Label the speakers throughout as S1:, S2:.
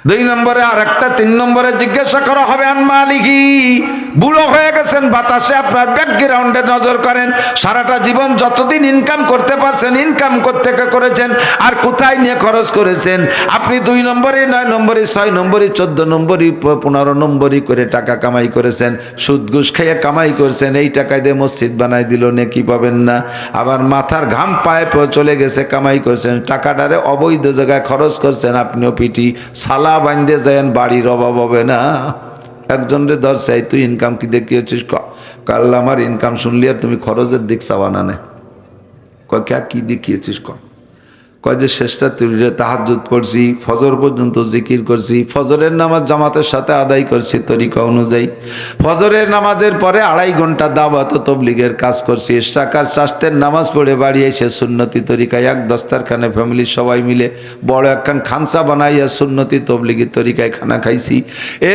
S1: দুই নম্বরে আর একটা, 3 নম্বরে জিজ্ঞাসা করা হবে আন মালিকি। বুড়ো হয়ে গেছেন, বাতাসে আপনার ব্যাকগ্রাউন্ডে নজর করেন, সারাটা জীবন যতদিন ইনকাম করতে পারছেন ইনকাম কোত্থেকে করেছেন আর কোথায় নিয়ে খরচ করেছেন। আপনি 2 নম্বরে, 9 নম্বরে, 6 নম্বরে, 14 নম্বরে, 15 নম্বরে করে টাকা কামাই করেছেন, সুদ ঘুষ খেয়ে কামাই করছেন, এই টাকায় দিয়ে মসজিদ বানাই দিল, নেকি পাবেন না। আবার মাথার ঘাম পায়ে চলে গেছে, কামাই করছেন, টাকাটারে অবৈধ জায়গায় খরচ করছেন, আপনিও পিটি সালা বান্ধে যায়েন, বাড়ির অভাব হবে না। একজন রে ধর চাই, তুই ইনকাম কি দেখিয়েছিস? কাল আমার ইনকাম শুনলি আর তুমি খরচের দিক চাবানা নে। কয় কি দেখিয়েছিস? কয় যে শেষটা তুই তাহাজ্জুদ করছি, ফজর পর্যন্ত জিকির করছি, ফজরের নামাজ জামাতের সাথে আদায় করছি তরিকা অনুযায়ী, ফজরের নামাজের পরে 2.5 ঘন্টা দাওয়াত ও তবলিগের কাজ করছি, ইশরাকার চাষতের নামাজ পড়ে বাড়ি এসে সুন্নতি তরিকায় এক দস্তারখানে ফ্যামিলির সবাই মিলে বড় একখান খানসা বানাইয়া সুন্নতি তবলিগি তরিকায় খানা খাইছি।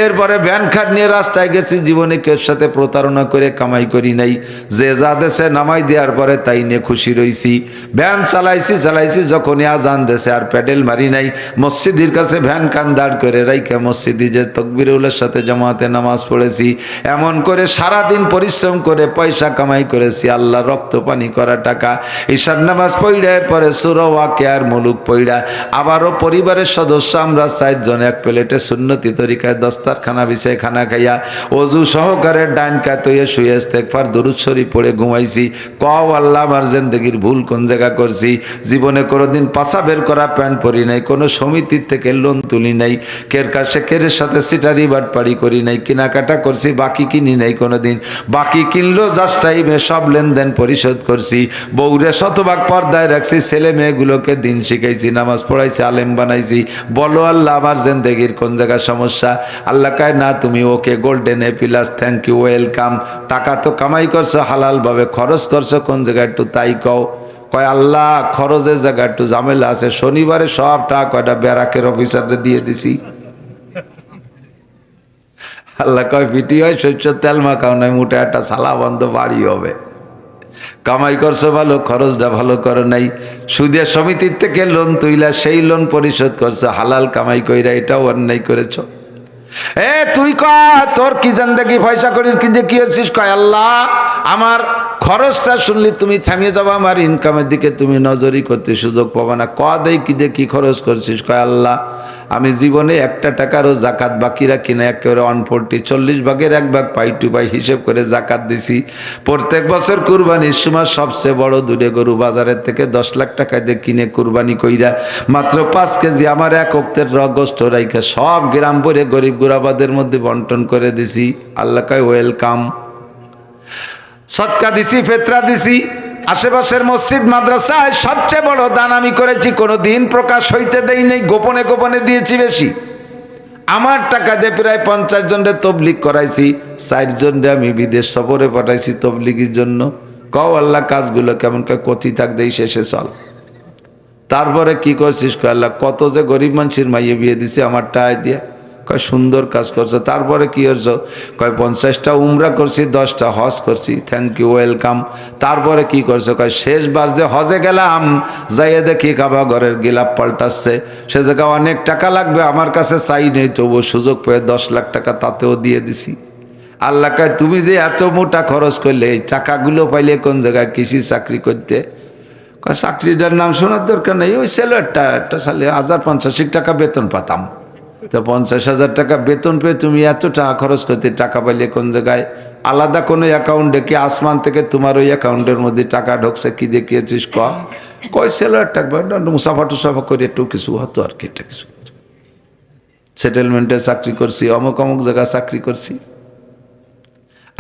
S1: এরপরে ভ্যান খাট নিয়ে রাস্তায় গেছি, জীবনে কেউ সাথে প্রতারণা করে কামাই করি নাই, যে যা দেশে নামাই দেওয়ার পরে তাই নিয়ে খুশি রইছি। ভ্যান চালাইছি যখন আজান দেশে আর প্যাডেল মারি নাই, মসজিদের কাছে ভ্যান কান দাঁড় করে রাইখা মসজিদে যে তকবীরুলের সাথে জামাতে নামাজ পড়েছি। এমন করে সারাদিন পরিশ্রম করে পয়সা কামাই করেছি, আল্লাহ রক্ত পানি করা টাকা। ঈশার নামাজ পড়া, এরপরে সূরা ওয়াকিয়ার মুলুক পড়া, আবারও পরিবারের সদস্য আমরা 4 জন এক প্লেটে সুন্নতি তরিকায় দস্তারখানা বিছায় খানা খাইয়া ওযু সহকারে ডাইন কাতয়ে শুয়ে ইস্তেগফার দরুদ শরীফ পড়ে ঘুমাইছি। কও আল্লাহ, আমার জিন্দেগির ভুল কোন জায়গা করছি? জীবনে কোনোদিন পাছা বের করা প্যান্ট পরি নাই, কোনো সমিতির থেকে লোন তুলি নাই, কের সাথে সিটারি বাটপাড়ি করি নাই, কেনাকাটা করছি, বাকি কিনি নাই কোনোদিন, বাকি কিনলো জাস্ট টাইমে সব লেনদেন পরিশোধ করছি, বউরে শতভাগ পর্দায় রাখছি, ছেলে মেয়েগুলোকে দিন শিখাইছি, নামাজ পড়াইছি, আলেম বানাইছি। বলো আল্লাহ, আমার জিন্দেগির কোন জায়গায় সমস্যা? আল্লাহ কয় না, তুমি okay, golden A plus, thank you, welcome. টাকা তো কামাই করছো, হালাল ভাবে খরচ করছো, কোন জায়গায় একটু তাই কও। কয় আল্লাহ, খরচের জায়গা একটু ঝামেলা আছে, শনিবারে সব টাকা কয়টা ব্যারাকের অফিসারদের দিয়ে দিছি। আল্লাহ কয় পিটি হয়, শস্য তেল মাখাও নয়, মুঠে একটা সালা বন্ধ বাড়ি হবে। কামাই করছো ভালো, খরচটা ভালো করো নাই, সুদে সমিতির থেকে লোন তুইলা সেই লোন পরিশোধ করছো, হালাল কামাই কইরা এটাও অন্যায় করেছো। তুই তোর কি জিন্দেগি পয়সা করিস কি যে কি হচ্ছিস? কয় আল্লাহ, আমার খরচটা শুনলি তুমি থামিয়ে যাবো, আমার ইনকামের দিকে তুমি নজরই করতে সুযোগ পাবো না। দেই কি দিয়ে কি খরচ করছিস? কয় আল্লাহ, আমি জীবনে 1 টাকারও জাকাত বাকি রাখি না, একেবারে 140, 40 ভাগের 1 ভাগ পাই টু পাই হিসেব করে জাকাত দিছি। প্রত্যেক বছর কুরবানির সময় সবচেয়ে বড় দুধে গরু বাজারের থেকে 10 লাখ টাকা দিয়ে কিনে কুরবানি কইরা মাত্র 5 কেজি আমার 1 ওক্তের গোশত রাইখা সব গ্রাম ভরে গরিব গুরাবাদের মধ্যে বন্টন করে দিছি। আল্লাহ কয় ওয়েলকাম। সদকা দিছি, ফেতরা দিছি, আশেপাশের মসজিদ মাদ্রাসায় সবচেয়ে বড় দান আমি করেছি, কোনো দিন প্রকাশ হইতে দেই নেই, গোপনে গোপনে দিয়েছি বেশি। আমার টাকা দিয়ে প্রায় 50 জনের তবলিগ করাইছি, 4 জনরে আমি বিদেশ সফরে পাঠাইছি তবলিগের জন্য। কও আল্লাহ, কাজগুলো কেমন? কয় কতি থাক দেই, শেষে চল। তারপরে কি করছিস? কয় আল্লাহ, কত যে গরিব মানুষের মাইয়ে বিয়ে দিছে আমার টাকা দিয়ে। কয় সুন্দর কাজ করছো। তারপরে কি করছো? কয় 50টা উমরা করছি, 10টা হজ করছি, থ্যাংক ইউ, ওয়েলকাম। তারপরে কি করছো? কয় শেষবার যে হজে গেলাম, যাইয়ে দেখি কাবা ঘরের গিলাপ পাল্টাচ্ছে, সে জায়গায় অনেক টাকা লাগবে, আমার কাছে চাই নেই, তবু সুযোগ পেয়ে 10 লাখ টাকা তাতেও দিয়ে দিছি। আল্লাহ কয় তুমি যে এত মোটা খরচ করলে, এই টাকাগুলো পাইলে কোন জায়গায় কৃষি চাকরি করতে? কয় চাকরিটার নাম শোনার দরকার নেই, ওই ছেলে একটা সালে 1050 টাকা বেতন পাতাম, তো 50,000 টাকা বেতন পেয়ে তুমি এত টাকা খরচ করতে, টাকা পাইলে কোন জায়গায়? আলাদা কোনো অ্যাকাউন্টে কি আসমান থেকে তোমার ওই অ্যাকাউন্টের মধ্যে টাকা ঢুকছে? কি দেখিয়েছিস? কয় ছেলে টাকা মুসাফা টুসাফা করে একটু কিছু হতো আর কি, একটা কিছু সেটেলমেন্টে চাকরি করছি, অমুক অমুক জায়গায় চাকরি করছি।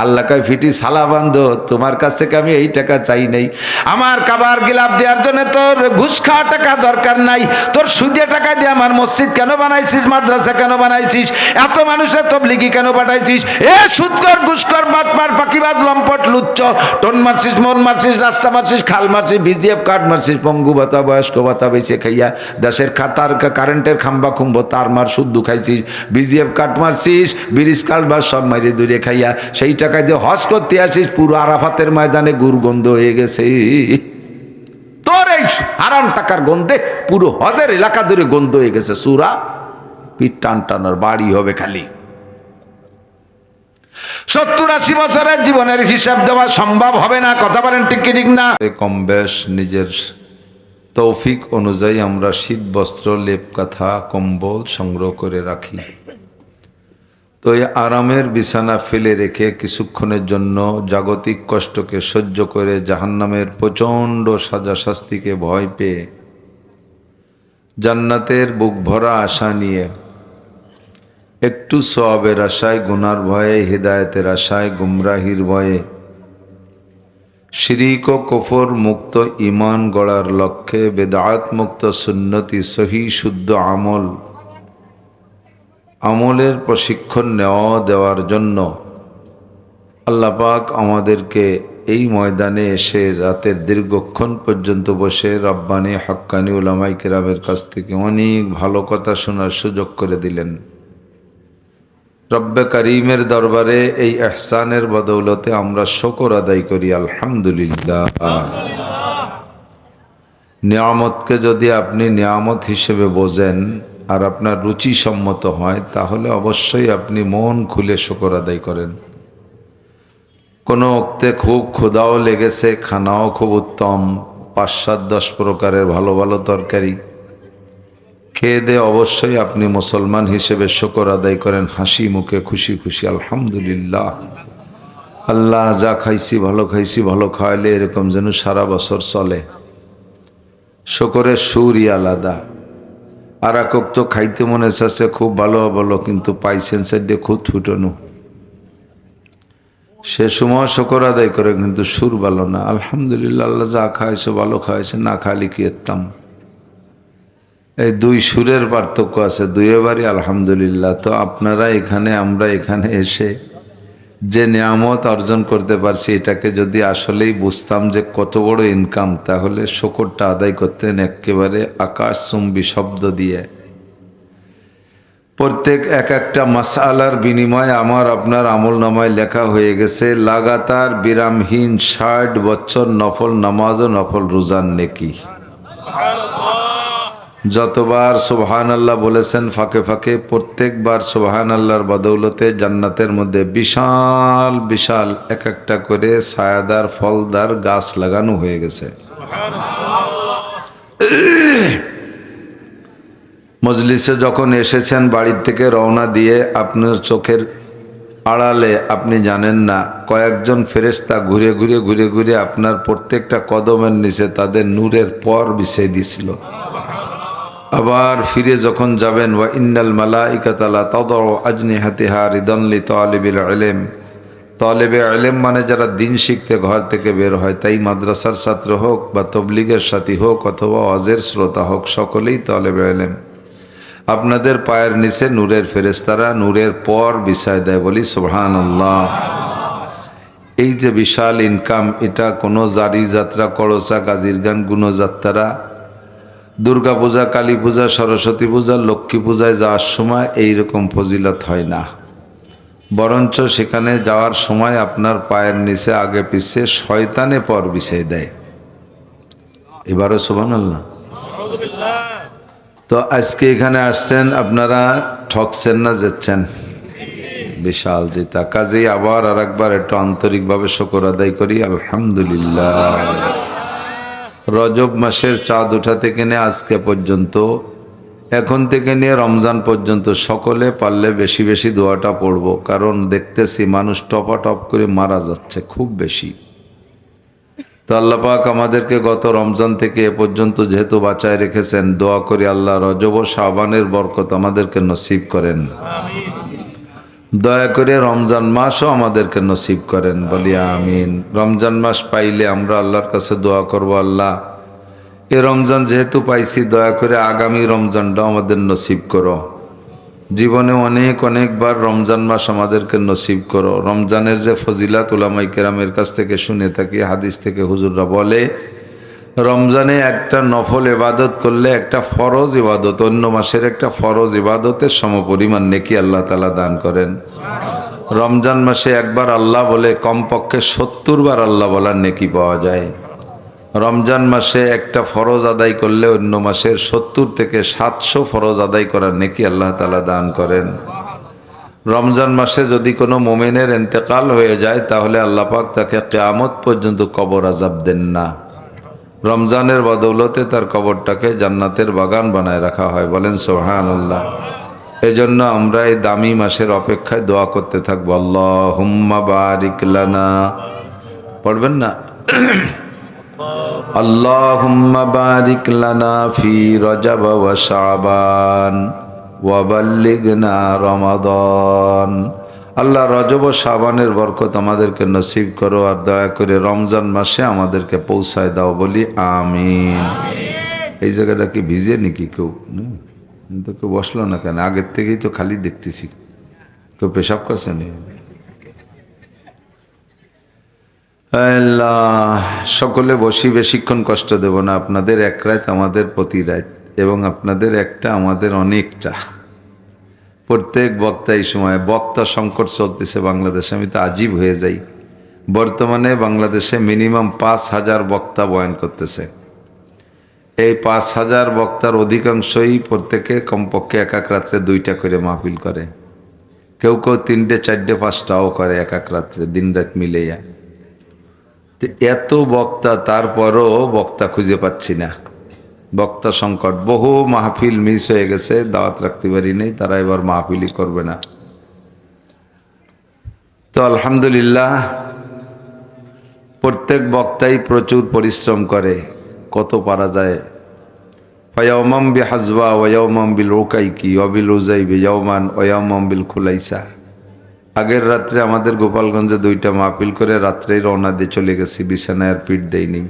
S1: আল্লাহ কয় ফিটি সালা বান্ধ, তোমার কাছ থেকে আমি এই টাকা চাই নাই, আমার কাবার গিলাপ দেওয়ার জন্য তোর ঘুষ খাওয়া টাকা দরকার নাই, তোর সুদে টাকা দিয়ে আমার মসজিদ কেন বানাইছিস, মাদ্রাসা কেন বানাইছিস, এত মানুষের তবলিগি কেন পাঠাইছিস? সুদকর, ঘুষকর, বাটমার, ফাঁকিবাজ, লম্পট, লুচ্চ, টোন মারছিস, মন মারছিস, রাস্তা মারছিস, খাল মারছিস, ভিজিএফ কার্ড মারছিস, পঙ্গু ভাতা, বয়স্ক ভাতা বেঁচে খাইয়া দেশের খাতার কারেন্টের খাম্বা খুম্ব তার মার শুদ্ধ খাইছিস, ভিজিএফ কার্ড মারছিস, ব্রিজ কালবার সব মারিয়ে দূরে খাইয়া সেই টাকা দিয়ে হজ করতে আসিস, পুরো আরাফাতের ময়দানে গুরগন্ধ হয়ে গেছে। তোর এই হারাম টাকার গন্ধে পুরো হজের এলাকা ধরে গন্ধ হয়ে গেছে। সুরা পিঠ টানার বাড়ি হবে খালি। 70-80 বছরের জীবনের হিসাব দেওয়া সম্ভব হবে না, কথা বলেন ঠিক কি ঠিক না? কম বেশ নিজের তৌফিক অনুযায়ী আমরা শীত বস্ত্র, লেপ কাঁথা, কম্বল সংগ্রহ করে রাখি। তো এই আরামের বিছানা ফেলে রেখে কিছুক্ষণের জন্য জাগতিক কষ্টকে সহ্য করে জাহান্নামের প্রচণ্ড সাজা শাস্তিকে ভয় পেয়ে জান্নাতের বুক ভরা আশা নিয়ে একটু সওয়াবের আশায়, গুনার ভয়ে, হিদায়েতের আশায়, গুমরাহির ভয়ে, শিরিক ও কুফর মুক্ত ঈমান গড়ার লক্ষ্যে বেদাত মুক্ত সুন্নতি সহি শুদ্ধ আমলের প্রশিক্ষণ দেওয়ার জন্য আল্লাহ পাক আমাদেরকে এই ময়দানে এসে রাতের দীর্ঘক্ষণ পর্যন্ত বসে রব্বানি হক্কানি উলামায়ে কেরামের কাছ থেকে অনেক ভালো কথা শোনার সুযোগ করে দিলেন। রব্বে করিমের দরবারে এই ইহসানের বদৌলতে আমরা শুকর আদায় করি, আলহামদুলিল্লাহ। নিয়ামতকে যদি আপনি নিয়ামত হিসেবে বোঝেন আর আপনার রুচি সম্মত হয়, তাহলে অবশ্যই আপনি মন খুলে শুকর আদায় করেন। কোনো ওক্তে খুব ক্ষুধাও লেগেছে, খানাও খুব উত্তম, 5-7-10 প্রকারের ভালো ভালো তরকারি খেয়ে দিয়ে অবশ্যই আপনি মুসলমান হিসেবে শুকর আদায় করেন, হাসি মুখে খুশি খুশি আলহামদুলিল্লাহ। আল্লাহ যা খাইছি ভালো খাওয়াইলে এরকম যেন সারা বছর চলে। শুকরের সুরই আলাদা। আর একক তো খাইতে মনে চাচ্ছে খুব ভালো কিন্তু পাইছেন সাইডে খুব ফুটানো, সে সময় শুকর আদায় করে কিন্তু সুর ভালো না। আলহামদুলিল্লাহ, আল্লাহ যা খাইছে ভালো খাইছে, না খালি কি এতাম। এই দুই সুরের পার্থক্য আছে, দুইবারই আলহামদুলিল্লাহ। তো আপনারা এখানে, আমরা এখানে এসে যে নিয়ামত অর্জন করতে পারছি, এটাকে যদি আসলেই বুঝতাম যে কত বড় ইনকাম, তাহলে শুকরটা আদায় করতেন একেবারে আকাশচুম্বী শব্দ দিয়ে। প্রত্যেক একটা মাসআলার বিনিময়ে আমার আপনার আমলনামায় লেখা হয়ে গেছে লাগাতার বিরামহীন 60 বছর নফল নামাজ ও নফল রোজার নেকি। যতবার সুবহানাল্লাহ বলেছেন ফাঁকে ফাঁকে, প্রত্যেকবার সুবহানাল্লাহর বদৌলতে জান্নাতের মধ্যে বিশাল বিশাল একটা করে ছায়াদার ফলদার গাছ লাগানো হয়ে গেছে। মজলিসে যখন এসেছেন, বাড়ির থেকে রওনা দিয়ে আপনার চোখের আড়ালে আপনি জানেন না কয়েকজন ফেরেশতা ঘুরে ঘুরে আপনার প্রত্যেকটা কদমের নিচে তাদের নূরের পর বিছিয়ে দিছিল। আবার ফিরে যখন যাবেন, ওয়া ইন্নাল মালাইকাতা লা তাদউ আজনিহাতিহা রিদান লিতালিবিল ইলম। তালেবে ইলম মানে যারা দিন শিখতে ঘর থেকে বের হয়, তাই মাদ্রাসার ছাত্র হোক বা তবলিগের সাথী হোক অথবা ওয়াজের শ্রোতা হোক, সকলেই তালেবে ইলম। আপনাদের পায়ের নিচে নূরের ফেরেশতারা নূরের পর বিছায় দেয়, বলি সুবহানাল্লাহ। এই যে বিশাল ইনকাম, এটা কোনো জারি যাত্রা, করসা, কাজীর গান, গুণযাত্রা, দুর্গা পূজা, কালী পূজা, সরস্বতী পূজা, লক্ষ্মী পূজায় যাওয়ার সময় এইরকম ফজিলত হয় না। বরঞ্চ সেখানে যাওয়ার সময় আপনার পায়ের নিচে আগে পিছে শয়তানে পর বিছিয়ে দেয়। এবারও সুবহানাল্লাহ। তো আজকে এখানে আসছেন, আপনারা ঠকছেন না, যাচ্ছেন বিশাল জেতা। কাজেই আবার আর একবার একটু আন্তরিকভাবে শুকর আদায় করি, আলহামদুলিল্লাহ। রজব মাসের চাঁদ ওঠা থেকে নিয়ে আজকে পর্যন্ত, এখন থেকে নিয়ে রমজান পর্যন্ত সকলে পারলে বেশি বেশি দোয়াটা পড়ব, কারণ দেখতেছি মানুষ টপাটপ করে মারা যাচ্ছে খুব বেশি। তো আল্লাহ পাক আমাদেরকে গত রমজান থেকে এ পর্যন্ত যেহেতু বাঁচায় রেখেছেন, দোয়া করি আল্লাহ রজব ও শাবানের বরকত আমাদেরকে নসিব করেন। দয়া করে রমজান মাসও আমাদেরকে নসিব করেন, বলি আমিন। রমজান মাস পাইলে আমরা আল্লাহর কাছে দোয়া করব, আল্লাহ এ রমজান যেহেতু পাইছি, দয়া করে আগামী রমজানটাও আমাদের নসিব করো। জীবনে অনেকবার রমজান মাস আমাদেরকে নসিব করো। রমজানের যে ফজিলাত উলামায়ে কেরামের কাছ থেকে শুনে থাকি, হাদিস থেকে হুজুররা বলে, রমজানে একটা নফল ইবাদত করলে একটা ফরজ ইবাদত অন্য মাসের একটা ফরজ ইবাদতের সমপরিমাণ নেকি আল্লাহ তাআলা দান করেন। রমজান মাসে একবার আল্লাহ বলে কমপক্ষে 70 বার আল্লাহ বলার নেকি পাওয়া যায়। রমজান মাসে একটা ফরজ আদায় করলে অন্য মাসের 70 থেকে 700 ফরজ আদায় করার নেকি আল্লাহ তাআলা দান করেন। রমজান মাসে যদি কোনো মোমেনের ইন্তেকাল হয়ে যায় তাহলে আল্লাহ পাক তাকে কিয়ামত পর্যন্ত কবর আযাব দেন না। রমজানের বদৌলতে তার কবরটাকে জান্নাতের বাগান বানায় রাখা হয়, বলেন সুবহানাল্লাহ। এজন্য আমরা এই দামি মাসের অপেক্ষায় দোয়া করতে থাকবো, আল্লাহুম্মা বারিক লানা, পড়বেন না? আল্লাহুম্মা বারিক লানা ফি রজব ওয়া শাবান ওয়া বাল্লিগনা রমাদান। আল্লাহ রজব ও শাবানের বরকত আমাদেরকে নসিব করো, আর দয়া করে রমজান মাসে আমাদেরকে পৌঁছায় দাও, বলি আমিন। এই জায়গাটা কি ভিজে নাকি কেউ? তো কেউ বসলো না কেন? আগের থেকেই তো খালি দেখতেছি, কেউ পেশাব করছে নি? আল্লাহ, সকলে বসি, বেশিক্ষণ কষ্ট দেব না আপনাদের। এক রাত আমাদের প্রতি রাত, এবং আপনাদের একটা আমাদের অনেকটা। প্রত্যেক বক্তা এই সময় বক্তা সংকট চলতেছে বাংলাদেশে, আমি তো আজীব হয়ে যাই। বর্তমানে বাংলাদেশে মিনিমাম 5000 বক্তা বয়ান করতেছে। এই 5000 বক্তার অধিকাংশই প্রত্যেকে কমপক্ষে এক রাত্রে 2টা করে মাহফিল করে, কেউ কেউ 3টে 4টে 5টাও করে এক রাত্রে, দিন রাত মিলেয়া। এত বক্তা, তারপরও বক্তা খুঁজে পাচ্ছি না। বক্তা সংকট, বহু মাহফিল মিস হয়ে গেছে, দাওয়াত রাখতে পারি নেই, তারা এবার মাহফিলই করবে না। তো আলহামদুলিল্লাহ, প্রত্যেক বক্তাই প্রচুর পরিশ্রম করে, কত পারা যায়। ফায়াউমাম বিহাজবা ওয়ায়াউমাম বিল রুকাইকি ওয়াবিল উজাইবি ইয়াউমান ওয়ায়াউমাম বিল খুলাইসা। আগের রাত্রে আমাদের গোপালগঞ্জে 2টা মাহফিল করে রাত্রেই রওনা দিয়ে চলে গেছি, বিছানায় আর পিঠ দেয়নি।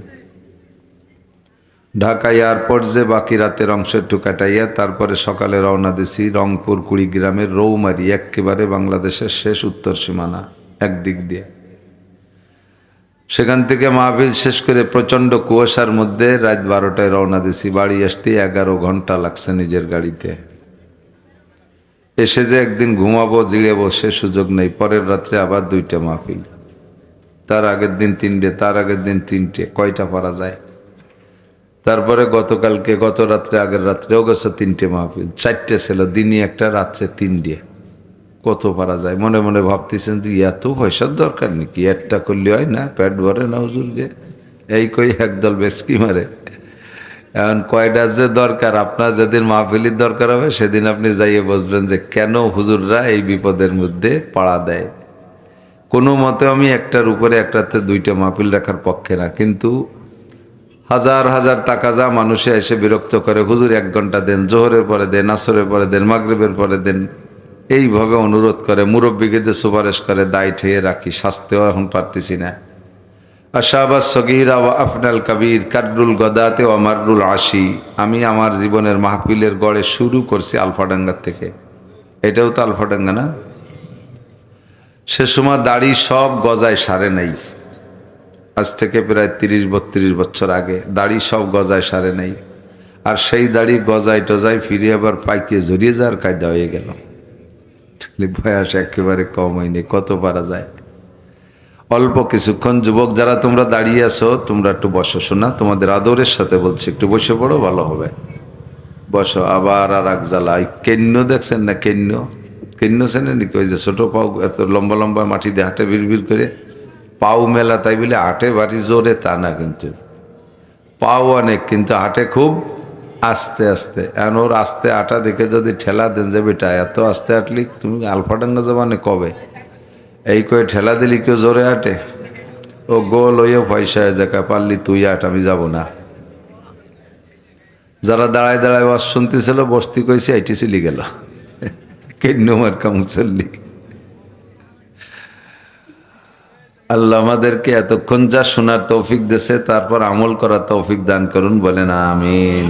S1: ঢাকা এয়ারপোর্ট যে বাকি রাতের অংশ একটু কাটাইয়া তারপরে সকালে রওনা দিছি রংপুর কুড়িগ্রামের রৌমারি, একেবারে বাংলাদেশের শেষ উত্তর সীমানা একদিক দিয়ে। সেখান থেকে মাহফিল শেষ করে প্রচণ্ড কুয়াশার মধ্যে রাত 12টায় রওনা দিছি। বাড়ি আসতে 11 ঘন্টা লাগছে নিজের গাড়িতে। এসে যে একদিন ঘুমাবো, জিড়েবো, সে সুযোগ নেই। পরের রাত্রে আবার 2টা মাহফিল, তার আগের দিন 3টে, তার আগের দিন 3টে, কয়টা পারা যায়? তারপরে গতকালকে, গত রাত্রে, আগের রাত্রেও গেছে 3টে মাহফিল, 4টে ছিল, দিনই একটা, রাত্রে 3টে, কত পারা যায়? মনে মনে ভাবতেছেন যে এত পয়সার দরকার নাকি, একটা করলে হয় না? পেট ভরে না হুজুরকে? এই কই একদল বেশকি মারে। এখন কয়টা যে দরকার, আপনার যেদিন মাহফিলির দরকার হবে সেদিন আপনি যাইয়ে বসবেন যে কেন হুজুররা এই বিপদের মধ্যে পাড়া দেয়। কোনো মতে আমি একটার উপরে এক রাতে 2টা মাহফিল রাখার পক্ষে না, কিন্তু হাজার হাজার টাকা যা মানুষে এসে বিরক্ত করে, হুজুর 1 ঘন্টা দেন, জোহরের পরে দেন, আসরের পরে দেন, মাগরিবের পরে দেন, এইভাবে অনুরোধ করে, মুরব্বীকে সুপারিশ করে, দায় ঠেয়ে রাখি, শাস্তেও এখন পারতেছি না। আশাবাস সগীরা ওয়া আফনাল কাবীর কাদরুল গদাতে ওয়া মাররুল আশি। আমি আমার জীবনের মাহফিলের গড়ে শুরু করছি আলফাডাঙ্গার থেকে। এটাও তো আলফাডাঙ্গা না? সে সময় দাড়ি সব গজায় সারে নাই, আজ থেকে প্রায় 30-32 বছর আগে দাড়ি সব গজায় সারে নাই। আর সেই দাড়ি গজায় টজায় ফিরে আবার পাইকে জড়িয়ে যাওয়ার কায়দা হয়ে গেল। বয়স একেবারে কম হয়নি, কত পারা যায়? অল্প কিছুক্ষণ। যুবক যারা তোমরা দাঁড়িয়ে আছো, তোমরা একটু বসো, শোনা, তোমাদের আদরের সাথে বলছি, একটু বসে পড়ো, ভালো হবে। বসো। আবার আর এক জ্বালা, কেন্ন দেখছেন না? কেন্ন চেনে নাকি? ওই যে ছোট পাও, এত লম্বা লম্বা মাটি দিয়ে হাঁটে বিড় করে, পাও মেলা, তাই বলে হাঁটে বাড়ি জোরে তা না, কিন্তু পাও অনেক, কিন্তু হাঁটে খুব আস্তে আস্তে। এখন ওর আস্তে হাঁটা দেখে যদি ঠেলা দেন যে বেটা এত আস্তে হাঁটলি, তুমি আলফাডাঙ্গা জমানে কবে? এই কয়ে ঠেলা দিলি কেউ জোরে হাঁটে? ও গোল হইয়া পয়সা হয়ে যায়, পারলি তুই হাঁট, আমি যাব না। যারা দাঁড়ায় দাঁড়ায় ওয়াজ শুনতেছিল, বস্তি কইছে, আইটি চলি গেল, কেন মার্কা মুসল্লি। আল্লাহ আমাদেরকে এতক্ষণ যা শোনার তৌফিক দিয়েছে, তারপর আমল করার তৌফিক দান করুন, বলেন আমিন।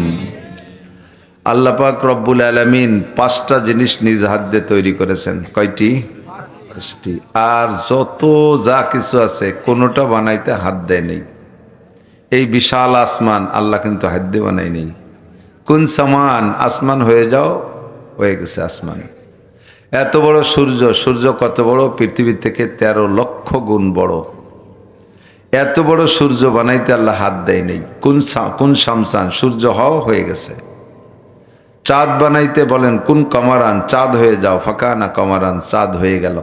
S1: আল্লাহ পাক রব্বুল আলামিন 5টা জিনিস নিজ হাত দিয়ে তৈরি করেছেন। কয়টি? 5টি। আর যত যা কিছু আছে কোনোটা বানাইতে হাত দেয় নেই। এই বিশাল আসমান আল্লাহ কিন্তু হাত দিয়ে বানাই নেই। কোন সামান, আসমান হয়ে যাও, হয়ে গেছে আসমান। এত বড় সূর্য, সূর্য কত বড়? পৃথিবী থেকে 13 লক্ষ গুণ বড়। এত বড় সূর্য বানাইতে আল্লাহ হাত দেয় নেই। কোন শামসান, সূর্য হয়ে গেছে। চাঁদ বানাইতে বলেন কোন কমারান, চাঁদ হয়ে যাও, ফাঁকা না কমারান, চাঁদ হয়ে গেল।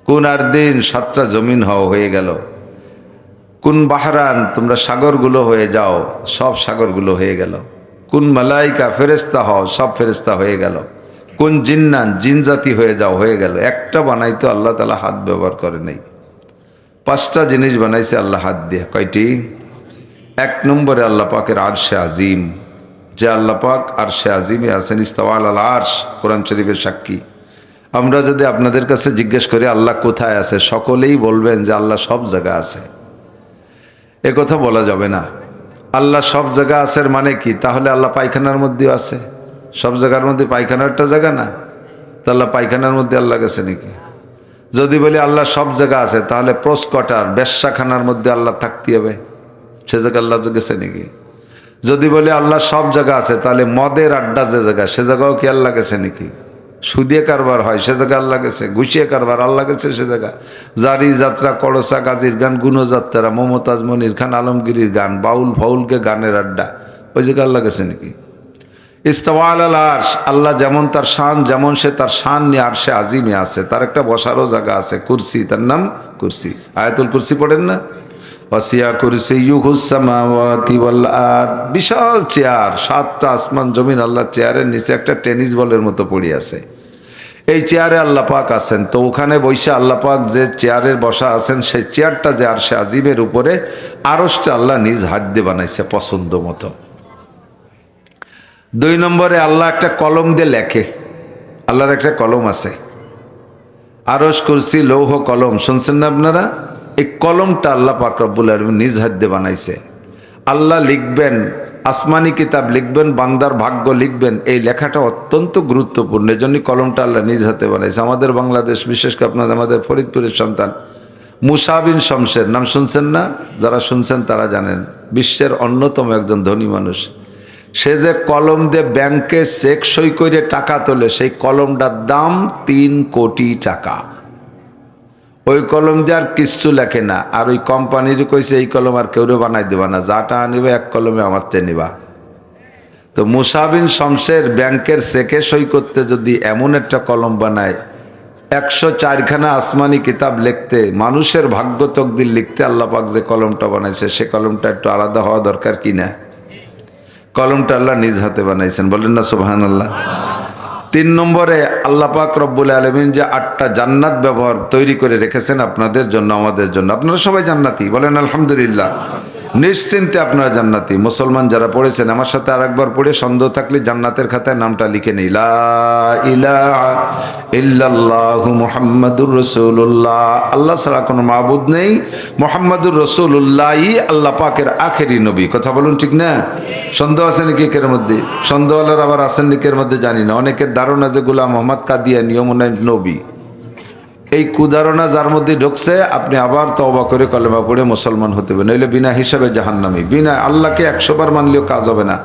S1: কোন আর দিন, 7টা জমিন হয়ে গেল। কোন বাহরান, তোমরা সাগরগুলো হয়ে যাও, সব সাগরগুলো হয়ে গেল। কোন মালাইকা, ফেরেস্তা হও, সব ফেরেস্তা হয়ে গেল। কোন জিন্নান, জিন জাতি হয়ে যাও, হয়ে গেল। একটা বানাইতো আল্লাহ তাআলা হাত ব্যবহার করে নাই। 5টা জিনিস বানাইছে আল্লাহ হাত দিয়ে। কয়টি? 1 নম্বরে আল্লাহ পাকের আরশে আজিম, যে আল্লাহ পাক আরশে আজিমে আছেন, ইস্তাওয়া আলাল আরশ, কোরআন শরীফের সাক্ষী। আমরা যদি আপনাদের কাছে জিজ্ঞেস করি আল্লাহ কোথায় আছে, সকলেই বলবেন যে আল্লাহ সব জায়গায় আছে। এ কথা বলা যাবে না। আল্লাহ সব জায়গা আছে মানে কি? তাহলে আল্লাহ পায়খানার মধ্যেও আছে। সব জায়গার মধ্যে পায়খানার একটা জায়গা না, তো আল্লাহ পায়খানার মধ্যে আল্লাহ গেছে নাকি? যদি বলি আল্লাহ সব জায়গা আছে, তাহলে প্রস্কটার বেশ্যাখানার মধ্যে আল্লাহ থাকতে হবে, সে জায়গা আল্লাহ গেছে নাকি? যদি বলি আল্লাহ সব জায়গা আছে, তাহলে মদের আড্ডা যে জায়গা, সে জায়গাও কি আল্লাহ গেছে নাকি? সুদিয়ে কারবার হয়, সে জায়গা আল্লাহ গেছে? ঘুষিয়ে কারবার আল্লাহ গেছে সে জায়গা? জারি যাত্রা, করসা গাজীর গান, গুণযাত্রা, মমতাজ মনির খান আলমগীরির গান, বাউল ফাউলকে গানের আড্ডা, ওই জায়গা আল্লাহ গেছে নাকি? ইস্তাওয়া আলাল আরশ, আল্লাহ যেমন তার শান, যেমন সে তার শান নিয়ে আরশে আজিমে আছে, তার একটা বসারও জায়গা আছে, কুরসি, তার নাম কুরসি। আয়াতুল কুরসি পড়েন না? ওয়াসিয়া কুরসিয়্যুহুস সামাওয়াতি ওয়াল আরদ, বিশাল চেয়ার, 7টা আসমান জমিন, আল্লাহ চেয়ারের নিচে একটা টেনিস বলের মতো পড়ে আছে। এই চেয়ারে আল্লাহ পাক আছেন। তো ওখানে বৈশা আল্লাহ পাক যে চেয়ারে বসা আছেন, সেই চেয়ারটা যে আরশে আজিমের উপরে, আরশটা আল্লাহ নিজ হাত দিয়ে বানাইছে পছন্দ মতো। 2 নম্বরে আল্লাহ একটা কলম দিয়ে লেখে। আল্লাহর একটা কলম আছে, আরশ, কুরসি, লৌহ কলম, শুনছেন না আপনারা? এই কলমটা আল্লাহ পাক রব্বুল আলামিন নিজ হাত দিয়ে বানাইছে। আল্লাহ লিখবেন, আসমানি কিতাব লিখবেন, বান্দার ভাগ্য লিখবেন, এই লেখাটা অত্যন্ত গুরুত্বপূর্ণ। এই জন্যই কলমটা আল্লাহ নিজ হাতে বানাইছে। আমাদের বাংলাদেশ, বিশেষ করে আপনাদের আমাদের ফরিদপুরের সন্তান মুসা বিন শমসের নাম শুনছেন না? যারা শুনছেন তারা জানেন, বিশ্বের অন্যতম একজন ধনী মানুষ। সে যে কলম দিয়ে ব্যাংকে চেক সই করে টাকা তোলে, সেই কলমটার দাম 3 কোটি টাকা। ওই কলম দিয়ে আর কিচ্ছু লেখে না। আর ওই কোম্পানির কইছে এই কলম আর কেউ বানাই দেবা না, যা টাকা নিবে এক কলমে আমার চেয়ে নিবা। তো মুসা বিন শমসের ব্যাংকের চেকে সই করতে যদি এমন একটা কলম বানায়, 104খানা আসমানি কিতাব লিখতে, মানুষের ভাগ্য তকদির লিখতে আল্লাহ পাক যে কলমটা বানাইছে, সে কলমটা একটু আলাদা হওয়া দরকার কি না? কলমটা আল্লাহ নিজ হাতে বানাইছেন, বলেন না সুবহানাল্লাহ। 3 নম্বরে আল্লাহ পাক রব্বুল আলামিন যে 8টা জান্নাত তৈরি করে রেখেছেন আপনাদের জন্য, আমাদের জন্য। আপনারা সবাই জান্নাতি, বলেন আলহামদুলিল্লাহ। নিশ্চিন্তে আপনারা জান্নাতি। মুসলমান যারা পড়েছেন আমার সাথে আরেকবার পড়ে, সন্দেহ থাকলে জান্নাতের খাতায় নামটা লিখে নেই, লা ইলাহা ইল্লাল্লাহু মুহাম্মাদুর রাসূলুল্লাহ। আল্লাহ ছাড়া কোনো মাবুদ নেই, মুহাম্মাদুর রাসূলুল্লাহই আল্লাহ পাকের আখেরি নবী। কথা বলুন ঠিক না? সন্দেহ আছে নাকি এর মধ্যে? সন্দেহওয়ালার আবার আছেন নাকি এর মধ্যে জানি না। অনেকের ধারণা যে গোলাম মোহাম্মদ কাদিয়ানী মনে হয় নবী। এই কুধারণা যার মধ্যে ঢুকছে, আপনি আবার তওবা করে কলেমা পড়ে মুসলমান হতে হবে, নইলে বিনা হিসাবে জাহান্নামী। বিনা আল্লাহকে 100 বার মানলেও কাজ হবে না।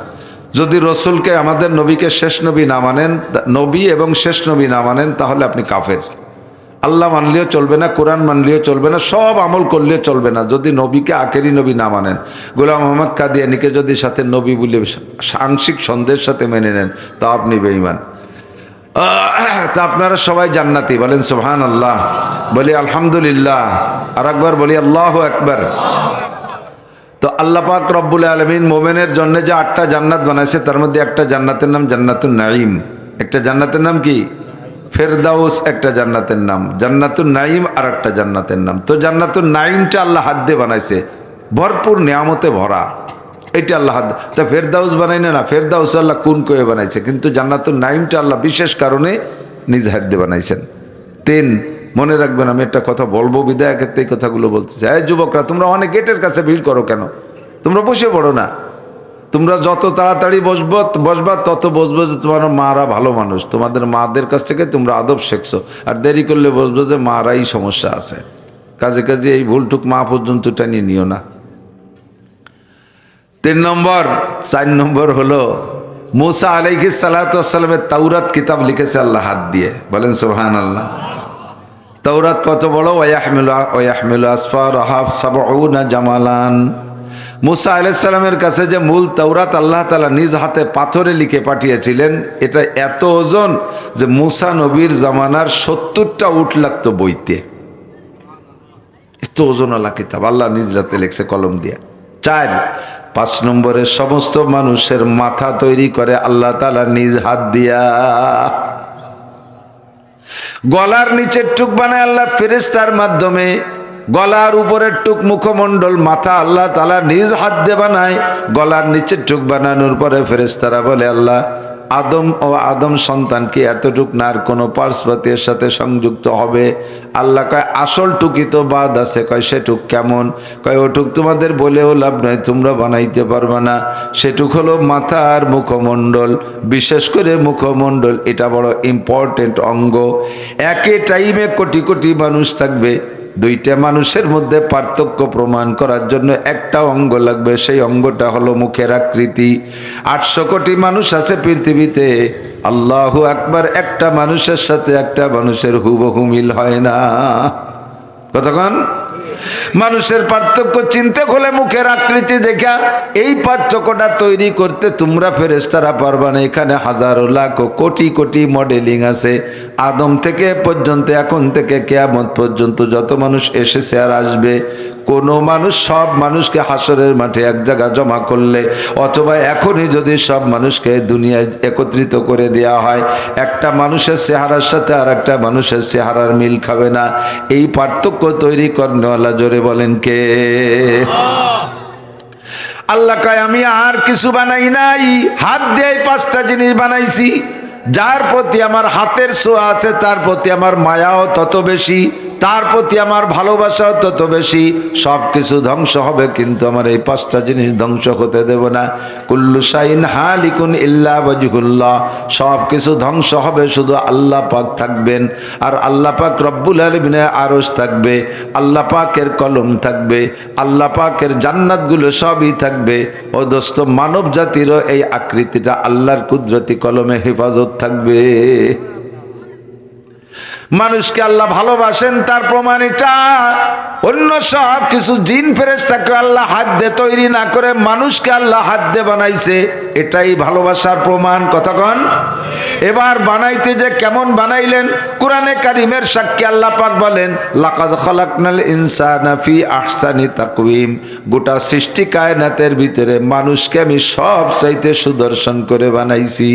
S1: যদি রসুলকে, আমাদের নবীকে শেষ নবী না মানেন, নবী এবং শেষ নবী না মানেন, তাহলে আপনি কাফের। আল্লাহ মানলেও চলবে না, কোরআন মানলেও চলবে না, সব আমল করলেও চলবে না, যদি নবীকে আখেরি নবী না মানেন। গোলাম মোহাম্মদ কাদিয়ানীকে যদি সাথে নবী বলে আংশিক সন্দেহের সাথে মেনে নেন, তা আপনি বেঈমান। তা আপনারা সবাই জান্নাতি, বলেন সুবহানাল্লাহ, বলি আলহামদুলিল্লাহ, আর একবার বলি আল্লাহু আকবার। তো আল্লাহ পাক রব্বুল আলামিন মোমেনের জন্য যে 8টা জান্নাত বানাইছে, তার মধ্যে একটা জান্নাতের নাম জান্নাতুন নাঈম। একটা জান্নাতের নাম কি? ফেরদাউস। একটা জান্নাতের নাম জান্নাতুন নাঈম, আর একটা জান্নাতের নাম। তো জান্নাতুন নাঈমটা আল্লাহ হাত দিয়ে বানাইছে, ভরপুর নিয়ামতে ভরা। এটা আল্লাহ হাত। তা ফেরদাউস বানাই না, ফেরদাউস আল্লাহ কোন করে বানাইছে, কিন্তু জান্নাতুন নাঈমটা আল্লাহ বিশেষ কারণে নিজ হাত দিয়ে বানাইছেন। 3 মনে রাখবেন, আমি একটা কথা বলবো, বিদায় ক্ষেত্রে এই কথাগুলো বলতে চাই। এই যুবকরা, তোমরা অনেক গেটের কাছে ভিড় করো কেন? তোমরা বসে পড়ো না। তোমরা যত তাড়াতাড়ি বসবা তত বসবো যে তোমার মারা ভালো মানুষ, তোমাদের মাদের কাছ থেকে তোমরা আদব শিখছো। আর দেরি করলে বসবো যে মারাই সমস্যা আছে। কাজে কাজে এই ভুলটুক মা পর্যন্ত টানিয়ে নিও না। 3 নম্বর, 4 নম্বর হলো মুসা আলাইহিস সালাতু ওয়াস সালামের তাওরাত কিতাব লিখেছে আল্লাহ হাত দিয়ে, বলেন সুবহানাল্লাহ। তাওরাত কত বড়, ওয়াহমিলু আসফারাহা সাবউনা জামালান। মুসা আলাইহিস সালামের কাছে যে মূল তাওরাত আল্লাহ তাআলা নিজ হাতে পাথরে লিখে পাঠিয়েছিলেন, এটা এত ওজন যে মুসা নবীর জামানার 70টা উট লাগতো বইতে। এত ওজনওয়ালা কিতাব আল্লাহ নিজ হাতে লিখছে কলম দিয়ে। 5 নম্বরে সমস্ত মানুষের মাথা তৈরি করে আল্লাহ তাআলা নিজ হাত দিয়া। গলার নিচের টুক বানায় আল্লাহ ফেরেশতার মাধ্যমে, গলার উপরের টুক মুখমণ্ডল, মাথা আল্লাহ তাআলা নিজ হাত দিয়ে বানায়। গলার নিচের টুক বানানোর পরে ফেরেশতারা বলে, আল্লাহ আদম ও আদম সন্তানকে এতটুক না আর কোনো পার্শ্বতের সাথে সংযুক্ত হবে? আল্লাহ কয় আসল টুকি তো বাদ আছে। কয় সেটুক কেমন? কয় ওটুক তোমাদের বলেও লাভ নয়, তোমরা বানাইতে পারবে না। সেটুক হলো মাথা আর মুখমণ্ডল, বিশেষ করে মুখমণ্ডল, এটা বড় ইম্পর্টেন্ট অঙ্গ। একই টাইমে কোটি কোটি মানুষ থাকবে, 2টা মানুষের মধ্যে পার্থক্য প্রমাণ করার জন্য একটা অঙ্গ লাগবে, সেই অঙ্গটা হলো মুখের আকৃতি। 800 কোটি মানুষ আছে পৃথিবীতে, আল্লাহু আকবার, একটা মানুষের সাথে একটা মানুষের হুবহু মিল হয় না। কতক্ষণ মানুষের পার্থক্য চিনতে হলে মুখের আকৃতি দেখা, এই পার্থক্যটা তৈরি করতে তোমরা ফেরেশতারা পারবা না। এখানে হাজারো লাখ কোটি কোটি মডেলিং আছে। আদম থেকে পর্যন্ত, এখন থেকে কিয়ামত পর্যন্ত যত মানুষ এসেছে আর আসবে, কোনো মানুষ সব মানুষকে হাসরের মাঠে এক জায়গা জমা করলে, অথবা এখনই যদি সব মানুষকে দুনিয়ায় একত্রিত করে দেওয়া হয়, একটা মানুষের চেহারার সাথে আর একটা মানুষের চেহারার মিল খাবে না। এই পার্থক্য তৈরি করেনওয়ালা জোরে বলেন কে? আল্লাহ কয় আমি আর কিছু বানাই নাই, হাত দিয়ে 5টা জিনিস বানাইছি। যার প্রতি আমার হাতের ছোঁয়া আছে তার প্রতি আমার মায়াও তত বেশি, তার প্রতি আমার ভালোবাসাও তত বেশি। সব কিছু ধ্বংস হবে কিন্তু আমার এই 5টা জিনিস ধ্বংস হতে দেব না। কুল্লু শাইন হালিকুন ইল্লা ওয়াজহুল্লাহ, সব কিছু ধ্বংস হবে, শুধু আল্লাহ পাক থাকবেন। আর আল্লাহ পাক রব্বুল আলামিনের আরশ থাকবে, আল্লাহ পাকের কলম থাকবে, আল্লাহ পাকের জান্নাতগুলো সবই থাকবে। ও দোস্ত, মানব জাতিরও এই আকৃতিটা আল্লাহর কুদরতি কলমে হেফাজত থাকবে। মানুষকে আল্লাহ ভালোবাসেন তার প্রমাণ এটা। অন্য সব কিছু জিন ফেরেশতাকে আল্লাহ হাত দিয়ে তৈরি না করে মানুষকে আল্লাহ হাত দিয়ে বানাইছে, এটাই ভালোবাসার প্রমাণ। কতক্ষণ এবার বানাইতে যে কেমন বানাইলেন, কোরআনে কারিমের সাক্ষী আল্লাহ পাক বলেন, লাকাদ খালাকনাল ইনসানা ফি আহসানি তাকওয়িম। গোটা সৃষ্টি কায়নাতের ভিতরে মানুষকে আমি সব চাইতে সুদর্শন করে বানাইছি।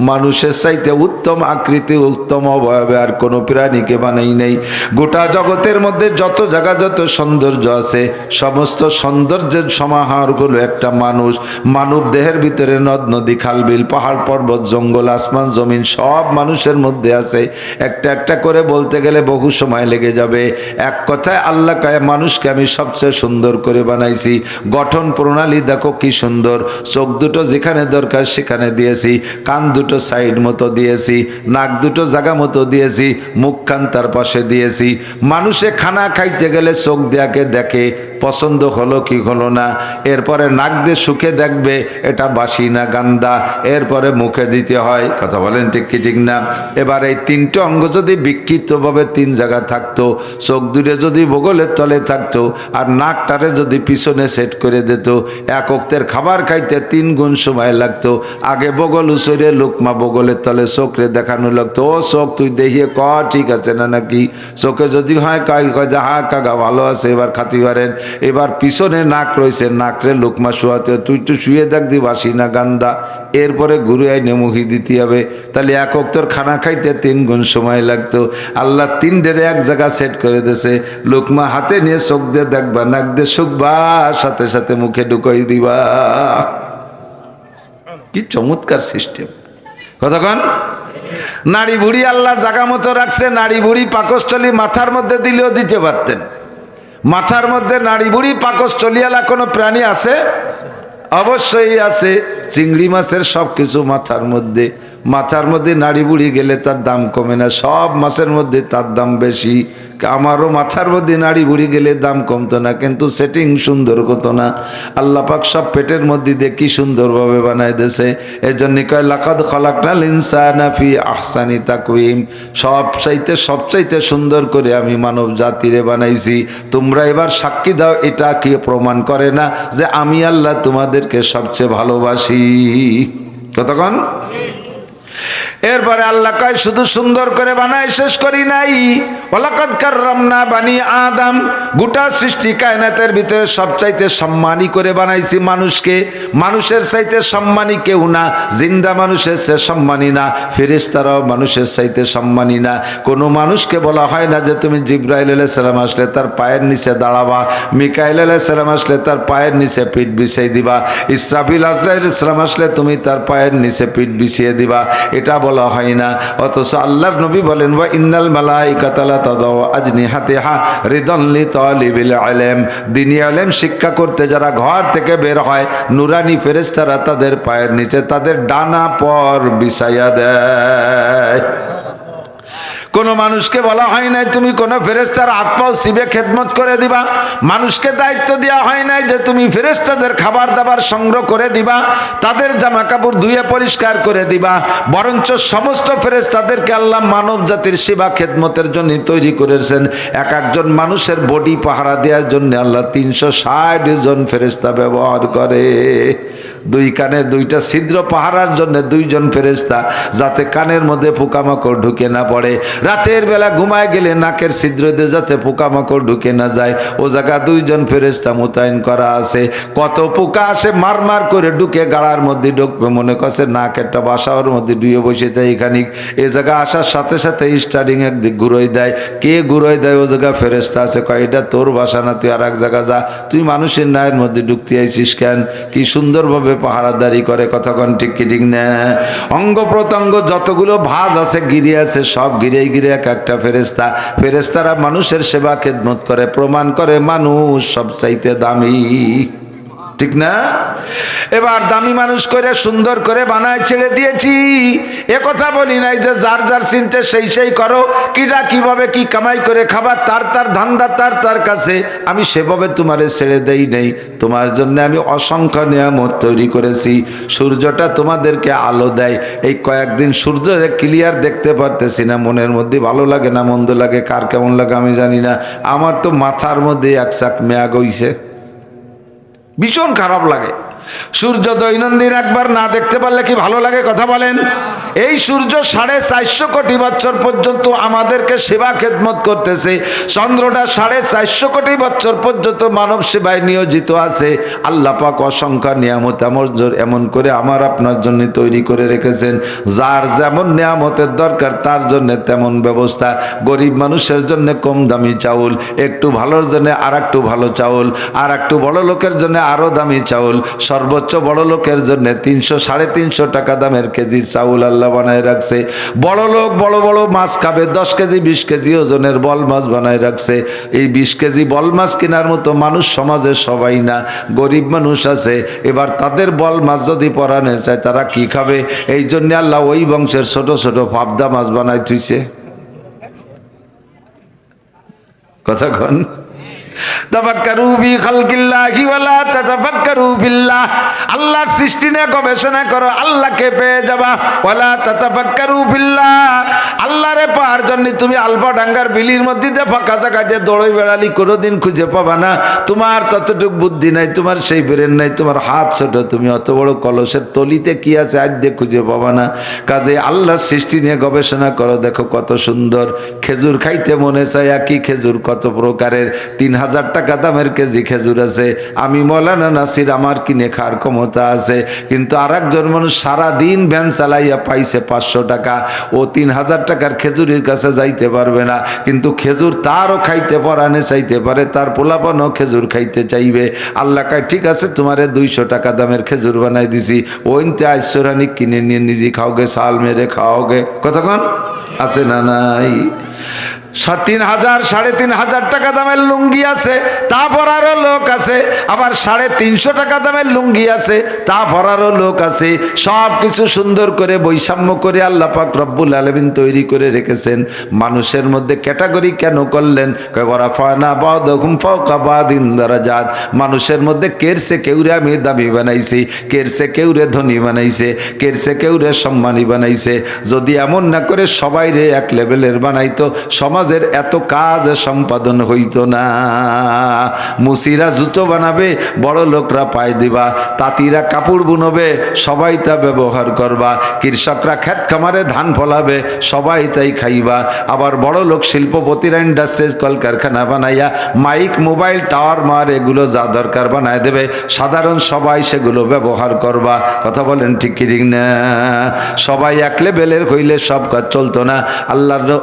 S1: মানুষের চাইতে উত্তম আকৃতি, উত্তম অবয়বে আর কোনো প্রাণীকে বানাই নাই। গোটা জগতের মধ্যে যত জায়গা যত সৌন্দর্য আছে, সমস্ত সৌন্দর্যের সমাহার হলো একটা মানুষ। মানব দেহের ভিতরে নদ নদী, খাল বিল, পাহাড় পর্বত, জঙ্গল, আসমান জমিন সব মানুষের মধ্যে আছে। একটা একটা করে বলতে গেলে বহু সময় লেগে যাবে। এক কথায় আল্লাহ কয় মানুষকে আমি সবচেয়ে সুন্দর করে বানাইছি। গঠন প্রণালী দেখো কি সুন্দর। চোখ দুটো যেখানে দরকার সেখানে দিয়েছি, কান দুটো সাইড মতো দিয়েছি, নাক দুটো জায়গা মতো দিয়েছি, মুখ কান তার পাশে দিয়েছি। মানুষে খানা খাইতে গেলে চোখ দিয়াকে দেখে পছন্দ হলো কি হলো না, এরপরে নাক দিয়ে শুকে দেখবে এটা বাসি না গান্দা, এরপরে মুখে দিতে হয়। কথা বলেন ঠিক কি ঠিক না? এবার এই 3টে অঙ্গ যদি বিক্ষিপ্তভাবে 3 জায়গা থাকতো, চোখ দুটো যদি বগলের তলে থাকতো, আর নাকটারে যদি পিছনে সেট করে দিত, এক ওক্তের খাবার খাইতে 3 গুণ সময় লাগতো। আগে বগল উসরে লোকমা বগলের তলে চোখরে দেখানো লাগতো, ও চোখ তুই দেখিয়ে ক ঠিক আছে না নাকি। চোখে যদি হয় কয় যে হ্যাঁ কাকা ভালো আছে, এবার খাতি পারেন। এবার পিছনে নাক রয়েছে, নাকরে লোকমা শোয়াতে, তুই তো শুয়ে দেখ দি বাসি না গান্দা, এরপরে ঘুরে আইনে মুখি দিতে হবে। তাহলে এক ওক্তর খানা খাইতে 3 গুণ সময় লাগতো। আল্লাহ 3 ডেরে এক জায়গা সেট করে দিয়েছে। লোকমা হাতে নিয়ে চোখ দিয়ে দেখবা, নাক দিয়ে শুকবা, সাথে সাথে মুখে ঢুকাই দিবা। কি চমৎকার সিস্টেম! কতক্ষণ নাড়ি বুড়ি আল্লাহ জাগা মতো রাখছে। নাড়ি বুড়ি পাকস্থলী মাথার মধ্যে দিলেও দিতে পারতেন। মাথার মধ্যে নাড়ি বুড়ি পাকস্থলীওয়ালা কোনো প্রাণী আছে? অবশ্যই আছে। চিংড়ি মাছের সব কিছু মাথার মধ্যে, মাথার মধ্যে নাড়ি বুড়ি গেলে তার দাম কমে না, সব মাছের মধ্যে তার দাম বেশি। আমারও মাথার মধ্যে নাড়ি বুড়ি গেলে দাম কমতো না, কিন্তু সেটিং সুন্দর হতো না। আল্লাহ পাক সব পেটের মধ্যে দিয়ে কি সুন্দরভাবে বানায় দিয়েছে। এর জন্য কয় লাকাদ খালাকনাল ইনসানা ফি আহসানি তাকওয়িম, সবচাইতে সুন্দর করে আমি মানব জাতিরে বানাইছি। তোমরা এবার সাক্ষী দাও, এটা কি প্রমাণ করে না যে আমি আল্লাহ তোমাদেরকে সবচেয়ে ভালোবাসি? কতক্ষণ? এরপরে আল্লাহ কয় শুধু সুন্দর করে বানায় শেষ করি নাই, ওয়ালাকাদ কাররামনা বানি আদম, গোটা সৃষ্টি কায়নাতের ভিতরে সবচাইতে সম্মানী করে বানাইছি মানুষকে। মানুষের চাইতে সম্মানী কেউ না, জিন্দা মানুষের চেয়ে সম্মানী না, ফেরেশতারাও মানুষের চাইতে সম্মানী না। কোনো মানুষকে বলা হয় না যে তুমি জিবরাইল আলাইহিস সালাম আসলে তার পায়ের নিচে দাঁড়াবা, মিকাইল আলাইহিস সালাম আসলে তার পায়ের নিচে পিঠ বিছিয়ে দিবা, ইসরাফিল আজরাইল আলাইহিস সালাম আসলে তুমি তার পায়ের নিচে পিঠ বিছিয়ে দিবা, এটা বলা হয় না। অথচ আল্লাহর নবী বলেন ওয়া ইন্নাল মালাইকাতা লা তাদাউ আজনিহাতিহা রিদান লিতালিবিল ইলম, দ্বীনি ইলম শিক্ষা করতে যারা ঘর থেকে বের হয়, নূরানি ফেরেশতারা তাদের পায়ের নিচে তাদের ডানা পর বিছাইয়া দেয়। কোনো মানুষকে বলা হয় নাই তুমি কোনো ফেরেশতার হাত পাও সিবে খেদমত করে দিবা, মানুষকে দায়িত্ব দেওয়া হয় নাই যে তুমি ফেরেশতাদের খাবার দাবার সংগ্রহ করে দিবা, তাদের জামা কাপড় ধুয়ে পরিষ্কার করে দিবা। বরঞ্চ সমস্ত ফেরেশতাদেরকে আল্লাহ মানব জাতির সেবা খেদমতের জন্য তৈরি করেছেন। এক একজন মানুষের বডি পাহারা দেওয়ার জন্য আল্লাহ 360 জন ফেরেশতা ব্যবহার করে। দুই কানের দুইটা ছিদ্র পাহারার জন্য 2 জন ফেরেশতা, যাতে কানের মধ্যে পোকামাকড় ঢুকে না পড়ে। রাতের বেলা ঘুমায় গেলে নাকের ছিদ্র দিয়ে যাতে পোকামাকড় ঢুকে না যায়, ও জায়গা 2 জন ফেরেশতা মোতায়েন করা আছে। কত পোকা আসে মার করে ঢুকে গাড়ার মধ্যে ঢুকবে, মনে করছে নাক একটা বাসার মধ্যে ডুয়ে বসে যায়। এখানে এ জায়গা আসার সাথে সাথে স্টার্টিং একদিক ঘুরোই দেয়। কে ঘুরোই দেয়? ও জায়গা ফেরেশতা আছে, কয় এটা তোর বাসা না, তুই আর এক জায়গা যা, তুই মানুষের নায়ের মধ্যে ঢুকতে আইছিস কেন? কি সুন্দরভাবে পাহারাদারি করে। কতক্ষণ ঠিক কি ঠিক না? অঙ্গ প্রত্যঙ্গ যতগুলো ভাঁজ আছে, গিরে আছে, সব গিরে এক একটা ফেরেশতা। ফেরেশতারা মানুষের সেবা খেদমত করে, প্রমাণ করে মানুষ সবচাইতে দামি, ঠিক না? এবার দামি মানুষ করে সুন্দর করে বানায় ছেড়ে দিয়েছি। এ কথা বলি নাই যে যার যার চিনতে সেই করো, কিরা কিভাবে কি কামাই করে খাবার তার ধান্দা তার কাছে, আমি সেভাবে তোমারে ছেড়ে দেই নেই। তোমার জন্য আমি অসংখ্য নিয়ামত তৈরি করেছি। সূর্যটা তোমাদেরকে আলো দেয়। এই কয়েকদিন সূর্যের ক্লিয়ার দেখতে পারতেছি না, মনের মধ্যে ভালো লাগে না মন্দ লাগে, কার কেমন লাগে আমি জানি না। আমার তো মাথার মধ্যে এক চাক মেয়াগ হইছে, ভীষণ খারাপ লাগে। সূর্য দৈনন্দিন একবার না দেখতে পারলে কি ভালো লাগে? কথা বলেন। এই সূর্য 450 কোটি বছর পর্যন্ত আমাদেরকে সেবা খেদমত করতেছে। চন্দ্রটা 450 কোটি বছর পর্যন্ত মানব সেবায় নিয়োজিত আছে। আল্লাহ পাক অসংখ্য নিয়ামত এমন করে আমার আপনার জন্য তৈরি করে রেখেছেন। যার যেমন নিয়ামতের দরকার তার জন্য তেমন ব্যবস্থা। গরিব মানুষের জন্য কম দামি চাউল, একটু ভালোর জন্য আর একটু ভালো চাউল, আর একটু বড় লোকের জন্য আরো দামি চাউল, সর্বোচ্চ বড় লোকের জন্য 300-350 টাকা দামের কেজির চাউল আল্লাহ বানায় রাখছে। বড় লোক বড় বড় মাছ খাবে, 10 কেজি 20 কেজি ওজনের বল মাছ বানায় রাখছে। এই 20 কেজি বল মাছ কেনার মতো মানুষ সমাজে সবাই না, গরিব মানুষ আছে। এবার তাদের বল মাছ যদি পরানো চায় তারা কি খাবে? এই জন্য আল্লাহ ওই বংশের ছোট ছোট পাবদা মাছ বানায় থুইছে। কতক্ষণ? তাফাক্কারু ফি খালকিল্লাহি ওয়া লা তাতাফাক্কারু ফিল্লাহ, আল্লাহর সৃষ্টি নিয়ে গবেষণা করো, আল্লাহকে পেয়ে যাবা। ওয়া লা তাতাফাক্কারু ফিল্লাহ, আল্লাহরে পাওয়ার জন্য তুমি আলফা ডাঙ্গার বিলির মধ্যে দিয়ে ফাঁকা জায়গা দিয়ে দৌড়ে বেড়ালি, কোনোদিন খুঁজে পাবা না। তোমার ততটুকু বুদ্ধি নাই, তোমার সেই ব্রেন নাই, তোমার হাত ছোট, তুমি অত বড় কলসের তলিতে কি আছে আজ দিয়ে খুঁজে পাবা না। কাজে আল্লাহর সৃষ্টি নিয়ে গবেষণা করো, দেখো কত সুন্দর। খেজুর খাইতে মনে চায়, একই খেজুর কত প্রকারের। 3000 টাকা দামের কেজি খেজুর আছে। আমি মৌলানা নাসির, আমার কিনে খাওয়ার ক্ষমতা আছে, কিন্তু আর একজন মানুষ সারাদিন ভ্যান চালাইয়া পাইছে 500 টাকা, ও 3000 টাকার খেজুরের কাছে যাইতে পারবে না। কিন্তু খেজুর তারও খাইতে পরানে চাইতে পারে, তার পোলাপানও খেজুর খাইতে চাইবে। আল্লাহ কয় ঠিক আছে, তোমারে 200 টাকা দামের খেজুর বানাই দিছি, ওইতে আইসরানি কিনে নিয়ে নিজে খাওগে, সাল মেরে খাওগে। কতক্ষণ আছে না নাই? 3,000 3,500 টাকা দামের লুঙ্গি আছে, তা পরারও লোক আছে। আবার 350 টাকা দামের লুঙ্গি আছে, তা পরারও লোক আছে। সব কিছু সুন্দর করে বৈষম্য করে আল্লাহ পাক রব্বুল আলামিন তৈরি করে রেখেছেন। মানুষের মধ্যে ক্যাটাগরি কেন করলেন? ওয়ারাফানা বা'দাহুম ফাওকা বা'দিন দারাজাত। মানুষের মধ্যে কেরসে কেউরে আমি দামি বানাইছি, কেরসে কেউরে ধনী বানাইছে, কেরসে কেউরে সম্মানী বানাইছে। যদি এমন না করে সবাই রে এক লেভেলের বানাইতো, সমাজের এত কাজ সম্পাদন হইতো না। মুসিরা জুতো বানাবে, বড় লোকরা পায় দিবা। তাঁতিরা কাপড় বুনবে, সবাই তা ব্যবহার করবা। কৃষকরা ক্ষেত খামারে ধান ফলাবে, সবাই তাই খাইবা। আবার বড় লোক শিল্পপতিরা ইন্ডাস্ট্রিজ কলকারখানা বানাইয়া মাইক মোবাইল টাওয়ার মার এগুলো যা দরকার বানায় দেবে, সাধারণ সবাই সেগুলো ব্যবহার করবা। কথা বলেন ঠিক কি ঠিক না? সবাই এক লেভেলের হইলে সব কাজ চলতো না।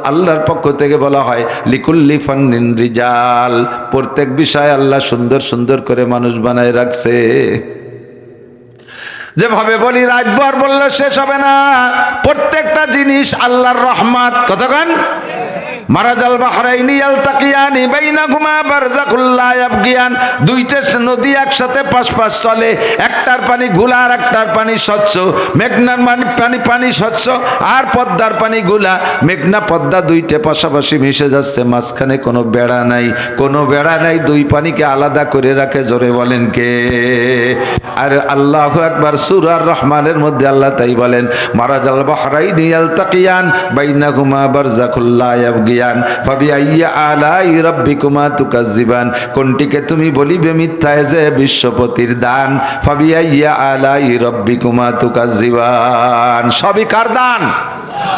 S1: আল্লাহর পক্ষ থেকে বলা হয় লিকুল্লি ফান্নিন রিজাল। প্রত্যেক বিষয় আল্লাহ সুন্দর সুন্দর করে মানুষ বানায় রাখছে। যেভাবে বলি রাতভর বললে শেষ হবে না। প্রত্যেকটা জিনিস আল্লাহর রহমত। কতক্ষণ? মারাজাল বাহরাইনি ইয়ালতাকিয়ানি বাইনাহুমা বারযাকুল লা ইয়াবগিয়ান। দুইটা নদী একসাথে পাশ চলে, একটার পানি ঘোলা আর একটার পানি স্বচ্ছ। মেঘনার পানি স্বচ্ছ আর পদ্মার পানি ঘোলা। মেঘনা পদ্মা দুইটা পাশাপাশি মিশে যাচ্ছে, মাঝখানে কোনো বেড়া নাই, কোনো বেড়া নাই। দুই পানিকে আলাদা করে রাখে। জোরে বলেন কে? আর আল্লাহু আকবার। সূরা রহমানের মধ্যে আল্লাহ তাই বলেন মারাজাল বাহরাইনি ইয়ালতাকিয়ান বাইনাহুমা বারযাকুল লা ইয়াবগিয়ান ফাবিআইয়ি আলাই রাব্বিকুমা তুকাজ্জিবান। কোনটিকে তুমি বলিবে মিথ্যায় যে বিশ্বপতির দান। ফাবিআইয়ি আলাই রাব্বিকুমা তুকাজ্জিবান। সবই কার দান?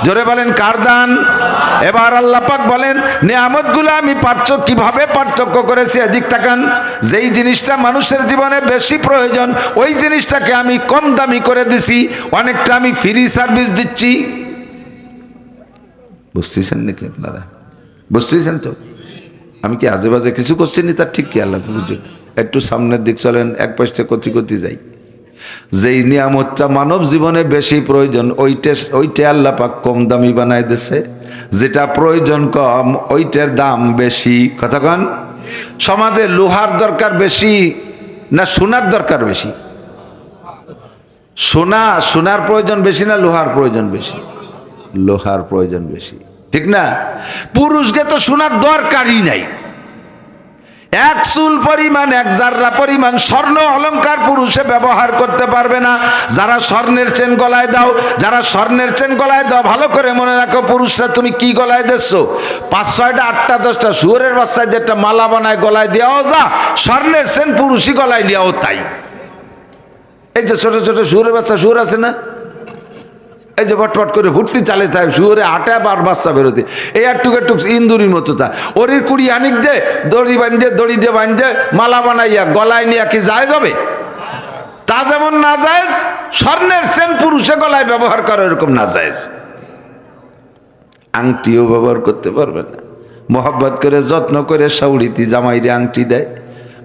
S1: জোরে বলেন কার দান? এবার আল্লাহ পাক বলেন নিয়ামতগুলো আমি কিভাবে পার্থক্য করেছি। এদিক তাকান। যেই জিনিসটা মানুষের জীবনে বেশি প্রয়োজন, ওই জিনিসটাকে আমি কম দামি করে দিছি। অনেকটা আমি ফ্রি সার্ভিস দিচ্ছি। বুঝতেছেন নাকি আপনারা? বুঝতেছেন তো? আমি কি আজে বাজে কিছু করছি নি? তার ঠিক কি আল্লাহ বুঝে। একটু সামনের দিক চলেন, এক পাশে কতি যাই। যেই নিয়ামতটা মানব জীবনে বেশি প্রয়োজন, ওইটা আল্লাহ পাক কম দামি বানাই দিছে। যেটা প্রয়োজন কম, ওইটার দাম বেশি। কথা কন? সমাজে লোহার দরকার বেশি না সোনার দরকার বেশি? সোনার প্রয়োজন বেশি না লোহার প্রয়োজন বেশি? লোহার প্রয়োজন বেশি, ঠিক না? পুরুষকে তো সোনার দরকারই নাই। এক চুল পরিমাণ, এক জাররা পরিমাণ স্বর্ণ অলংকার পুরুষে ব্যবহার করতে পারবে না। যারা স্বর্ণের চেন গলায় দাও, যারা স্বর্ণের চেন গলায় দাও, ভালো করে মনে রাখো পুরুষরা তুমি কি গলায় দিচ্ছ। 5, 6টা 8টা 10টা শুয়োরের বাচ্চায় যেটা মালা বানায় গলায় দেওয়াও যা, স্বর্ণের চেন পুরুষই গলায় নেওয়াও তাই। এই যে ছোট ছোট শুয়োরের বাচ্চা শুয়োর আছে না, এই যে বটপট করে ভর্তি চালে থাকে, শুয়োরে আটা বার বাচ্চা বেরোতে, এই একটুক ইন্দুরির মতো তা। ওরির কুড়ি আনিক দে দড়ি দিয়ে বাঁধে মালা বানাইয়া গলায় নিয়ে কি যায় যাবে? তা যেমন না যায়, স্বর্ণের চেন পুরুষে গলায় ব্যবহার করে এরকম না যায়। আংটিও ব্যবহার করতে পারবে না। মোহাব্বত করে যত্ন করে সাউরিতি জামাইরে আংটি দেয়,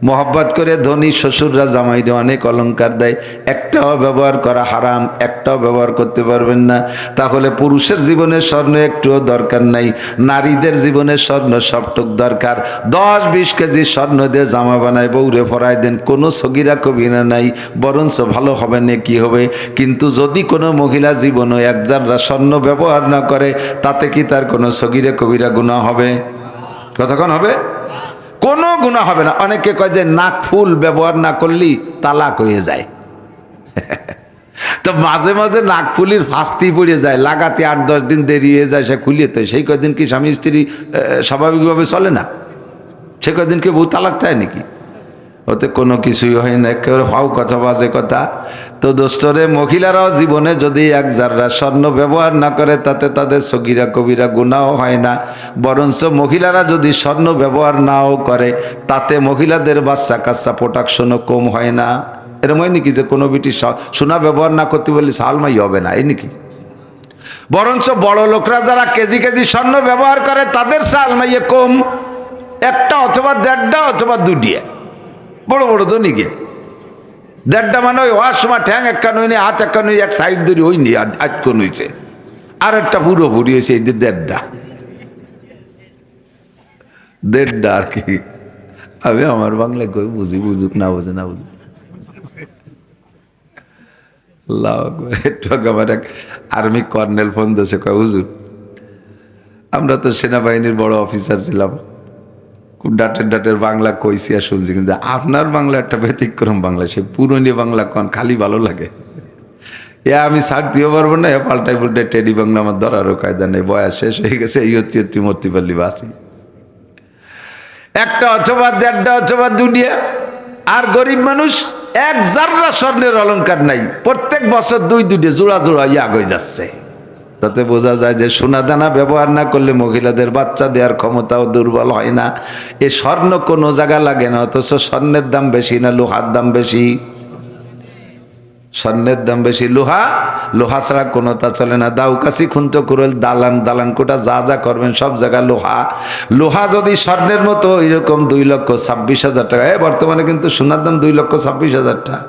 S1: মোহাব্বত করে ধনী শ্বশুররা জামাইরে অনেক অলংকার দেয়। একটাও ব্যবহার করা হারাম, একটাও ব্যবহার করতে পারবেন না। তাহলে পুরুষের জীবনে স্বর্ণ একটুও দরকার নাই, নারীদের জীবনে স্বর্ণ সবটুক দরকার। 10-20 কেজি স্বর্ণ দিয়ে জামা বানায় বউরে ফরায় দেন, কোনো সগিরা কবিরা নাই, বরঞ্চ ভালো হবে না কি হবে। কিন্তু যদি কোনো মহিলা জীবনে 1 জাররা স্বর্ণ ব্যবহার না করে, তাতে কি তার কোনো সগিরা কবিরা গুনাহ হবে? কতক্ষণ হবে? কোনো গুনাহ হবে না। অনেকে কয় যে নাক ফুল ব্যবহার না করলেই তালাক হয়ে যায়। তো মাঝে মাঝে নাক ফুলির ফাস্তি পড়ে যায়, লাগাতে 8-10 দিন দেরি হয়ে যায়, সে খুলিয়ে তো সেই কয়দিন কি স্বামী স্ত্রী স্বাভাবিকভাবে চলে না? সে কয়দিন কি বউ তালাক দেয় নাকি? ওতে কোনো কিছুই হয় না, একেবারে ফাও কথা, বাজে কথা। তো দোস্তরে মহিলারাও জীবনে যদি 1 জাররা স্বর্ণ ব্যবহার না করে, তাতে তাদের সগিরা কবিরা গুনাহ হয় না। বরঞ্চ মহিলারা যদি স্বর্ণ ব্যবহার নাও করে, তাতে মহিলাদের বাচ্চা কাচ্চা প্রোটেকশনও কম হয় না। এরকম হয় নাকি যে কোনো বিটি সোনা ব্যবহার না করতে বললে সালমাই হবে না, এই নাকি? বরঞ্চ বড় লোকরা যারা কেজি কেজি স্বর্ণ ব্যবহার করে, তাদের সালমাইয়ে কম, 1টা অথবা 1.5টা অথবা 2টিয়া। বড় বড় তো নিকে 1.5টা মানে ওই হওয়ার সময় ঠ্যাং একটা নইনি, হাত একটা নই, এক সাইড ধরি হইনি, আজকন হয়েছে। আর একটা পুরোপুরি হয়েছে এই 1.5টা। দেড়টা আর কি। আমি আমার বাংলায় কই বুঝি, বুঝুক না বুঝে না বুঝুক। আল্লাহু আকবার। একটু আগে আমার এক আর্মি কর্নেল ফোন দিয়েছে, কয় হুজুর আমরা তো সেনাবাহিনীর বড় অফিসার ছিলাম, খুব ডাটের ডাটের বাংলা কইছি আর শুনছি, কিন্তু আপনার বাংলা একটা ব্যতিক্রম বাংলা, সে পুরনো বাংলা কন খালি ভালো লাগে। আমি ছাড় দিতে পারবো না, পাল্টাই পাল্টাই টেডি বাংলা আমার ধরারও কায়দা নেই, বয়স শেষ হয়ে গেছে, এই অতি মরতে পারলি বাসি। একটা অথবা দেড়টা অথবা দুটিয়া। আর গরিব মানুষ এক জাররা স্বর্ণের অলংকার নাই, প্রত্যেক বছর দুই দুটি জোড়া জোড়া ইয়াগ হয়ে যাচ্ছে। তাতে বোঝা যায় যে সোনা দানা ব্যবহার না করলে মহিলাদের বাচ্চা দেওয়ার ক্ষমতাও দুর্বল হয় না। এ স্বর্ণ কোনো জায়গা লাগে না, অথচ স্বর্ণের দাম বেশি না লোহার দাম বেশি? স্বর্ণের দাম বেশি। লোহা, লোহা ছাড়া কোনোটা চলে না। দাউকাশি খুন্ত কুড়েল দালান, দালান কোটা যা যা করবেন সব জায়গায় লোহা। লোহা যদি স্বর্ণের মতো এরকম 2,26,000 টাকা, বর্তমানে কিন্তু সোনার দাম 2,26,000 টাকা।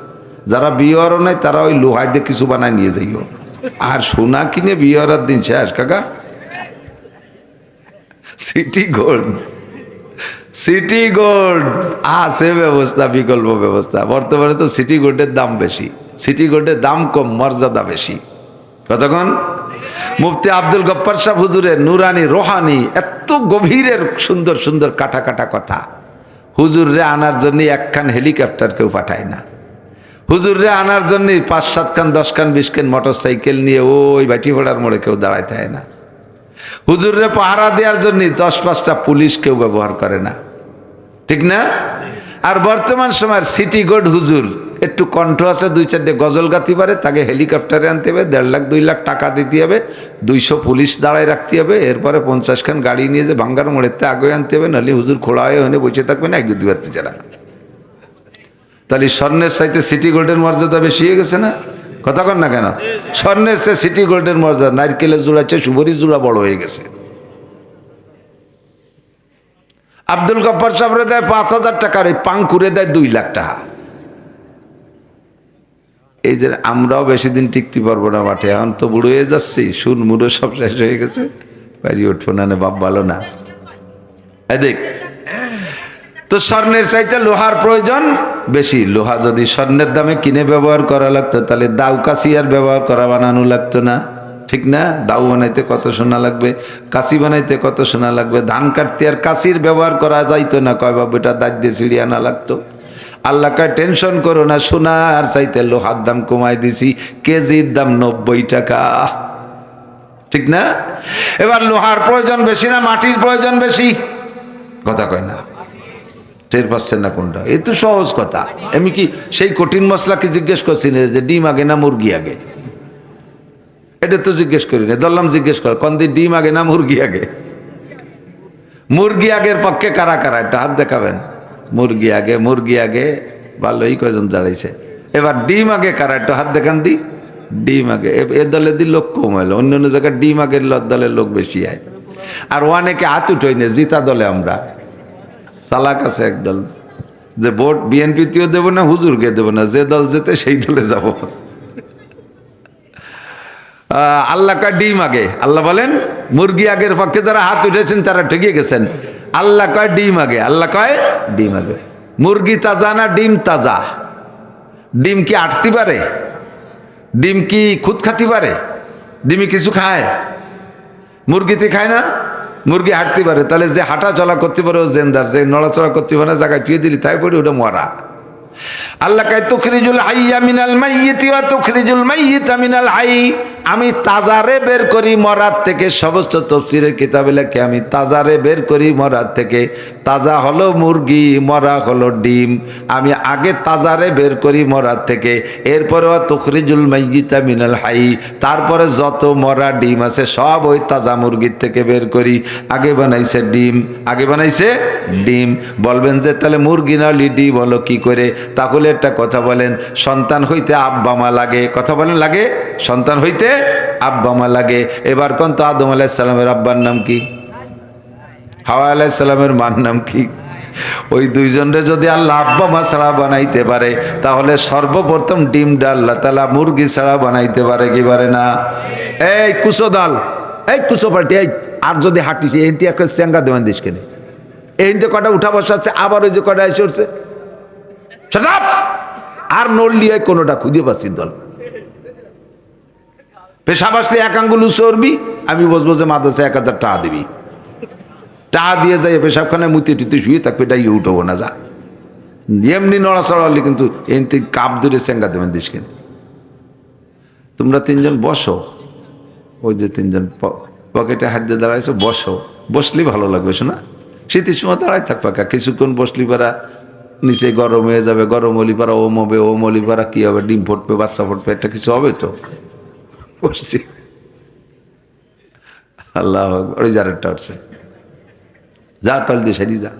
S1: যারা বিয়েরও নাই তারা ওই লোহায় দিয়ে কিছু বানায় নিয়ে যাইও, আর সোনা কিনে বিয়ে হওয়ার দিন শেষ কাকা। সিটি গোল্ড, সিটি গোল্ড আছে ব্যবস্থা, বিকল্প ব্যবস্থা। বর্তমানে তো সিটি গোল্ডের দাম বেশি, সিটি গোল্ডের দাম কম, মর্যাদা বেশি। কতক্ষণ? মুফতি আব্দুল গফফার সাহেব হুজুরের নুরানি রোহানি এত গভীরের সুন্দর সুন্দর কাটা কাটা কথা। হুজুররে আনার জন্য একখান হেলিকপ্টার কেউ পাঠায় না, হুজুররে আনার জন্য 5-7 খান 10 খান 20 খান মোটর সাইকেল নিয়ে ওই বাটিপাড়ার মোড়ে কেউ দাঁড়ায় থাকে না। হুজুররে পাহারা দেওয়ার জন্য 10-5টা পুলিশ কেউ ব্যবহার করে না, ঠিক না? আর বর্তমান সময়ের সিটি গোল্ড হুজুর একটু কণ্ঠ আছে, 2-4টে গজল গাতি পারে, তাকে হেলিকপ্টারে আনতে হবে, 1.5 লাখ 2 লাখ টাকা দিতে হবে, 200 পুলিশ দাঁড়ায় রাখতে হবে, এরপরে 50 খান গাড়ি নিয়ে যে ভাঙ্গার মোড়েতে আগে আনতে হবে, নাহলে হুজুর খোলা হয়ে হয়ে বসে থাকবে না এগুলো দিতে যারা। তাহলে স্বর্ণের চাইতে সিটি গোল্ডের মর্যাদা বেশি হয়ে গেছে না? কথা কন না কেন? স্বর্ণের চেয়ে সিটি গোল্ডের মর্যাদা, নারকেলের জোড়া চেয়ে সুবরি জোড়া বড় হয়ে গেছে। আব্দুল গফফার সাহেবরে দেয় 5,000 টাকার, এই পাঙ্কুরে দেয় 2 লাখ টাকা। এই যে আমরাও বেশি দিন টিকতে পারবো না মাঠে, এখন তো বুড়ো হয়ে যাচ্ছি, সুর মুড়ো সব শেষ হয়ে গেছে, বাড়ি উঠবো না, বাপ ভালো না। দেখ, তো স্বর্ণের চাইতে লোহার প্রয়োজন বেশি। লোহা যদি স্বর্ণের দামে কিনে ব্যবহার করা লাগতো, তাহলে দাউ কাশি আর ব্যবহার করা বানানো লাগতো না, ঠিক না? দাউ বানাইতে কত সোনা লাগবে, কাশি বানাইতে কত সোনা লাগবে, ধান কাটতে আর কাশির ব্যবহার করা যাইতো না, কয় বাবু এটা দাঁত দিয়ে ছিঁড়িয়ে আনা লাগতো। আল্লাহ কয় টেনশন করো না, সোনার চাইতে লোহার দাম কমাই দিছি, কেজির দাম 90 টাকা, ঠিক না? এবার লোহার প্রয়োজন বেশি না মাটির প্রয়োজন বেশি? কথা কয় না, টের পাচ্ছেন না কোনটা? এই তো সহজ কথা। আমি কি সেই কঠিন মশলাকে জিজ্ঞেস করছি না যে ডিম আগে না মুরগি আগে? এটা তো জিজ্ঞেস করি না, ধরলাম জিজ্ঞেস কর কোন দিন ডিম আগে না মুরগি আগে? মুরগি আগের পক্ষে কারা কারা একটা হাত দেখাবেন? মুরগি আগে, মুরগি আগে, ভালোই কয়জন দাঁড়াইছে। এবার ডিম আগে কারা একটু হাত দেখান দি? ডিম আগে, এ দলে দি লোক কম হলো, অন্য অন্য জায়গায় ডিম আগের দলের লোক বেশি হয়। আর অনেকে হাত উঠই না, জিতা দলে আমরা চালাক আছে একদল, যে ভোট বিএনপিতেও দেবো না হুজুরকে দেবো না, যে দল যেতে সেই দলে যাব। আল্লাহ কয় ডিম আগে, আল্লাহ বলেন মুরগি আগের পক্ষে যারা হাত উঠেছেন তারা ঠেকিয়ে গেছেন। আল্লাহ কয় ডিম আগে, আল্লাহ কয় ডিম আগে। মুরগি তাজা না ডিম তাজা? ডিম কি আটতে পারে? ডিম কি খুদ খাতে পারে? ডিমি কিছু খায়? মুরগিতে খায় না? মুরগি হাঁটতে পারে, তাহলে যে হাঁটা চলা করতে পারে ও জেন্দার, যে নড়াচড়া করতে পারে না জায়গায় চুয়ে দিলি তাই পড়ে ওটা মরা। আল্লাহ কয় তুখরিজুল হাইয়া মিনাল মাইয়িতি ওয়া তুখরিজুল মাইয়িতা মিনাল হাই। আমি তাজারে বের করি মরার থেকে। সমস্ত তাফসীরের কিতাবে লেখে আমি তাজারে বের করি মরার থেকে। তাজা হলো মুরগি, মরা হলো ডিম। আমি আগে তাজারে বের করি মরার থেকে, এরপরে ওয়া তুখরিজুল মাইয়িতা মিনাল হাই, তারপরে যত মরা ডিম আছে সব ওই তাজা মুরগির থেকে বের করি। আগে বানাইছে ডিম, আগে বানাইছে ডিম। বলবেন যে তাহলে মুরগি না হলে ডিম হলো কি করে? তাহলে একটা কথা বলেন, সন্তান হইতে আব্বা মা লাগে। কথা বলেন লাগে? সন্তান হইতে আব্বা মা লাগে। এবার কোন তো আদম আলাইহিস সালামের আব্বার নাম কি? হাওয়া আলাইহিস সালামের মার নাম কি? ওই দুইজনের যদি আল্লাহ আব্বা মা ছাড়া বানাইতে পারে, তাহলে সর্বপ্রথম ডিমটা আল্লাহ তাআলা মুরগি ছাড়া বানাইতে পারে কি পারে না? এই কুচো ডাল, এই কুচো পাল্টি, এই আর যদি হাঁটিছে এই একটা চেঙ্গা দেবেন দেশ কেনে এই যে কটা উঠা বসা আছে, আবার ওই যে কটা এসে উঠছে, আর নড়লিয়ায় কোনোটা খুঁজে পাচ্ছি দল। পেশাব আসলে এক আঙ্গুল চর্বি, আমি বসবো যে মাদ্রাসা 1000 টাকা দিবি, টাকা দিয়ে যাই পেশাবখানায় মুতে টুতে শুয়ে থাকবে, এটা ইয়ে উঠবো না যা। এমনি নড়াচড়া হলে কিন্তু এমনি কাপ ধরে চেঙ্গা দেবেন দিসকেন। তোমরা 3 জন বসো, ওই যে 3 জন পকেটে হাত দিয়ে দাঁড়াইছো, বসো, বসলেই ভালো লাগবে শোনা। শীতের সময় দাঁড়াই থাকবা, কিছুক্ষণ বসলি পারা নিচে গরম হয়ে যাবে, গরম হলি পারা ওম হবে, ওম হলি পারা কি হবে, ডিম ফুটবে, বাচ্চা ফুটবে, একটা কিছু হবে তো। বসছি, আল্লাহ ওই জারেরটা উঠছে, যা তল দিয়ে সারি যা।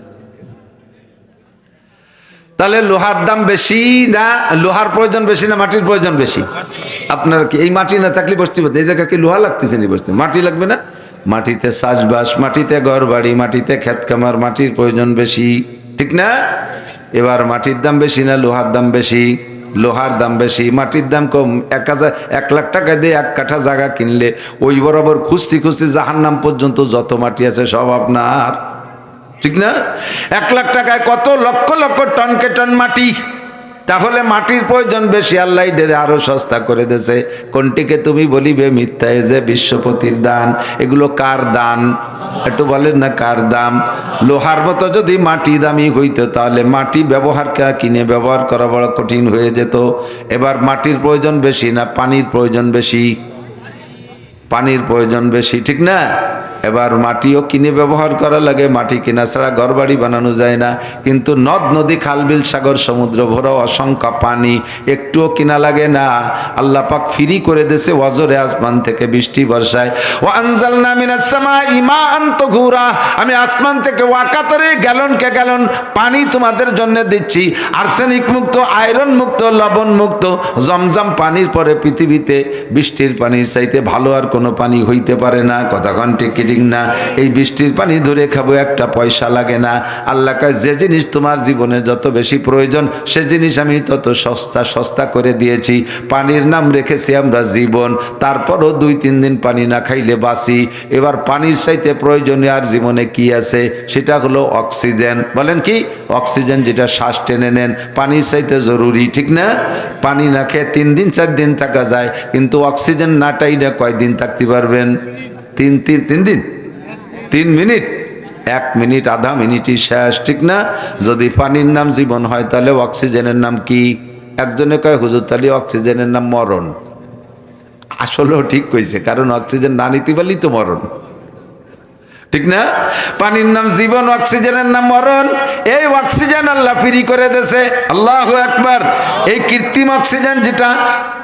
S1: তাহলে লোহার দাম বেশি না, লোহার প্রয়োজন বেশি না মাটির প্রয়োজন বেশি? আপনার কি এই মাটি না থাকলে বসতে পারতেন? এই জায়গায় কি লোহা লাগতেছে না বসতে? মাটি লাগবে না? মাটিতে চাষবাস, মাটিতে ঘর বাড়ি, মাটিতে ক্ষেত খামার, মাটির প্রয়োজন বেশি, ঠিক না? এবার মাটির দাম বেশি না লোহার দাম বেশি? লোহার দাম বেশি। মাটির দাম কম, 1 লাখ টাকা দিয়ে 1 কাঠা জায়গা কিনলে ওই বরাবর খুঁজতে খুঁজতে জাহান্নাম পর্যন্ত যত মাটি আছে সব আপনার, ঠিক না? 1 লাখ টাকায় কত লক্ষ লক্ষ টনকে টন মাটি। তাহলে মাটির প্রয়োজন বেশি, আল্লাহ এদের আরো সস্তা করে দেছে। কোনটিকে তুমি বলিবে মিথ্যা? এ যে বিশ্বপতির দান, এগুলো কার দান? একটু বলেন না কার দাম? লোহার মতো যদি মাটি দামি হইতো তাহলে মাটি ব্যবহার কিনে ব্যবহার করা বড় কঠিন হয়ে যেত। এবার মাটির প্রয়োজন বেশি না পানির প্রয়োজন বেশি? পানির প্রয়োজন বেশি, ঠিক না? এবার মাটিও কিনে ব্যবহার করা লাগে, মাটি কিনা ছাড়া ঘর বাড়ি বানানো যায় না। কিন্তু নদ নদী খালবিল সাগর সমুদ্র ভরা অসংখ্য পানি, একটুও কিনা লাগে না। আল্লাহ পাক ফ্রি করে দেশে ওয়াজরে আসমান থেকে বৃষ্টি বর্ষায়। ওয়া আনজালনা মিনাস সামাই মাআন তাহুরা, আমি আসমান থেকে ওয়াকাতারে গ্যালনকে গ্যালন পানি তোমাদের জন্য দিচ্ছি, আর্সেনিক মুক্ত, আয়রন মুক্ত, লবণ মুক্ত জমজম পানির পরে পৃথিবীতে বৃষ্টির পানির চাইতে ভালো আর কোনো পানি হইতে পারে না। কতক্ষণ ঠিক না? এই বৃষ্টির পানি ধরে খাবো, একটা পয়সা লাগে না। আল্লাহ কয় যে জিনিস তোমার জীবনে যত বেশি প্রয়োজন সে জিনিস আমি তত সস্তা সস্তা করে দিয়েছি। পানির নাম রেখেছি আমরা জীবন, তারপরও 2-3 দিন পানি না খাইলে বাঁচি। এবার পানির চাইতে প্রয়োজনীয় আর জীবনে কি আছে? সেটা হলো অক্সিজেন। বলেন কি? অক্সিজেন, যেটা শ্বাস টেনে নেন, পানির চাইতে জরুরি, ঠিক না? পানি না খেয়ে 3 দিন 4 দিন থাকা যায়, কিন্তু অক্সিজেন না টাইলে কয়দিন থাকতে পারবেন? 3 দিন, 3 মিনিট, 1 মিনিট, আধা মিনিটই শেষ, ঠিক না? যদি পানির নাম জীবন হয় তাহলে অক্সিজেনের নাম কি? একজনে কয় হুজুর তাহলে অক্সিজেনের নাম মরণ। আসলেও ঠিক কইছে, কারণ অক্সিজেন না নিতে পারলেই তো মরণ, ঠিক না? পানির নাম জীবন, অক্সিজেনের নাম মরণ। এই অক্সিজেন আল্লাহ ফ্রি করে দেছে। আল্লাহু আকবার। এই কৃত্রিম অক্সিজেন যেটা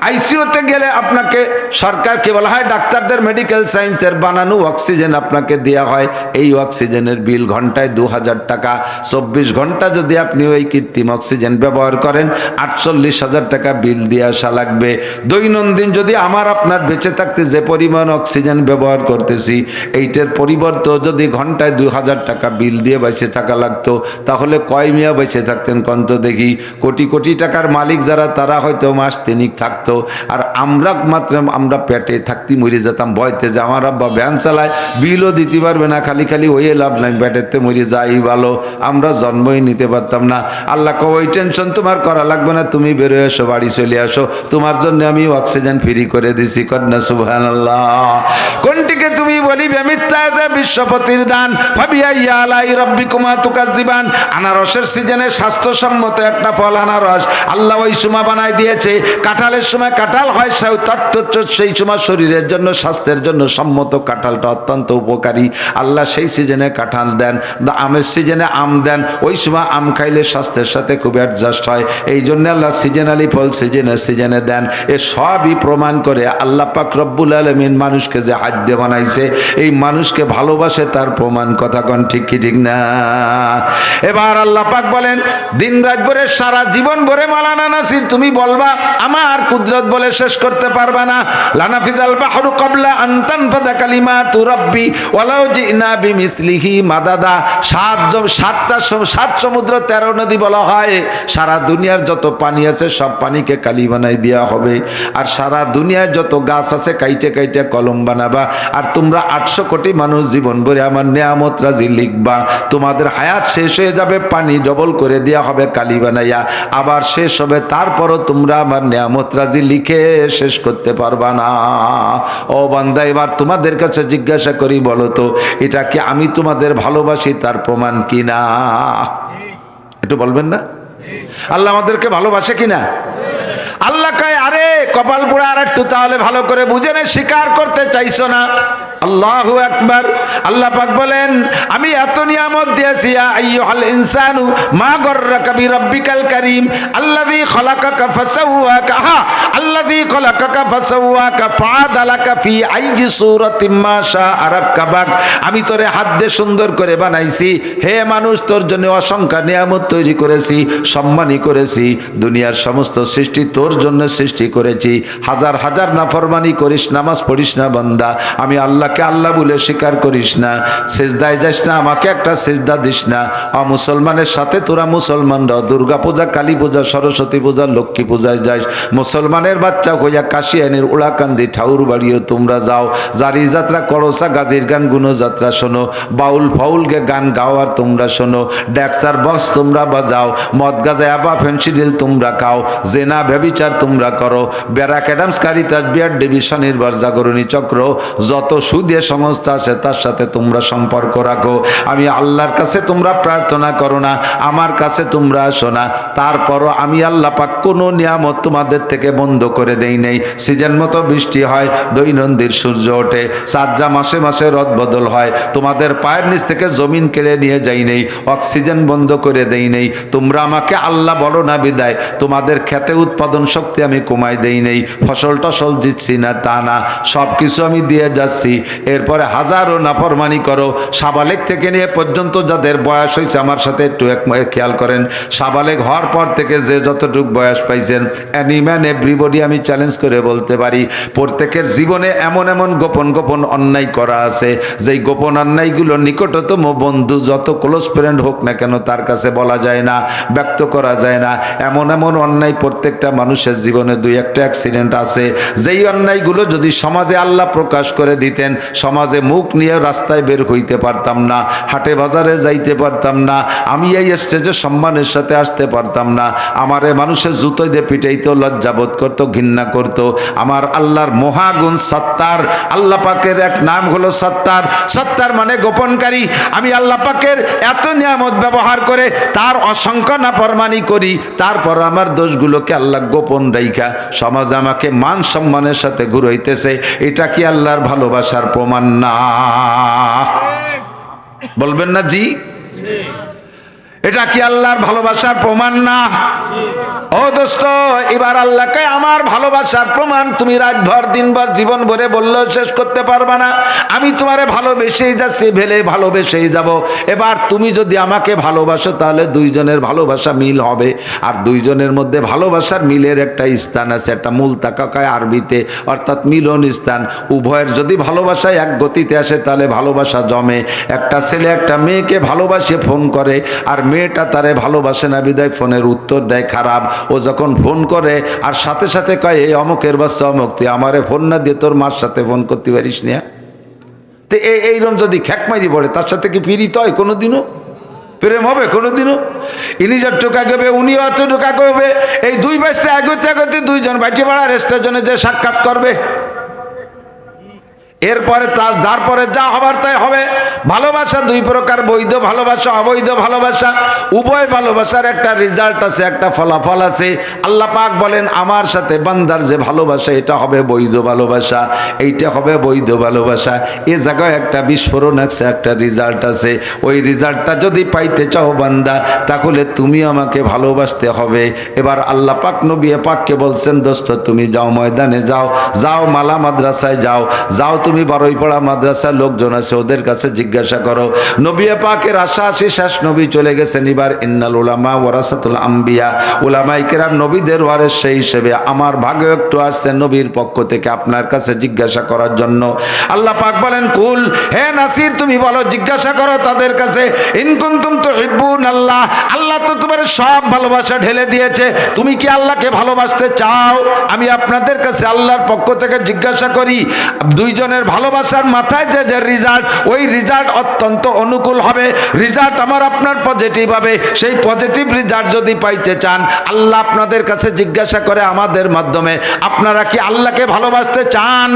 S1: আইসিইউতে গেলে আপনাকে সরকারকে বলা হয়, ডাক্তারদের মেডিকেল সায়েন্সের বানানো অক্সিজেন আপনাকে দেওয়া হয়। এই অক্সিজেনের বিল ঘন্টায় 2000 টাকা। 24 ঘন্টা যদি আপনি ওই কৃত্রিম অক্সিজেন ব্যবহার করেন 48,000 টাকা বিল দিয়ে আসা লাগবে। দৈনন্দিন যদি আমার আপনার বেঁচে থাকতে যে পরিমাণ অক্সিজেন ব্যবহার করতেছি, এইটার পরিবর্তে যদি ঘন্টায় 2000 টাকা বিল দিয়ে বেঁচে থাকা লাগতো, তাহলে কয় মিয়া বেঁচে থাকতেন কন্ত দেখি? কোটি কোটি টাকার মালিক যারা, তারা হয়তো মাস 3 থাকতো, আর আমরা মাত্র আমরা পেটে থাকতে মরে যেতাম ভয়তে যে আমার আব্বা ভ্যান চালায়, বিলও দিতে পারবে না, খালি খালি ওই লাভ নাই, পেটেতে মরে যাই ভালো, আমরা জন্মই নিতে পারতাম না। আল্লাহ কো ওই টেনশন তোমার করা লাগবে না, তুমি বেরোয় এসো, বাড়ি চলে আসো, তোমার জন্য আমি অক্সিজেন ফ্রি করে দিছি। কন্যা সুবহানাল্লাহ। কোনটিকে তুমি বলিবে মিথ্যা? যে বিশ্বপতির দান। ফাবিআইয়ি আলাই রাব্বিকুমা তুকাজ্জিবান। আনারসের সিজনে স্বাস্থ্যসম্মত একটা ফল আনারস, আল্লাহ ওই সময় বানাই দিয়েছে। কাঁঠালের সময় কাঁঠাল হয়, সেই সময় শরীরের জন্য, স্বাস্থ্যের জন্য সম্মত কাঁঠালটা অত্যন্ত উপকারী। আল্লাহ সেই সিজনে কাঁঠাল দেন, আমের সিজনে আম দেন, ওই সময় আম খাইলে স্বাস্থ্যের সাথে খুব অ্যাডজাস্ট হয়। এই জন্য আল্লাহ সিজনালি ফল সিজনে দেন। এ সবই প্রমাণ করে আল্লাহ পাক রব্বুল আলামিন মানুষকে যে হাদ্য বানাইছে, এই মানুষকে ভালোবাসে, তার প্রমাণ। কথা কন ঠিক কি ঠিক না? এবার আল্লাহ পাক বলেন, দিন রাত ভরে সারা জীবন ভরে মাওলানা নাসির তুমি বলবা, আমার কুদরত বলে শেষ করতে পারবা না। লানাফিদাল বাহরু ক্বাবলা আন তানফাদা কালিমাতু রাব্বি ওয়ালাউ জিনা বিমিথলিহি মাদাদা। 7 সমুদ্র 13 নদী বলা হয়। সারা দুনিয়ার যত পানি আছে সব পানিকে কালি বানাই দেওয়া হবে, আর সারা দুনিয়ায় যত গাছ আছে কাইটে কাইটে কলম বানাবা, আর আর তোমরা 800 কোটি মানুষ জীবন ভরে আমার নিয়ামত রাজি লিখবা, তোমাদের হায়াত শেষ হয়ে যাবে, পানি ডবল করে দেওয়া হবে কালি বানাইয়া, আবার শেষ হবে, তারপরও তোমরা আমার নিয়ামত রাজি লিখে শেষ করতে পারবা না। ও বান্দা, এবার তোমাদের কাছে জিজ্ঞাসা করি, বলো তো এটা কি আমি তোমাদের ভালোবাসি তার প্রমাণ কিনা? একটু বলবেন না? আল্লাহ আমাদেরকে ভালোবাসে কিনা? আল্লাহ কয়, আরে কপাল পোড়া, আর একটু তাহলে ভালো করে বুঝে নে, স্বীকার করতে চাইছো না। আল্লাহু আকবার। আল্লাহ পাক বলেন, আমি এত নিয়ামত দিয়েছি, ইয়া আইয়ুহাল ইনসানু মা গররাকা বিরাব্বিকাল কারীম আল্লাযী খলাকাকা ফাসাওয়াকা, আল্লাযী খলাকাকা ফাসাওয়াকা ফাআদালাকা ফি আইয়ি সূরাতিন মা শাআ রাক্কাবাক। আমি তোরে হাত দিয়ে সুন্দর করে বানাইছি। হে মানুষ, তোর জন্য অসংখ্য নিয়ামত তৈরি করেছি, সম্মানী করেছি। দুনিয়ার সমস্ত সৃষ্টি তোর জন্য সৃষ্টি করেছি। হাজার হাজার নাফরমানি করিস, নামাজ পড়িস না বান্দা, আমি আল্লাহকে আল্লাহ বলে স্বীকার করিস না, সেজদায় যাস না, আমাকে একটা সেজদা দিস না। মুসলমানের সাথে তোরা মুসলমানরা দুর্গা পূজা, কালী পূজা, সরস্বতী পূজা, লক্ষ্মী পূজায় যাস। মুসলমানের বাচ্চা হইয়া কাশিয়ানির উলাকান্দি ঠাউর বাড়িও তোমরা যাও। জারি যাত্রা, করসা, গাজীর গান, গুণযাত্রা শোনো, বাউল ফাউলকে গান গাও আর তোমরা শোনো, ড্যাক্সার বক্স তোমরা বাজাও, মদ গাজা, আবা, ফেন্সিডিল তোমরা খাও, জেনা ব্যভিচার তোমরা করো, ব্যারাক অ্যাডামস, কারিতাস, বিয়ার দেবী, স্বনির্ভর, জাগরণী চক্র, যত সুদে সংস্থা আছে তার সাথে তোমরা সম্পর্ক রাখো। আমি আল্লাহর কাছে তোমরা প্রার্থনা করো না, আমার কাছে তোমরা আসো না, তারপরও আমি আল্লাহ পাক কোনো নিয়ামত তোমাদের থেকে বন্ধ করে দেই নেই। সিজন মতো বৃষ্টি হয়, দৈনন্দিন সূর্য ওঠে, চাঁদরা মাসে মাসে রদ বদল হয়, তোমাদের পায়ের নিচ থেকে জমিন কেড়ে নিয়ে যাই নেই, অক্সিজেন বন্ধ করে দেই নেই। তোমরা আমাকে আল্লাহ বলো না বিদায় তোমাদের খেতে উৎপাদন শক্তি আমি কমাই দেই নেই, ফসল টসল দিচ্ছি না তা না, সব কিছু আমি দিয়ে যাচ্ছি। এরপরে হাজারো নাফরমানি করো, সাবালেক থেকে নিয়ে পর্যন্ত যাদের বয়স হয়েছে, আমার সাথে একটু খেয়াল করেন, সাবালেক হওয়ার পর থেকে যে যতটুক বয়স পাইছেন, অ্যানিম্যান এভরিবডি আমি চ্যালেঞ্জ করে বলতে পারি, প্রত্যেকের জীবনে এমন এমন গোপন গোপন অন্যায় করা আছে, যেই গোপন অন্যায়গুলো নিকটতম বন্ধু যত ক্লোজ ফ্রেন্ড হোক না কেন তার কাছে বলা যায় না, ব্যক্ত করা যায় না। এমন এমন অন্যায় প্রত্যেকটা মানুষের জীবনে দুই একটা অ্যাক্সিডেন্ট আছে, যেই অন্যায়গুলো যদি সমাজে আল্লাহ প্রকাশ করে দিতেন, সমাজে মুখ নিয়ে রাস্তায় বের হইতে পারতাম না, হাটে বাজারে যাইতে পারতাম না, আমি এই স্টেজে সম্মানের সাথে আসতে পারতাম না, আমারে মানুষের জুতোয় দিয়ে পিটাইতো, লজ্জাবোধ করতো, ঘৃণা করতো। আমার আল্লাহর মহাগুণ সত্তার, আল্লাহ পাকের এক নাম হলো সত্তার। সত্তার মানে গোপনকারী। আমি আল্লাহ পাকের এত নিয়ামত ব্যবহার করে তার অসংখ্য নাফরমানি করি, তারপর আমার দোষগুলোকে আল্লাহ গোপন রাইখা সমাজ আমাকে মান সম্মানের সাথে ঘুরাইতেছে। এটা কি আল্লাহর ভালোবাসার প্রমাণ না? বলবেন না জি? এটা কি আল্লাহর ভালোবাসার প্রমাণ না? ও দোস্ত, এবার আল্লাহকে আমার ভালোবাসার প্রমাণ তুমি রাতভর দিনভর জীবন ভরে বললেও শেষ করতে পারবা না। আমি তোমারে ভালোবেসেই যাচ্ছি, ভেলে ভালোবেসেই যাব। এবার তুমি যদি আমাকে ভালোবাসো তাহলে দুইজনের ভালোবাসা মিল হবে। আর দুইজনের মধ্যে ভালোবাসার মিলের একটা স্থান আছে, একটা মুলতাকা কয় আরবিতে, অর্থাৎ মিলন স্থান। উভয়ের যদি ভালোবাসায় এক গতিতে আসে তাহলে ভালোবাসা জমে। একটা ছেলে একটা মেয়েকে ভালোবাসে ফোন করে, আর মেয়েটা তারে ভালোবাসে না বিদায় ফোনের উত্তর দেয় খারাপ। ও যখন ফোন করে আর সাথে সাথে কয়, এই অমুকের বাচ্চা অমুক, তুই আমারে ফোন না দিয়ে তোর মার সাথে ফোন করতে পারিস না। তো এইরকম যদি খ্যাকমারি পড়ে, তার সাথে কি পীড়িত হয় কোনোদিনও? প্রেম হবে কোনোদিনও? ইনি যা টোকা গেবে উনিও এত টোকা করবে। এই দুই পাশে এগোতে এগোতে দুইজন বাইটে পাড়া স্টেশনে যে সাক্ষাৎ করবে, এরপরে তারপরে যা হবার তাই হবে। ভালোবাসা দুই প্রকার, বৈধ ভালোবাসা, অবৈধ ভালোবাসা। উভয় ভালোবাসার একটা রেজাল্ট আছে, একটা ফলাফল আছে। আল্লাহ পাক বলেন, আমার সাথে বান্দার যে ভালোবাসা এটা হবে বৈধ ভালোবাসা, এইটা হবে বৈধ ভালোবাসা। এ জায়গায় একটা বিস্ফোরণ আছে, একটা রেজাল্ট আছে। ওই রেজাল্টটা যদি পাইতে চাও বান্দা, তাহলে তুমি আমাকে ভালোবাসতে হবে। এবার আল্লাহ পাক নবী পাককে বলছেন, দোস্ত তুমি যাও, ময়দানে যাও, যাও মালা মাদ্রাসায় যাও, যাও তুমি বারুইপাড়া মাদ্রাসার লোকজন আছে ওদের কাছে জিজ্ঞাসা করো। নবী পাকের আশাআশি শেষ, নবী চলে গেছেন। এবার ইন্নাল উলামা ওয়ারাসাতুল আম্বিয়া, উলামায়ে কেরাম নবীদের ওয়ারিস, সেই হিসেবে আমার ভাগে একটু আসছে নবীর পক্ষ থেকে আপনার কাছে জিজ্ঞাসা করার জন্য। আল্লাহ পাক বলেন, কুল, হে নাসির তুমি বলো, জিজ্ঞাসা করো তাদের কাছে, ইন কুনতুম তুহিব্বুনাল্লাহ, আল্লাহ তো তোমার সব ভালোবাসা ঢেলে দিয়েছে, তুমি কি আল্লাহকে ভালোবাসতে চাও? আমি আপনাদের কাছে আল্লাহর পক্ষ থেকে জিজ্ঞাসা করি, দুইজনের আপনাদের ভালোবাসার মাথায় যে যে রিজাল্ট, ওই রিজাল্ট অত্যন্ত অনুকূল হবে। রিজাল্ট আমার আপনার পজিটিভ হবে। সেই পজিটিভ রিজাল্ট যদি পাইতে চান, আল্লাহ আপনাদের কাছে জিজ্ঞাসা করে আমাদের মাধ্যমে, আপনারা কি আল্লাহকে ভালোবাসতে চান?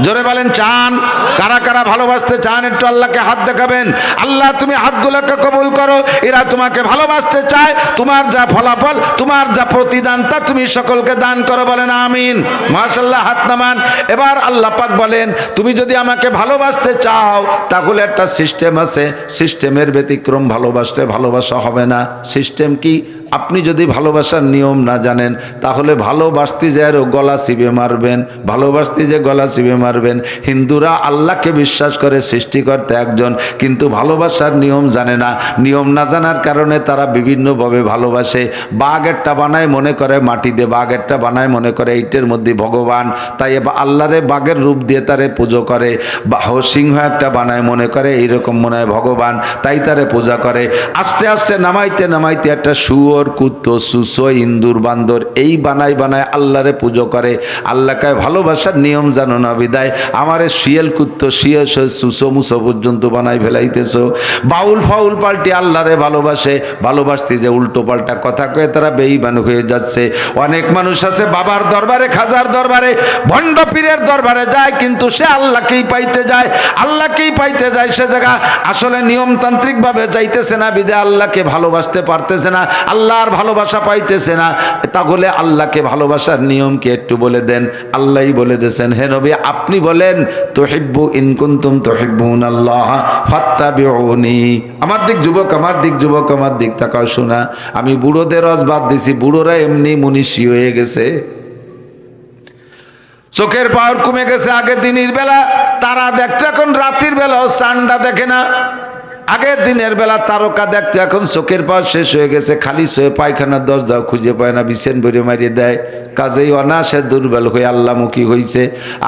S1: জোরে বলেন চান? কারা কারা ভালোবাসতে চান একটু আল্লাহকে হাত দেখাবেন। আল্লাহ তুমি হাতগুলোকে কবুল করো, এরা তোমাকে ভালোবাসতে চায়। তোমার যা ফলাফল, তোমার যা প্রতিদান, তা তুমি সকলকে দান করো, বলেন আমিন। মাশাআল্লাহ, হাত নামান। এবার আল্লাহ পাক বলেন, তুমি যদি আমাকে ভালোবাসতে চাও তাহলে একটা সিস্টেম আছে, সিস্টেমের ব্যতিক্রম ভালোবাসতে ভালোবাসা হবে না। সিস্টেম কি? আপনি যদি ভালোবাসার নিয়ম না জানেন তাহলে ভালোবাসতে যায় গলা চিবে মারবেন, ভালোবাসতে যে গলা চিবে মারবেন। হিন্দুরা আল্লাহকে বিশ্বাস করে সৃষ্টিকর্তা একজন, কিন্তু ভালোবাসার নিয়ম জানে না। নিয়ম না জানার কারণে তারা বিভিন্নভাবে ভালোবাসে। বাঘ একটা বানায় মনে করে মাটি দিয়ে, বাঘ একটা বানায় মনে করে এইটের মধ্যে ভগবান, তাই আল্লাহরে বাঘের রূপ দিয়ে তারে পুজো করে। বা সিংহ একটা বানায় মনে করে এইরকম মনে হয় ভগবান, তাই তারে পূজা করে। আস্তে আস্তে নামাইতে নামাইতে একটা শুয়োর, কুত্তো, সুসো, ইন্দুর, বান্দর এই বানায় বানায় আল্লাহরে পুজো করে। আল্লাহকে ভালোবাসার নিয়ম জানো না বিদায় আমারে শিয়াল, কুত্তো, শিয়াল, সুসো, মুসো পর্যন্ত বানাই ফেলাইতেছো। বাউল ফাউল পাল্টি আল্লাহরে ভালোবাসে, ভালোবাসতে যে উল্টো পাল্টা কথা কয়ে তারা বেঈমান হয়ে যাচ্ছে। অনেক মানুষ আছে বাবার দরবারে, খাজার দরবারে, ভণ্ড পীরের দরবারে যায়, কিন্তু সে আল্লাহকেই পাইতে যায়, আল্লাহকেই পাইতে যায়। সে জায়গা আসলে নিয়মতান্ত্রিক ভাবে যাইতেছে না, বিদায় আল্লাহকে ভালোবাসতে পারতেছে না, আল্লাহর ভালোবাসা পাইতেছে না। তাহলে আল্লাহকে ভালোবাসার নিয়ম কি একটু বলে দেন। আল্লাহই বলে দিয়েছেন, হে নবী আপনি বলেন, তুহিব্বু ইন কুনতুম তুহিব্বুনাল্লাহ ফাত্তাবিউনি। আমার দিক যুবক, আমার দিক যুবক, আমার দিক তাকাও শোনা। আমি বুড়োদের রস বাদ দিছি, বুড়োরা এমনি মুনিশি হয়ে গেছে, চোখের পাওয়ার কমে গেছে। আগে দিনের বেলা তারা দেখতো, এখন রাতের বেলাও চাঁদা দেখে না। আগে দিনের বেলা তারকা দেখতো, এখন চোখের পাওয়ার শেষ হয়ে গেছে। খালি শোয়ে পায়খানার দরজাও খুঁজে পায় না, বিছেন ভরে মারিয়ে দেয়। কাজেই অনাসে দুর্বল হয়ে আল্লাহমুখী হয়েছে।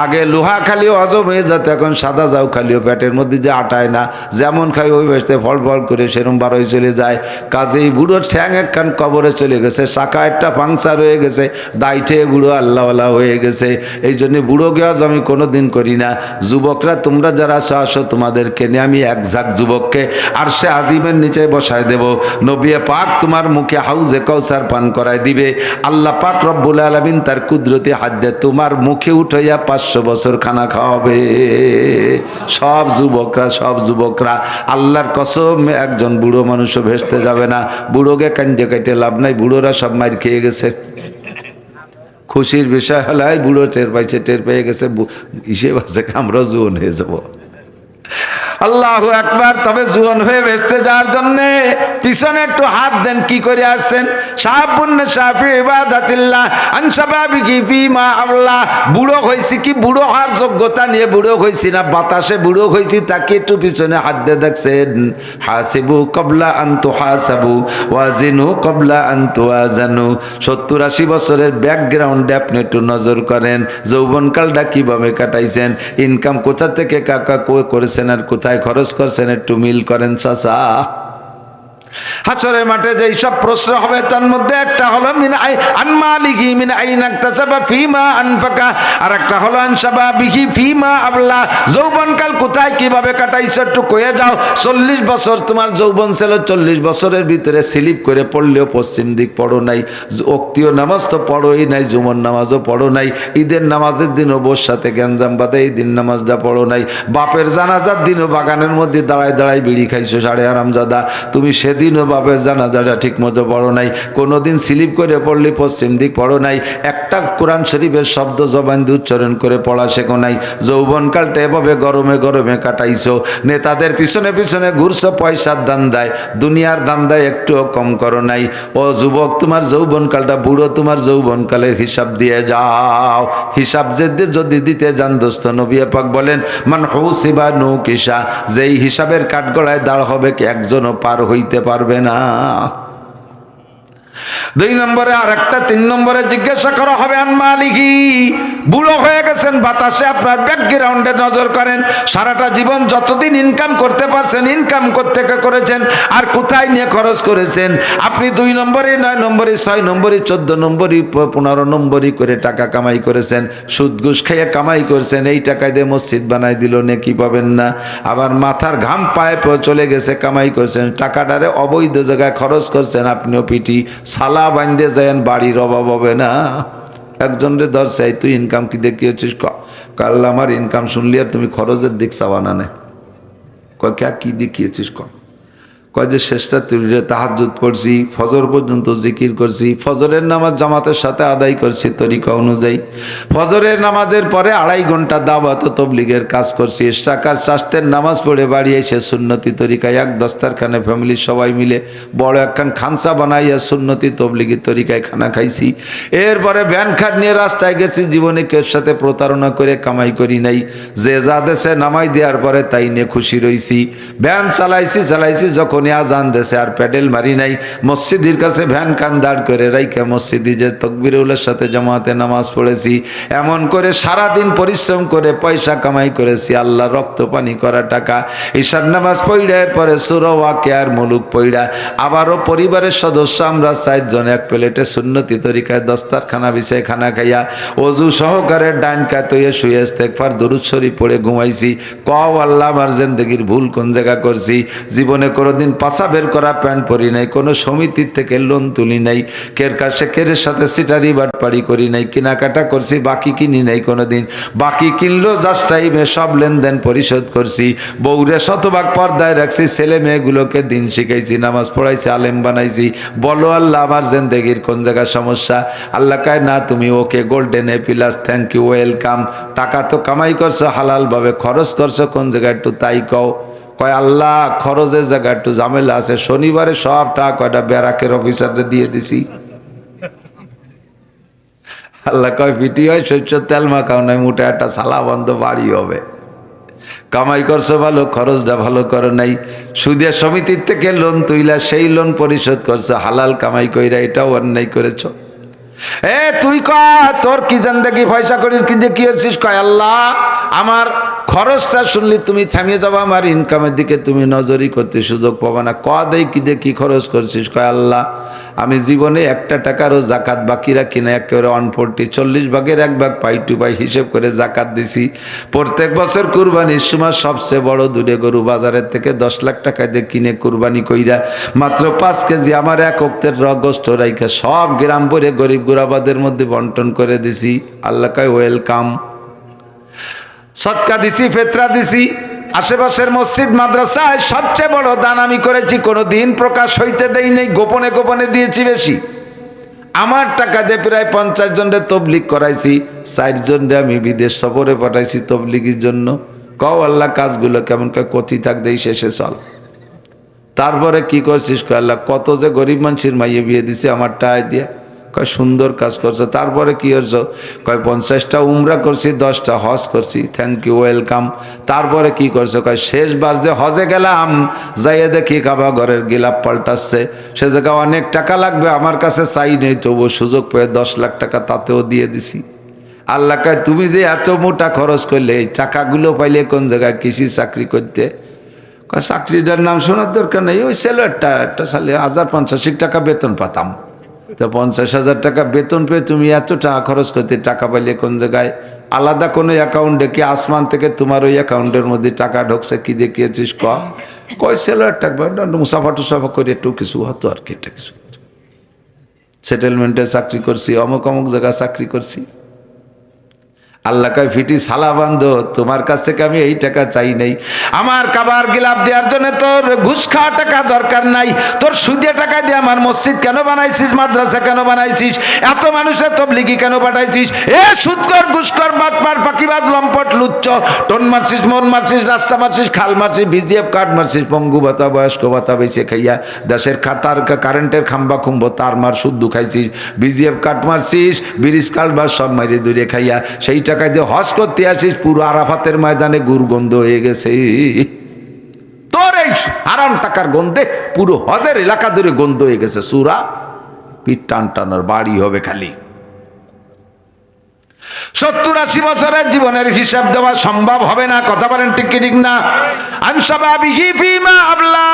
S1: আগে লোহা খালিও হজম হয়ে যেত, এখন সাদা যাও খালিও পেটের মধ্যে যে আটায় না, যেমন খাই ওই বেসতে ফল ফল করে সেরম বারোয় চলে যায়। কাজেই বুড়ো ঠ্যাং একখান কবরে চলে গেছে, শাখা একটা পাংচার হয়ে গেছে, দাইঠে বুড়ো আল্লাহওয়ালা হয়ে গেছে। এই জন্য বুড়ো গেওয়াজ আমি কোনো দিন করি না। যুবকরা তোমরা যারা আসো তোমাদেরকে নিয়ে আমি এক ঝাঁক যুবককে আর সে আজিমের নিচে বসায় দেব। নবী পাক তোমার মুখে হাউজে কাউসার পান করায় দিবে। আল্লাহ পাক রব্বুল আলামিন তার কুদরতি হাত দিয়ে তোমার মুখে উঠাইয়া 500 বছর খানা খাওয়াবে। সব যুবকরা, সব যুবকরা, আল্লাহর কসম একজন বুড়ো মানুষও ভেসতে যাবে না। বুড়োকে কান্দে কাটে লাভ নাই, বুড়োরা সব মার খেয়ে গেছে। খুশির বিষয় হলো বুড়ো টের পাইছে, টের পেয়ে গেছে, হিসেব আছে আমরাও জুয়ন হয়ে যাবো। আল্লাহু আকবার। তবে জুয়ান হয়ে বেসতে যাওয়ার জন্য পিছনে একটু হাত দেন। কি করে আসছেন? শাবুন শাফি ইবাদাতিল্লাহ আন শাবাবিহি ফিমা আল্লাহ। বুড়ো হইছি কি বুড়ো হওয়ার যোগ্যতা নিয়ে বুড়ো হইছি না বাতাসে বুড়ো হইছি, তাকে একটু পিছনে হাত দিয়ে দেখছেন। হাসিবু কবলা আন তুহাসাবু ওয়াজিনু কবলা আন তুওয়াজানু। 70-80 বছরের ব্যাকগ্রাউন্ডে আপনি একটু নজর করেন, যৌবনকালটা কিভাবে কাটাইছেন, ইনকাম কোথা থেকে কাকা করেছেন আর কোথায় খরচ করছেন, একটু মিল করেন চাচা। হাসরের মাঠে যেই সব প্রশ্ন হবে তার মধ্যে একটা হলো মিন আই আন মালিকি মিন আইনা ইকতাসাবা ফিমা আনফাকা, আর একটা হলো আন শাবাবিহি ফিমা আবলা। যৌবনকাল কোথায় কিভাবে কাটাইছো একটু কয়ে যাও। 40 বছর তোমার যৌবন ছিল, 40 বছরের ভিতরে স্লিপ করে পড়লেও পশ্চিম দিক পড়ো নাই, ওক্তীয় নামাজ তো পড়োই নাই, জুমার নামাজও পড়ো নাই, ঈদের নামাজের দিনও বোর সাথে গ্যাঞ্জাম বাদে এই দিন নামাজটা পড়ো নাই, বাপের জানাজার দিনও বাগানের মধ্যে দাঁড়ায় দাঁড়ায় বিড়ি খাইছো সাড়ে আরামজাদা, তুমি সেদিনও বাপের জানাজাটা ঠিক মতো পড়ো নাই, কোনোদিন স্লিপ করে পড়লে পশ্চিম দিক পড়ো নাই, একটা কোরআন শরীফের শব্দ জবান দিয়ে উচ্চারণ করে পড়া শেখো নাই। যৌবনকালটা এভাবে গরমে গরমে কাটাইছো, নেতাদের পিছনে পিছনে ঘুরছো, পয়সার দান্দায়, দুনিয়ার দান্দায় একটুও কম করো নাই। ও যুবক, তোমার যৌবনকালটা, বুড়ো তোমার যৌবনকালের হিসাব দিয়ে যাও। হিসাব যদি দিতে যান দোস্ত, নবী পাক বলেন মান হুসিবা নুকিসা, যেই হিসাবের কাঠগড়ায় দাঁড় হবে কি একজনও পার হইতে পারবে না। দুই নম্বরে আর একটা, 3 নম্বরে জিজ্ঞাসা করা হবে আন মালিকি, বুড়ো হয়ে গেছেন, বাতাসে আপনার ব্যাকগ্রাউন্ডে নজর করেন, সারাটা জীবন যতদিন ইনকাম করতে পারছেন ইনকাম কোত্থেকে করেছেন আর কোথায় নিয়ে খরচ করেছেন। আপনি 2 নম্বরে, 9 নম্বরে, 6 নম্বরে, 14 নম্বরে, 15 নম্বরে করে টাকা কামাই করেছেন, সুদ ঘুষ খেয়ে কামাই করেছেন, এই টাকায় দিয়ে মসজিদ বানাই দিল, নেকি পাবেন না। আবার মাথার ঘাম পায়ে চলে গেছে, কামাই করছেন, টাকাটারে অবৈধ জায়গায় খরচ করছেন, আপনিও পিটি সালা বান্ধে যায়েন, বাড়ির অভাব হবে না। একজনের ধরছে, তুই ইনকাম কি দেখিয়েছিস? কাল আমার ইনকাম শুনলি আর তুমি খরচের দিক চাবানা নে। কয় কি দেখিয়েছিস? কয় যে শেষটা তুলে তাহাজ্জুদ পড়ছি, ফজর পর্যন্ত জিকির করছি, ফজরের নামাজ জামাতের সাথে আদায় করছি তরিকা অনুযায়ী, ফজরের নামাজের পরে 2.5 ঘন্টা দাওয়াত ও তবলিগের কাজ করছি, ইশরাকার চাষতের নামাজ পড়ে বাড়ি এসে সুন্নতি তরিকায় এক দস্তারখানে ফ্যামিলির সবাই মিলে বড় একখান খানসা বানাইয়া সুন্নতি তবলিগি তরিকায় খানা খাইছি। এরপরে ভ্যান খাট নিয়ে রাস্তায় গেছি, জীবনে কেউ সাথে প্রতারণা করে কামাই করি নাই, যে যা দেশে নামাই দেওয়ার পরে তাই নিয়ে খুশি রইছি। ভ্যান চালাইছি যখন আজান দেশে আর প্যাডেল মারি নাই, মসজিদের কাছে ভ্যান কান দাঁড় করে রাইখা মসজিদে যে তকবীরুলের সাথে জামাতে নামাজ পড়েছি। এমন করে সারাদিন পরিশ্রম করে পয়সা কামাই করেছি, আল্লাহ রক্ত পানি করা টাকা। ঈশার নামাজ পড়া, এরপরে সূরা ওয়াকিয়ার মুলুক পড়া, আবারও পরিবারের সদস্য আমরা 4 জন এক প্লেটে সুন্নতি তরিকায় দস্তারখানা বিছায় খানা খাইয়া ওযু সহকারে ডাইন কাতয়ে শুয়ে ইস্তেগফার দরুদ শরীফ পড়ে ঘুমাইছি। কও আল্লাহ, আমার জিন্দেগির ভুল কোন জায়গা করছি? জীবনে কোনোদিন পাছা বের করা প্যান্ট পরি নাই, কোনো সমিতির থেকে লোন তুলি নাই, কের সাথে সিটারি বাটপাড়ি করি নাই, কেনাকাটা করছি, বাকি কিনি নাই কোনোদিন, বাকি কিনলো জাস্ট টাইমে সব লেনদেন পরিশোধ করছি, বউরে শতভাগ পর্দায় রাখছি, ছেলে মেয়েগুলোকে দিন শিখাইছি, নামাজ পড়াইছি, আলেম বানাইছি। বলো আল্লাহ, আমার জিন্দেগির কোন জায়গায় সমস্যা? আল্লাহ কয় না, তুমি okay, golden A plus, thank you, welcome. টাকা তো কামাই করছো, হালাল ভাবে খরচ করছো, কোন জায়গায় একটু তাই কও। কয় আল্লাহ, খরচের জায়গা একটু ঝামেলা আছে, শনিবারে সব টাকা কয়টা ব্যারাকের অফিসারদের দিয়ে দিছি। আল্লাহ কয় পিটি হয়, শস্য তেল মাখাও নয়, মুঠে একটা সালা বন্ধ বাড়ি হবে। কামাই করছো ভালো, খরচটা ভালো করো নাই, সুদে সমিতির থেকে লোন তুইলা সেই লোন পরিশোধ করছো, হালাল কামাই কইরা এটাও অন্যায় করেছো। তুই তোর কি জিন্দেগি পয়সা করির কি যে কি হচ্ছিস? কয় আল্লাহ, আমার খরচটা শুনলি তুমি থামিয়ে যাবো, আমার ইনকামের দিকে তুমি নজরই করতে সুযোগ পাবা না। দেই কি দিয়ে কি খরচ করছিস? কয় আল্লাহ, আমি জীবনে 1 টাকারও জাকাত বাকি রাখি না, একেবারে 140, 40 ভাগের 1 ভাগ পাই টু পাই হিসেব করে জাকাত দিছি। প্রত্যেক বছর কুরবানির সময় সবচেয়ে বড় দুধে গরু বাজারের থেকে 10 লাখ টাকা দিয়ে কিনে কুরবানি কইরা মাত্র 5 কেজি আমার 1 ওক্তের গোশত রাইখা সব গ্রাম ভরে গরিব গুরাবাদের মধ্যে বন্টন করে দিছি। আল্লাহ কয় ওয়েলকাম। সদকা দিছি, ফেতরা দিছি, আশেপাশের মসজিদ মাদ্রাসায় সবচেয়ে বড় দান আমি করেছি, কোনো দিন প্রকাশ হইতে দেই নেই, গোপনে গোপনে দিয়েছি বেশি। আমার টাকা দিয়ে প্রায় 50 জনের তবলিগ করাইছি, 4 জনরে আমি বিদেশ সফরে পাঠাইছি তবলিগের জন্য। কও আল্লাহ, কাজগুলো কেমন? কয় কথি থাক দেই, শেষে চল। তারপরে কি করছিস? কয় আল্লাহ, কত যে গরিব মানুষের মাইয়ে বিয়ে দিছে আমার টাকা দিয়ে। কয় সুন্দর কাজ করছো। তারপরে কি করছো? কয় 50টা উমরা করছি, 10টা হজ করছি, থ্যাংক ইউ, ওয়েলকাম। তারপরে কি করছো? কয় শেষবার যে হজে গেলাম, যাইয়ে দেখি কাবা ঘরের গিলাপ পাল্টাচ্ছে, সে জায়গায় অনেক টাকা লাগবে, আমার কাছে চাই নেই, তবু সুযোগ পেয়ে 10 লাখ টাকা তাতেও দিয়ে দিছি। আল্লাহ কয় তুমি যে এত মোটা খরচ করলে, এই টাকাগুলো পাইলে কোন জায়গায় কৃষি চাকরি করতে? কয় চাকরিটার নাম শোনার দরকার নেই, ওই ছেলে একটা সালে 1085 টাকা বেতন পাতাম, তো 50,000 টাকা বেতন পেয়ে তুমি এত টাকা খরচ করতে, টাকা পাইলে কোন জায়গায়? আলাদা কোনো অ্যাকাউন্টে কি আসমান থেকে তোমার ওই অ্যাকাউন্টের মধ্যে টাকা ঢুকছে? কি দেখিয়েছিস? কয় ছেলে একটা মুসাফা টুসাফা করে একটু কিছু হতো আর কি, একটা কিছু সেটেলমেন্টে চাকরি করছি, অমুক অমুক জায়গায় চাকরি করছি। আল্লাহ কয় ফিটি সালা বান্ধ, তোমার কাছ থেকে আমি এই টাকা চাই নাই, আমার কাবার গিলাপ দেওয়ার জন্য তোর ঘুষ খাওয়া টাকা দরকার নাই, তোর সুদে টাকা দিয়ে আমার মসজিদ কেন বানাইছিস, মাদ্রাসা কেন বানাইছিস, এত মানুষের তবলিগি কেন পাঠাইছিস? সুদকর, ঘুষকর, বাটপার, ফাঁকিবাজ, লম্পট, লুচ্চ, টোন মারছিস, মন মারছিস, রাস্তা মারছিস, খাল মারছিস, বিজিএফ কার্ড মারছিস, পঙ্গু ভাতা, বয়স্ক ভাতা বেঁচে খাইয়া দেশের খাতার কারেন্টের খাম্বা খুম্ব তার মার শুদ্ধ খাইছিস, বিজিএফ কার্ড মারছিস, ব্রিজ কালবার সব মারিয়ে দূরে খাইয়া সেই টাকা দিয়ে হজ করতে আসিস, পুরো আরাফাতের ময়দানে গুড় গন্ধ হয়ে গেছে। তোর এই হারাম টাকার গন্ধে পুরো হজের এলাকা ধরে গন্ধ হয়ে গেছে। সুরা পিঠ টানার বাড়ি হবে খালি। 70-80 বছরের জীবনের হিসাব দেওয়া সম্ভব হবে না। কথা বলেন ঠিক কি ঠিক না? আনসাবাবিহি ফিমা আবলা,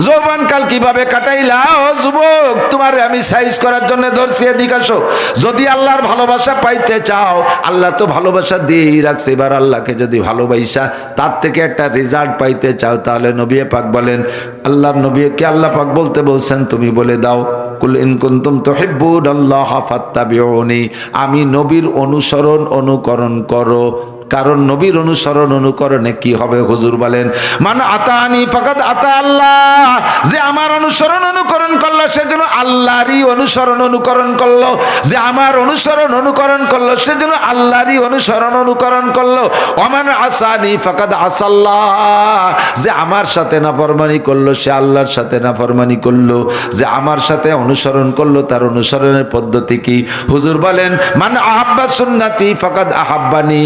S1: যৌবনকাল কিভাবে কাটাইলা? ও যুবক, তোমারে আমি সাইজ করার জন্য ধরছি, এদিকে আসো। যদি আল্লাহর ভালোবাসা পাইতে চাও, আল্লাহ তো ভালোবাসা দিয়েই রাখছে, এবার আল্লাহকে যদি ভালোবাসা তার থেকে একটা রেজাল্ট পাইতে চাও, তাহলে নবী পাক বলেন, আল্লাহর নবীকে আল্লাহ পাক বলতে বলছেন, তুমি বলে দাও, কুল ইন কুনতুম তুহিব্বুনাল্লাহ ফাত্তাবিউনি, আমি নবীর অনুসরণ অনুকরণ করো। কারণ নবীর অনুসরণ অনুকরণে কি হবে? হুজুর বলেন, মান আতানি ফাকাদ আতা আল্লাহ, যে আমার অনুসরণ অনুকরণ করলো সেজন্য আল্লাহরই অনুসরণ অনুকরণ করলো, যে আমার অনুসরণ অনুকরণ করলো সেজন্য আল্লাহরই অনুসরণ অনুকরণ করলো। ওমান আসানি ফাকাদ আসাল্লাহ, যে আমার সাথে নাফরমানি করলো সে আল্লাহর সাথে নাফরমানি করলো, যে আমার সাথে অনুসরণ করলো তার অনুসরণের পদ্ধতি কি? হুজুর বলেন, মান আহাব্বা সুন্নতি ফাকাদ আহাব্বানি,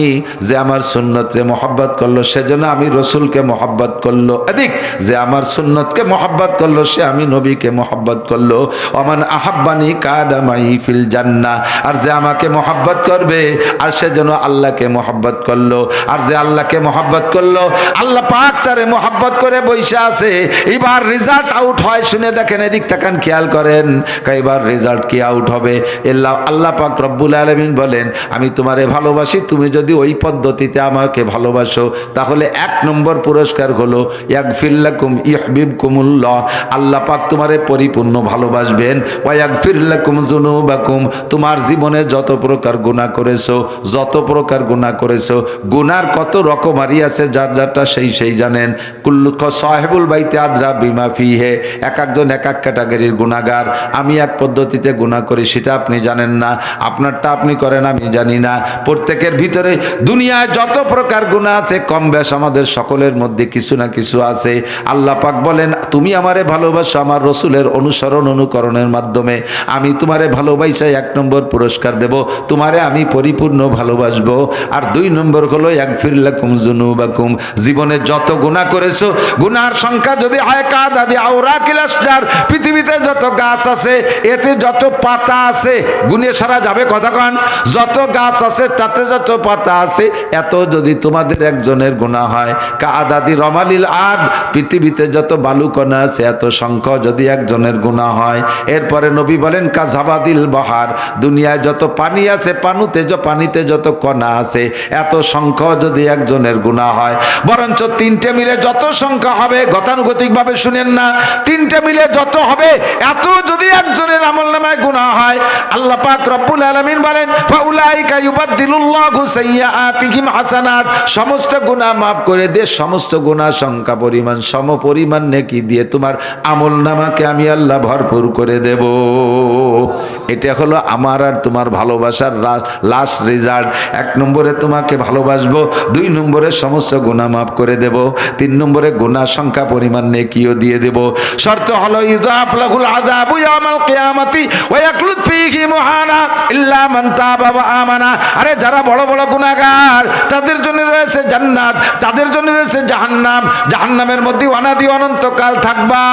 S1: যে আমার সুন্নতকে মহব্বত করলো সেজন্য আমি রসুলকে মহব্বত করলো। এদিক যে আমার সুন্নতকে মহব্বত করলো সে আমি নবীকে মহব্বত করলো। ওমান আহাব্বানি কাদা মাই ফিল জান্নাহ, আর যে আমাকে মহব্বত করবে আর সেজন্য আল্লাহকে মহব্বত করলো, আর যে আল্লাহকে মহব্বত করলো আল্লাহ পাক তারে মহব্বত করে বসে আছে। এবার রেজাল্ট আউট হয়, শুনে দেখেন, এদিক তাকান, খেয়াল করেন, এবার রেজাল্ট কি আউট হবে? আল্লাহ পাক রব্বুল আলামিন বলেন, আমি তোমারে ভালোবাসি, তুমি যদি ওই পদ্ধতিতে আমাকে ভালোবাসো তাহলে 1 নম্বর পুরস্কার হলো ইয়াগফির লাকুম ইউহিব্বুকুমুল্লাহ, আল্লাহ পাক তোমারে পরিপূর্ণ ভালোবাসবেন। ওয়া ইয়াগফির লাকুম যুনুবাকুম, তোমার জীবনে যত প্রকার গুনাহ করেছো, যত প্রকার গুনাহ করেছো, গুনার কত রকমারি আছে, যার যারটা সেই জানেন। কুল্লু সাহিবুল বাইতে আদরা বিমা ফিহে, এক একজন এক এক ক্যাটাগরির গুনাহগার। আমি এক পদ্ধতিতে গুনাহ করি, সেটা আপনি জানেন না, আপনারটা আপনি করেন আমি জানি না। প্রত্যেকের ভিতরে দুনিয়ায় যত প্রকার গুনাহ আছে কম বেশ আমাদের সকলের মধ্যে কিছু না কিছু আছে। আল্লাহ পাক বলেন, তুমি আমারে ভালোবাসো আমার রসুলের অনুসরণ অনুকরণের মাধ্যমে, আমি তোমারে ভালোবাসা 1 নম্বর পুরস্কার দেব, তোমারে আমি পরিপূর্ণ ভালোবাসবো। আর 2 নম্বর হলো ইয়াগফির লাকুম যুনুবাকুম, জীবনে যত গুনাহ করেছো, গুনার সংখ্যা যদি হয় কাদাদি আওরাকিল আসজার, পৃথিবীতে যত গাছ আছে এতে যত পাতা আছে গুনে সারা যাবে। কথা কন, যত গাছ আছে তাতে যত পাতা আছে, এত যদি তোমাদের একজনের গুনাহ হয় কাদাদি রমালিল আদ, পৃথিবীতে যত বালুকণা আছে এত সংখ্যা যদি একজনের গুনাহ হয়। এরপরে নবী বলেন কাজাবাদিল বাহার, দুনিয়ায় যত পানি আছে পানিতে যত কণা আছে এত সংখ্যা যদি একজনের গুনাহ হয়। বরঞ্চ 3টে মিলে যত সংখ্যা হবে, গতানুগতিক ভাবে শুনেন না, 3টে মিলে যত হবে এত যদি একজনের আমলনামায় গুনাহ হয়, আল্লাহ পাক রব্বুল আলামিন বলেন ফাউলাইকা ইউবাদদিলুল্লাহু সাইয়্যাতিহিম হাসানাত, সমস্ত গুনাহ মাফ করে দে, সমস্ত গুনাহ সংখ্যা পরিমাণ সমপরিমাণ নেকি দিয়ে তোমার আমলনামাকে আমি আল্লাহ ভরপুর করে দেব। এটা হলো আমার আর তোমার ভালোবাসার লাস্ট রেজাল্ট। 1 নম্বরে তোমাকে ভালোবাসবো, 2 নম্বরে সমস্ত গুনাহ মাফ করে দেব, 3 নম্বরে গুনাহ সংখ্যা পরিমাণ নেকিও দিয়ে দেব। শর্ত হলো ইযাফ লাহুল আযাবু ইয়াউমাল কিয়ামাতি ওয়া ইয়াকলুদ ফীহি মুহানা ইল্লা মান তাবা ওয়া আমানা। আরে যারা বড় বড় গুনাহগার তাদের জন্য রয়েছে জান্নাত, তাদের জন্য রয়েছে জাহান্নাম। জাহান্নামের মধ্যে অনাদি অনন্তকাল থাকবা।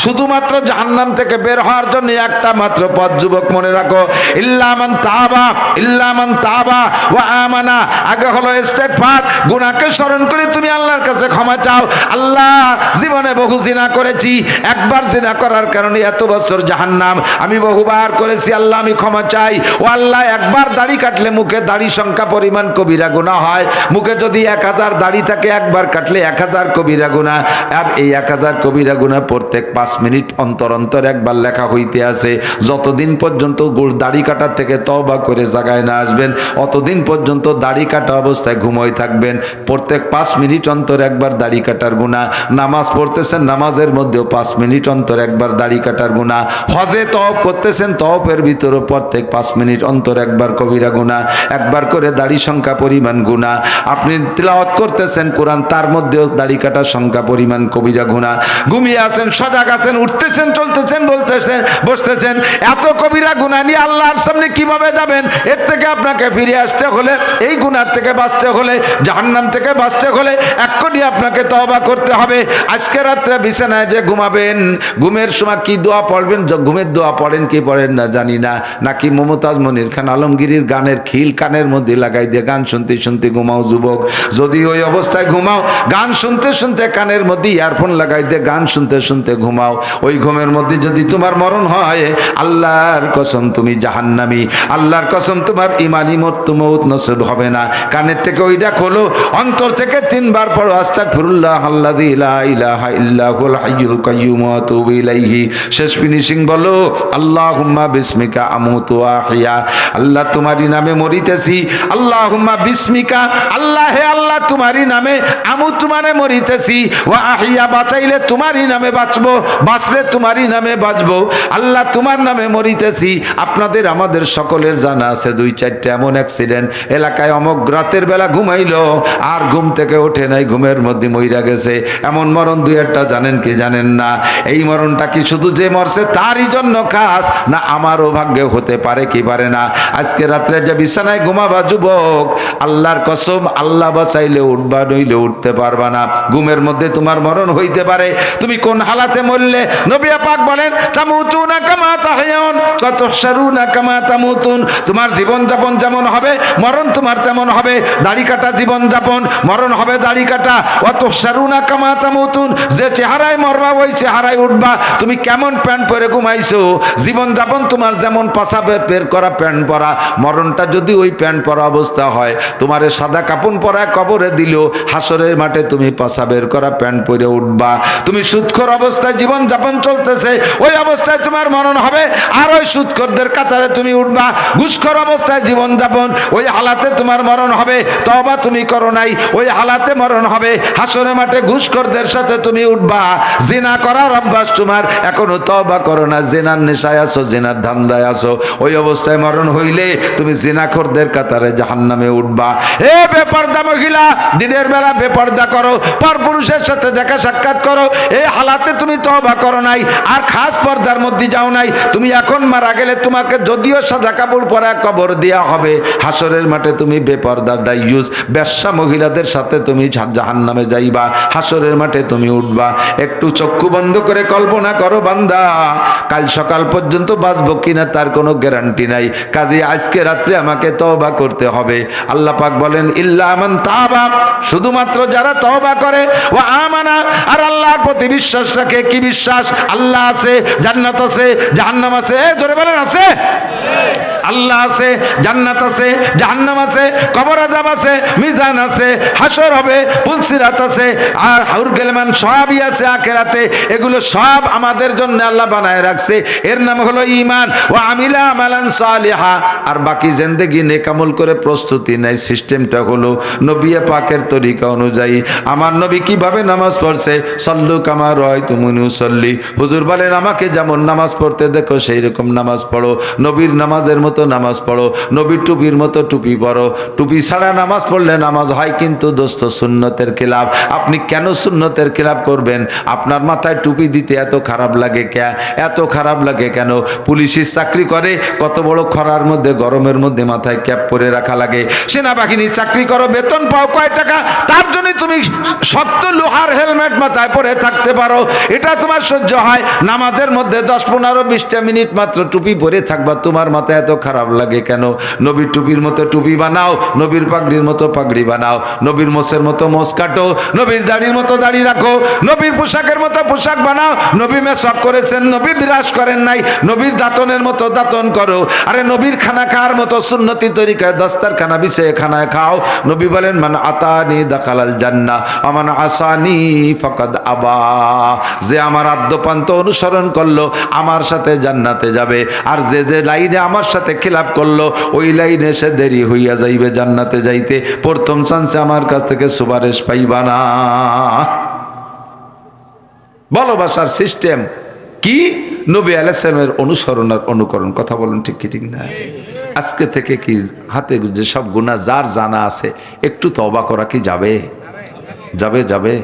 S1: শুধুমাত্র জাহান্নাম থেকে বের হওয়ার জন্য একটা মাত্র পথ, যুবক মনে রাখো, ইল্লা মান তাবা ওয়া আমানা। আগে হলো ইস্তেগফার, গুনাহকে স্মরণ করে তুমি আল্লাহর কাছে ক্ষমা চাও। আল্লাহ, জীবনে বহু জিনা করেছি, একবার জিনা করার কারণে এত বছর জাহান্নাম, আমি বহুবার করেছি, আল্লাহ আমি ক্ষমা চাই। ও আল্লাহ, একবার দাড়ি কাটলে মুখে দাড়ি সংখ্যা পরিমাণ কবিরা গুনাহ হয়। মুখে যদি 1000 দাড়ি থাকে, একবার কাটলে 1000 কবিরা গুনাহ। আর এই 1000 কবিরা গুনাহ প্রত্যেক 5 মিনিট অন্তর অন্তর একবার লেখা হইতে আছে। যতদিন পর্যন্ত দাড়ি কাটার থেকে তওবা করে জাগায় না আসবেন, অতদিন পর্যন্ত দাড়ি কাটা অবস্থায় ঘুমোই থাকবেন। প্রত্যেক 5 মিনিট অন্তর একবার দাড়ি কাটার গুনাহ। নামাজ পড়তেছেন, নামাজের মধ্যেও 5 মিনিট অন্তর একবার দাড়ি কাটার গুনাহ। হজে তওয়াফ করতেছেন, তওয়াফের ভিতরে প্রত্যেক 5 মিনিট অন্তর একবার কবিরা গুনাহ, একবার করে দাড়ি সংখ্যা পরিমাণ গুনাহ। আপনি তিলাওয়াত করতেছেন কোরআন, তার মধ্যেও দাড়ি কাটার সংখ্যা পরিমাণ কবিরা গুনাহ। ঘুমিয়ে আছেন, সজাগ আছেন, উঠতেছেন, চলতেছেন, বলতেছেন, বসতেছেন, এত কবিরা গুনাহ নিয়ে আল্লাহর সামনে কিভাবে যাবেন? এর থেকে আপনাকে ফিরে আসতে হলে, এই গুনাহ থেকে বাঁচতে হলে, জাহান্নাম থেকে বাঁচতে হলে এক্ষুনি আপনাকে তওবা করতে হবে। আজকে রাত্রে বিছানায় যে ঘুমাবেন, ঘুমের সময় কি দোয়া পড়বেন? ঘুমের দোয়া পড়েন কি পড়েন না জানি না, নাকি মমতাজ মনির খান আলমগীরের গানের খিল কানের মধ্যে লাগাই দিয়ে গান শুনতে শুনতে ঘুমাও যুবক। যদি ওই অবস্থায় ঘুমাও, গান শুনতে শুনতে কানের মধ্যে ইয়ারফোন লাগাই দিয়ে গান শুনতে শুনতে ঘুমাও, ওই ঘুমের মধ্যে যদি তোমার মরণ হয়, আল্লাহর কসম তুমি জাহান্নামী, আল্লাহর কসম তোমার ইমানি মৌত নসিব হবে না। কানের থেকে ওইটা খোলো, অন্তর থেকে 3 বার পড়ো আস্তাগফিরুল্লাহ আল্লাযী লা ইলাহা ইল্লা হুয়াল হাইয়ুল কাইয়্যুম ওয়া আতুবু ইলাইহি। শেষ ফিনিশিং বলো আল্লাহুম্মা বিসমিকা আমুতু ওয়া আহইয়া, আল্লাহ তোমারই নামে মরিতেছি, আল্লাহুম্মা বিসমিকা, আল্লাহ হে আল্লাহ তোমারই নামে, আমুতু মানে মরিতেছি, ওয়া আহইয়া বাঁচাইলে তোমারই নামে বাঁচবো, বাঁচলে তোমারই নামে বাঁচবো, আল্লাহ তোমার নামে মরিতেছি। আপনাদের আমাদের সকলের জানা আছে 2-4টা এমন অ্যাক্সিডেন্ট, এলাকায় অমক রাতের বেলা ঘুমাইলো আর ঘুম থেকে ওঠে নাই, ঘুমের মধ্যে মইরা গেছে। এমন মরণ 2-1টা জানেন কি জানেন না? এই মরণটা কি শুধু যে মরছে তারই জন্য খাস, না আমারও ভাগ্যে হতে পারে কি পারে না? আজকে রাত্রে যে বিছানায় ঘুমাবা যুবক, আল্লাহর কসম আল্লাহ বাঁচাইলে উঠবা, নইলে উঠতে পারবা না। ঘুমের মধ্যে তোমার মরণ হইতে পারে, তুমি কোন হালাতে মরলে? নবী পাক বলেন তামুতুনা কামা তাহয়াউন ওয়া তুহশারুনা কামা তামুতুন। তোমার জীবন যাপন যেমন হবে, মরণ তোমার তেমন হবে। দাড়ি কাটা জীবন যাপন, মরণ হবে দাড়ি কাটা। ওয়া তুহশারুনা কামা তামুতুন, যে চেহারায় মরবা ওই চেহারায় উঠবা। তুমি কেমন প্যান্ট পরে ঘুমাইছো, জীবন যাপন তোমার যেমন পাশাবে বের করা প্যান্ট পরা, মরণটা যদি ওই প্যান্ট পরা অবস্থা হয়, তোমারে সাদা কাপড় পরা কবরে দিল, হাসরের মাঠে তুমি পাশা বের করা প্যান্ট পরে উঠবা। তুমি সুদখোর অবস্থায় জীবন যাপন চলতেছে, ওই অবস্থায় তোমার মরণ হবে, আর ওই সুদখোরদের কাতারে তুমি উঠবা। ঘুষখোর অবস্থায় জীবন যাপন, ওই হালাতে তোমার মরণ হবে, তওবা তুমি করো নাই, ওই হালাতে মরণ হবে। হাসরের মাঠে ঘুষখোরদের সাথে তুমি উঠবা। জিনা করার অভ্যাস তোমার, এখনো তওবা করো না, জিনার নেশায় আছো, জিনার ধান্দায় আছো, ওই অবস্থায় মরণ হইলে তুমি জিনাখোরদের কাতারে জাহান্নামে উঠবা। এ বেপরদা মহিলা, দিনের বেলা বেপরদা করো, পরপুরুষের সাথে দেখা সাক্ষাৎ করো, এই হালাতে তুমি তওবা করো নাই, আর খাস পর্দার মধ্যে যাও নাই। তুমি এখন মারা গেলে তোমাকে যদিও সাদা কাপড় পরা কবর দেয়া হবে, হাসরের মাঠে তুমি বেপরদা দাইয়ুস বেশ্যা মহিলাদের সাথে তুমি জাহান্নামে যাইবা, হাসরের মাঠে তুমি উঠবা। একটু চক্ষু বন্ধ করে কল্পনা করো বান্দা, কাল সকাল পর্যন্ত বাঁচবো কিনা তার কোনো গ্যারান্টি নাই। কাজে আজকে রাত্রে আমাকে তওবা করতে হবে। আল্লাহ পাক বলেন ইল্লা মান তাবা, শুধুমাত্র যারা তওবা করে, ও আমানা, আর আল্লাহর প্রতি বিশ্বাস রাখে। কি বিশ্বাস? আল্লাহ আছে, জান্নাত আছে, জাহান্নাম আছে। জোরে বলেন আছে? আল্লাহ আছে, জান্নাত আছে, জাহান্নাম আছে, কবর আযাব আছে, মিজান আছে, হাসর হবে, পুলসিরাত আছে, আর হাউর গেলমান সবই আছে আখিরাতে। এগুলো সব আমাদের জন্য আল্লাহ বানায় রাখছে। এর নাম হলো ঈমান। ওয়া আমিলা আমালান সালিহা, আর বাকি জিন্দেগি নেক আমল করে প্রস্তুতি নেয়। সিস্টেমটা হলো নবী পাকের তরিকা অনুযায়ী। আমার নবী কিভাবে নামাজ পড়ছে, সল্লু কামা রাআইতুমুনি উসাল্লি, হুজুর বলেন আমাকে যেমন নামাজ পড়তে দেখো সেই রকম নামাজ পড়ো। নবীর নামাজের মতো নামাজ পড়ো, নবীর টুপির মতো টুপি পড়ো। টুপি ছাড়া নামাজ পড়লে নামাজ হয় কিন্তু দোস্ত সুন্নতের খেলাফ। আপনি কেন সুন্নতের খেলাফ করবেন? আপনার মাথায় টুপি দিতে এত খারাপ লাগে কেন? এত খারাপ লাগে কেন? পুলিশের চাকরি করে, কত বড় খরার মধ্যে গরমের মধ্যে মাথায় ক্যাপ পরে রাখা লাগে। সেনাবাহিনীর চাকরি করো, বেতন পাও কয় টাকা, তার জন্য তুমি শক্ত লোহার হেলমেট মাথায় পরে থাকতে পারো, এটা তোমার সহ্য হয়। নামাজের মধ্যে 10-15-20টা মিনিট মাত্র টুপি পরে থাকবা, তোমার মাথায় এত খারাপ লাগে কেন? নবীর টুপির মতো টুপি বানাও, নবীর পাগড়ির মতো পাগড়ি বানাও, নবীর মোষের মতো মোষ কাটো, নবীর দাড়ির মতো দাড়ি রাখো, নবীর পোশাকের মতো পোশাক বানাও। নবী মেসক করেছেন, নবী বিরাজ করেন নাই, নবীর দাঁতনের মতো দাঁতন করো। আরে নবীর খানা খাওয়ার মতো সুন্নতি তরিকায় দস্তারখানা বিছিয়ে খানায় খাও। নবী বলেন মান আতানি দাখালাল জান্নাহ ওয়া মান আসানি ফাকাদ আবা, যে আমার আদ্যপান্ত অনুসরণ করলো আমার সাথে জান্নাতে যাবে, আর যে যে লাইনে আমার সাথে খিলাফ করলো ওই লাইনে সে দেরি হইয়া যাইবে জান্নাতে যাইতে। প্রথম চান্সে আমার কাছ থেকে সুপারিশ পাইবা না। ভালোবাসার সিস্টেম কি? নবী আলাইহিস সালামের অনুসরণ আর অনুকরণ। কথা বলেন ঠিক কি ঠিক না? আজকে থেকে কি হাতে যে সব গুনাহ যার জানা আছে একটু তওবা করা কি যাবে? যাবে যাবে?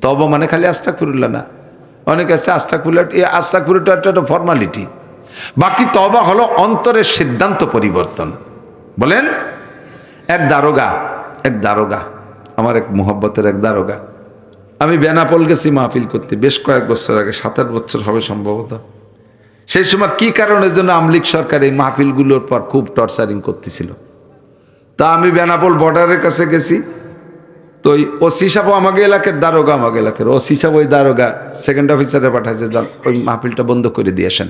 S1: তওবা মানে খালি আস্তাগফিরুল্লাহ না। অনেক আছে আস্তাগফিরুল্লাহ, আস্তাগফিরুল্লাহ একটা ফর্মালিটি। বাকি তওবা হলো অন্তরের সিদ্ধান্ত পরিবর্তন। বলেন, এক দারোগা আমার এক মুহাব্বতের এক দারোগা, আমি বেনাপোল গেছি মাহফিল করতে বেশ কয়েক বছর আগে, 7-8 বছর হবে সম্ভবত। সেই সময় কি কারণের জন্য আমলিক সরকার এই মাহফিলগুলোর পর খুব টর্চারিং করতেছিল। তা আমি বেনাপোল বর্ডারের কাছে গেছি, তো ওই ওসি সাহেব আমাকে এলাকার দারোগা, আমাকে এলাকার ওসি সাহেব ওই দারোগা সেকেন্ড অফিসারে পাঠাইছে, যান ওই মাহফিলটা বন্ধ করে দিয়ে আসেন।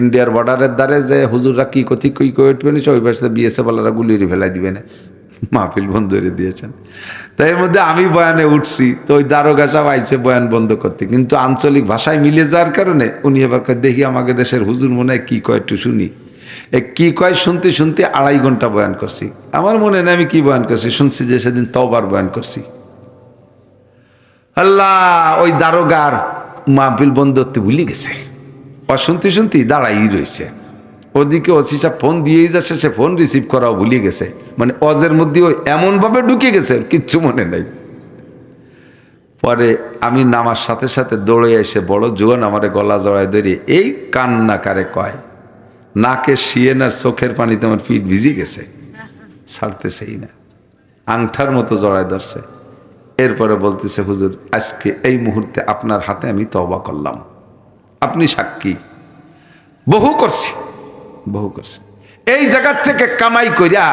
S1: ইন্ডিয়ার বর্ডারের দ্বারে যে হুজুররা কি কথি কই কই উঠবেন, ওই পাশে বিএসএফ ওয়ালারা গুলিয়ে ফেলাই দিবে না, মাহফিল বন্ধ করে দিয়েছেন। তাই এর মধ্যে আমি বয়ানে উঠছি, তো ওই দারোগা সাহেব আইছে বয়ান বন্ধ করতে, কিন্তু আঞ্চলিক ভাষায় মিলে যাওয়ার কারণে উনি এবার দেখি আমাকে দেশের হুজুর মনে হয় কি কয় একটু শুনি। কি কয় শুনতে শুনতে 2.5 ঘন্টা বয়ান করছি। আমার মনে নেই আমি কি বয়ান করছি, শুনছি যে সেদিন তওবার বয়ান করছি। আল্লাহ, ওই দারোগার মাহফিল বন্ধ করতে ভুলে গেছে, শুনতে শুনতে দাঁড়াই রয়েছে। ওদিকে ওসি সাহেব ফোন দিয়েই যাচ্ছে, সে ফোন রিসিভ করাও ভুলে গেছে, মানে অজের মধ্যে ওই এমনভাবে ঢুকে গেছে কিচ্ছু মনে নেই। পরে আমি নামার সাথে সাথে দৌড়ে এসে বড় জোয়ান আমারে গলা জড়ায় ধরে এই কান্না কারে কয়, নাকে শিয়েন আর চোখের পানিতে আমার পিঠ ভিজে গেছে, ছাড়তেছেই না, আংঠার মতো জড়ায় ধরছে। এরপরে বলতেছে, হুজুর আজকে এই মুহূর্তে আপনার হাতে আমি তওবা করলাম, আপনি সাক্ষী, বহু করছি। এই জায়গার থেকে কামাই কইরা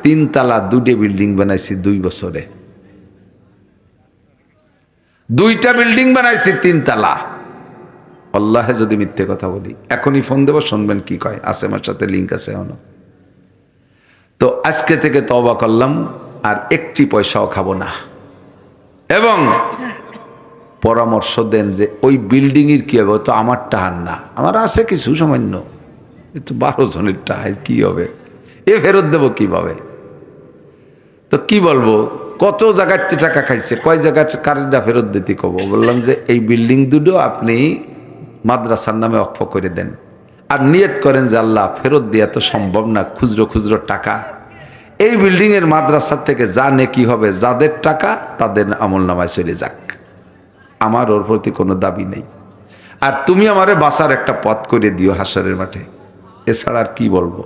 S1: 3 তলা 2টে বিল্ডিং বানাইছি 2 বছরে, 2টা বিল্ডিং বানাইছি 3 তলা। আল্লাহে যদি মিথ্যে কথা বলি, এখনই ফোন দেবো, শুনবেন কি কয়, আছে আমার সাথে লিঙ্ক আছে এখনো। তো আজকে থেকে তওবা করলাম, আর একটি পয়সাও খাবো না। এবং পরামর্শ দেন যে ওই বিল্ডিং এর কি হবে, তো আমার টাহার না, আমার আছে কিছু সামান্য, একটু 12 জনের টাহার কি হবে, এ ফেরত দেবো কিভাবে? তো কি বলবো, কত জায়গাতে টাকা খাইছে, কয় জায়গায় কারেন্টটা ফেরত দিতে কব। বললাম যে এই বিল্ডিং দুটো আপনি মাদ্রাসার নামে অক্ষ করে দেন, আর নিয়ত করেন যে আল্লাহ ফেরত দেওয়া তো সম্ভব না, খুচরো টাকা, এই বিল্ডিং এর মাদ্রাসার থেকে যা নেকি হবে, যাদের টাকা তাদের আমল নামায় চলে যাক, আমার ওর প্রতি কোনো দাবি নেই। আর তুমি আমারে বাঁচার একটা পথ করে দিও হাসরের মাঠে, এছাড়া আর কি বলবো।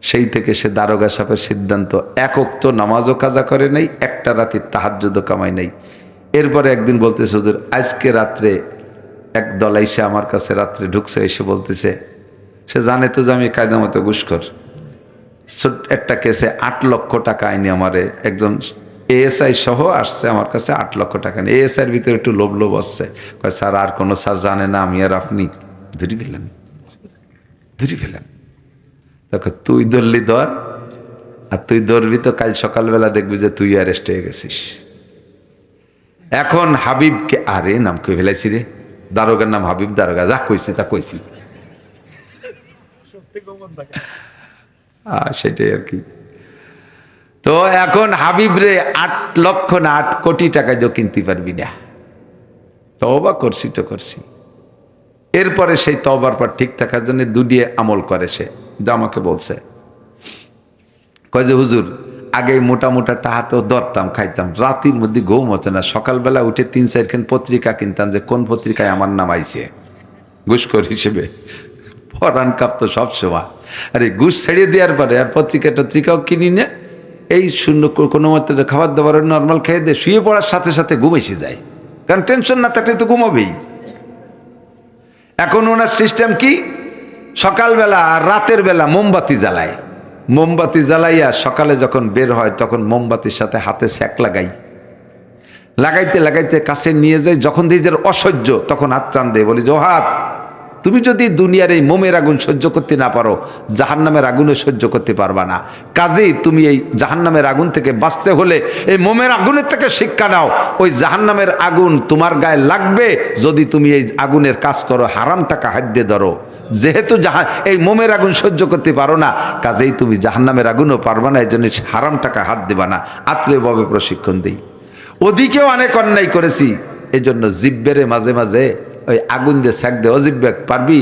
S1: সেই থেকে সে দারোগা সাহেবের সিদ্ধান্ত, 1 ওয়াক্ত নামাজও কাজা করে নাই, একটা রাতে তাহাজ্জুদও কামাই নাই। এরপরে একদিন বলতেছে, হুজুর আজকে রাত্রে এক দল এসে আমার কাছে রাত্রে ঢুকছে, এসে বলতেছে, সে জানে তো যে আমি কায়দা মতো ঘুষখোর, একটা কেসে 8 লক্ষ টাকা আইনি আমারে একজন এএসআই সহ আসছে আমার কাছে, 8 লক্ষ টাকা নিয়ে। এএসআইয়ের ভিতরে একটু লোভ আসছে, কয় স্যার আর কোনো স্যার জানে না, আমি আর আপনি ধরি ফেলেন। তখন তুই ধরলি ধর, আর তুই ধরবি তো কাল সকালবেলা দেখবি যে তুই অ্যারেস্ট হয়ে গেছিস। এখন হাবিবকে, আরে নাম কই ফেলাইছি রে, দারোগার নাম হাবিব, দারোগা যা কইছি তা কইছি, সেটাই আর কি। তো এখন হাবিব রে 8 লক্ষ না 8 কোটি টাকা দিয়ে কিনতে পারবি না। তওবা করছি তো করছি। এরপরে সেই তওবার পর ঠিক থাকার জন্য দুডিয়ে আমল করে সে, যা আমাকে বলছে, কয় যে হুজুর আগে মোটা টাকা তো ধরতাম, খাইতাম, রাতের মধ্যে ঘুম হতো না, সকালবেলা উঠে 3-4 খান পত্রিকা কিনতাম যে কোন পত্রিকায় আমার নাম আইছে ঘুষখোর হিসেবে, পরাণ কাঁপতো সবসময়। আরে ঘুষ ছেড়ে দেওয়ার পরে আর পত্রিকাও কিনি না, এই শূন্য কোনো মতো খাবার দাবার নর্মাল খেয়ে দিয়ে শুয়ে পড়ার সাথে সাথে ঘুম এসে যায়, কারণ টেনশন না থাকলে তো ঘুমাবেই। এখন ওনার সিস্টেম কি, সকালবেলা আর রাতের বেলা মোমবাতি জ্বালায়, মোমবাতি জ্বালাইয়া সকালে যখন বের হয় তখন মোমবাতির সাথে হাতে স্যাক লাগাইতে কাছে নিয়ে যায়, যখন দেখি অসহ্য তখন হাত টান দেয়, বলি যে হাত, তুমি যদি দুনিয়ার এই মোমের আগুন সহ্য করতে না পারো, জাহান্নামের আগুনে সহ্য করতে পারবা না। কাজেই তুমি এই জাহান্নামের আগুন থেকে বাঁচতে হলে এই মোমের আগুনের থেকে শিক্ষা নাও। ওই জাহান্নামের আগুন তোমার গায়ে লাগবে যদি তুমি এই আগুনের কাজ করো, হারাম টাকা হাত দিয়ে ধরো। যেহেতু এই মোমের আগুন সহ্য করতে পারো না, কাজেই তুমি জাহান্নামের আগুনও পারবা না, এই জন্য হারাম টাকা হাত দেবা না। আত্মীয়ভাবে প্রশিক্ষণ দিই। ওদিকেও অনেক অন্যায় করেছি, এই জন্য জিব্বেরে মাঝে মাঝে ওই আগুন দিয়ে স্যাক দে, অজিব্বে পারবি,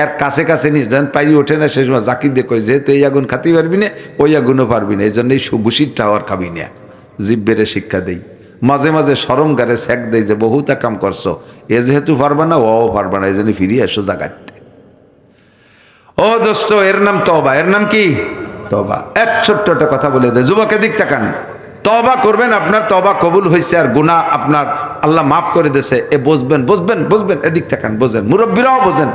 S1: এর কাছে নিয়ে যখন পাইরি ওঠে না, সেই সময় জাকির দিয়ে কই যেহেতু এই আগুন খাতে পারবি না, ওই আগুনও পারবি না, এই জন্য এই ঘুষির টাওয়ার খাবি না, জিব্বেরে শিক্ষা দেই। মাঝে মাঝে শরম গারে স্যাক দেয় যে বহুত কাম করছো, এ যেহেতু পারবা না ও পারবা না, এই জন্য ফিরিয়ে এসো জাগাতে। ও দোস্ত, এর নাম তওবা। এর নাম কি? তওবা। এক ছোট্ট একটা কথা বলে দেয়, যুবকের দিক তাকান। তওবা করবেন, আপনার তওবা কবুল হয়েছে আর গুনাহ আপনার আল্লাহ মাফ করে দিয়েছে, এ বুঝবেন বুঝবেন বুঝবেন। এদিক তাকান, বোঝেন, মুরব্বীরাও বোঝেন।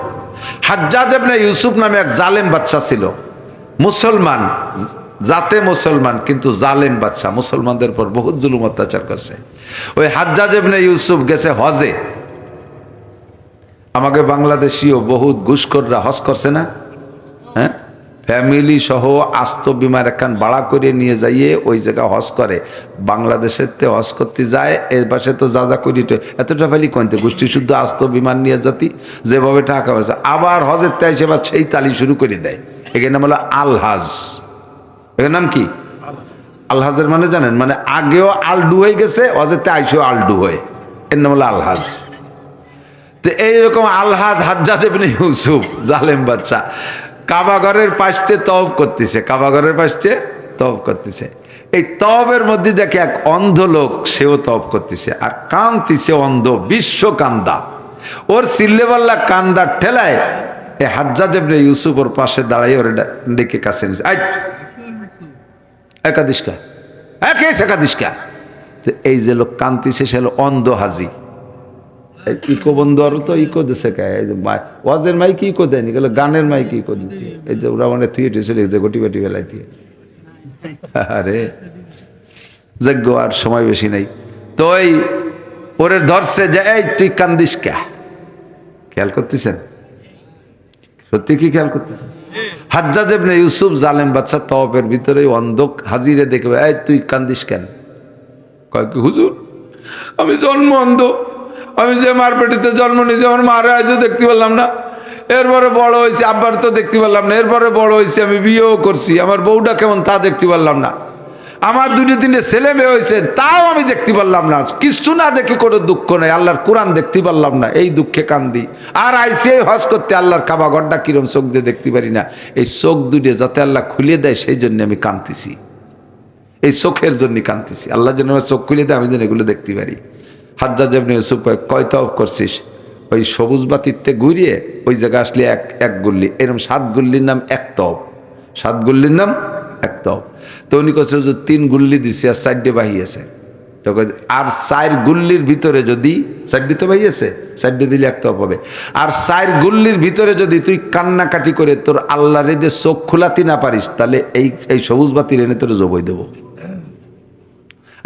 S1: হাজ্জাজ ইবনে ইউসুফ নামে এক জালেম বাদশা ছিল, মুসলমান জাতে মুসলমান, কিন্তু জালেম বাদশা, মুসলমানদের পর বহুত জুলুম অত্যাচার করছে। ওই হাজ্জাজ ইবনে ইউসুফ গেছে হজে। আমাকে বাংলাদেশিও বহুত ঘুষখোররা হজ করছে না? হ্যাঁ, ফ্যামিলি সহ আস্ত বিমার একখান ভাড়া করে নিয়ে যাইয়ে ওই জায়গা হজ করে। বাংলাদেশের তে হজ করতে যায়, এর পাশে তো যা যা করি এতটা ফেলি কইতে গোষ্ঠী শুদ্ধ আস্ত বিমান নিয়ে যাতি যেভাবে টাকা পয়সা, আবার হজের তে এসে সেই তালি শুরু করে দেয়। এখানে নাম হলো আলহাজ। এর নাম কি? আলহাজের মানে জানেন, মানে আগেও আলডু হয়ে গেছে, হজের তে আইসেও আলডু হয়ে, এর নাম হলো আলহাজ। তো এইরকম আলহাজ হাজ্জাজ ইবনে ইউসুফ জালেম বাদশা কাবাঘরের পাশে তওব করতেছে, কাবাঘরের পাশে তওব করতেছে। এই তওবের মধ্যে দেখে এক অন্ধ লোক, সেও তওব করতেছে আর কাঁদতেছে, অন্ধ, বিশ্ব কান্দা। ওর সিল্লেবাল্লা কান্দার ঠেলায় এই হাজ্জাজ ইবনে ইউসুফ ওর পাশে দাঁড়াই ওর ডেকে কাছে নিয়েছে, আই একাদিশকা, একাদিশকা। এই যে লোক কাঁদতেছে সে হলো অন্ধ হাজি। ইকো বন্ধু আরো তো ইকো দিছে কে, এই যে ওয়াজের মাইক ইকো দেয়নি, গেল গানের মাইক ইকো দিতে, এই যে ওরা মানে থিয়েটার চলে গেছে গটি বাটি বেলাইতে। আরে যজ্ঞ আর সময় বেশি নাই। তো ওই ওরে ধরছে যে এই তুই কান্দিস কে, খেয়াল করতেছেন? সত্যি কি খেয়াল করতেছেন? হাজ্জাজ ইবনে ইউসুফ জালেম বাদশা তওবের ভিতরে অন্ধ হাজিরে দেখবে, এই তুই কান্দিস কেন? কয় কি হুজুর, আমি জন্ম অন্ধ, আমি যে মার পেটিতে জন্ম নিয়েছি আমার মারে আজও দেখতে পারলাম না, এরপরে বড় হয়েছে আব্বার তো দেখতে পারলাম না, এরপরে বড় হয়েছে আমি বিয়েও করছি, আমার বউটা কেমন তা দেখতে পারলাম না, আমার দুটো তিনটে ছেলে মেয়ে হয়েছে তাও আমি দেখতে পারলাম না, কিছু না দেখে কোনো দুঃখ নেই, আল্লাহর কোরআন দেখতে পারলাম না, এই দুঃখে কান্দি। আর আইসি হজ করতে আল্লাহর কাবাঘরটা কিরম চোখ দিয়ে দেখতে পারি না, এই চোখ দুটো যাতে আল্লাহ খুলে দেয় সেই জন্য আমি কাঁদতেছি, এই চোখের জন্য কাঁদতেছি, আল্লাহ যেন আমার চোখ খুলে দেয়, আমি যেন এগুলো দেখতে পারি। হাজ্জাজ ইবনে ইউসুফ কয় তওব করছিস? ওই সবুজ বাতিতে ঘুরিয়ে ওই জায়গা আসলে এক গুল্লি, এরকম 7 গুল্লির নাম এক তওব, 7 গুল্লির নাম এক তওব। তো উনি কাছে যে 3 গুল্লি দিছে আর 4টে বাহিয়েছে, তো আর 4 গুল্লির ভিতরে যদি 4টে তো বাহিয়েছে, 4টে দিলে এক তওব হবে, আর 4 গুল্লির ভিতরে যদি তুই কান্নাকাটি করে তোর আল্লাহর যে চোখ খোলাতে না পারিস, তাহলে এই সবুজ বাতির এনে তোর জবাই দেবো।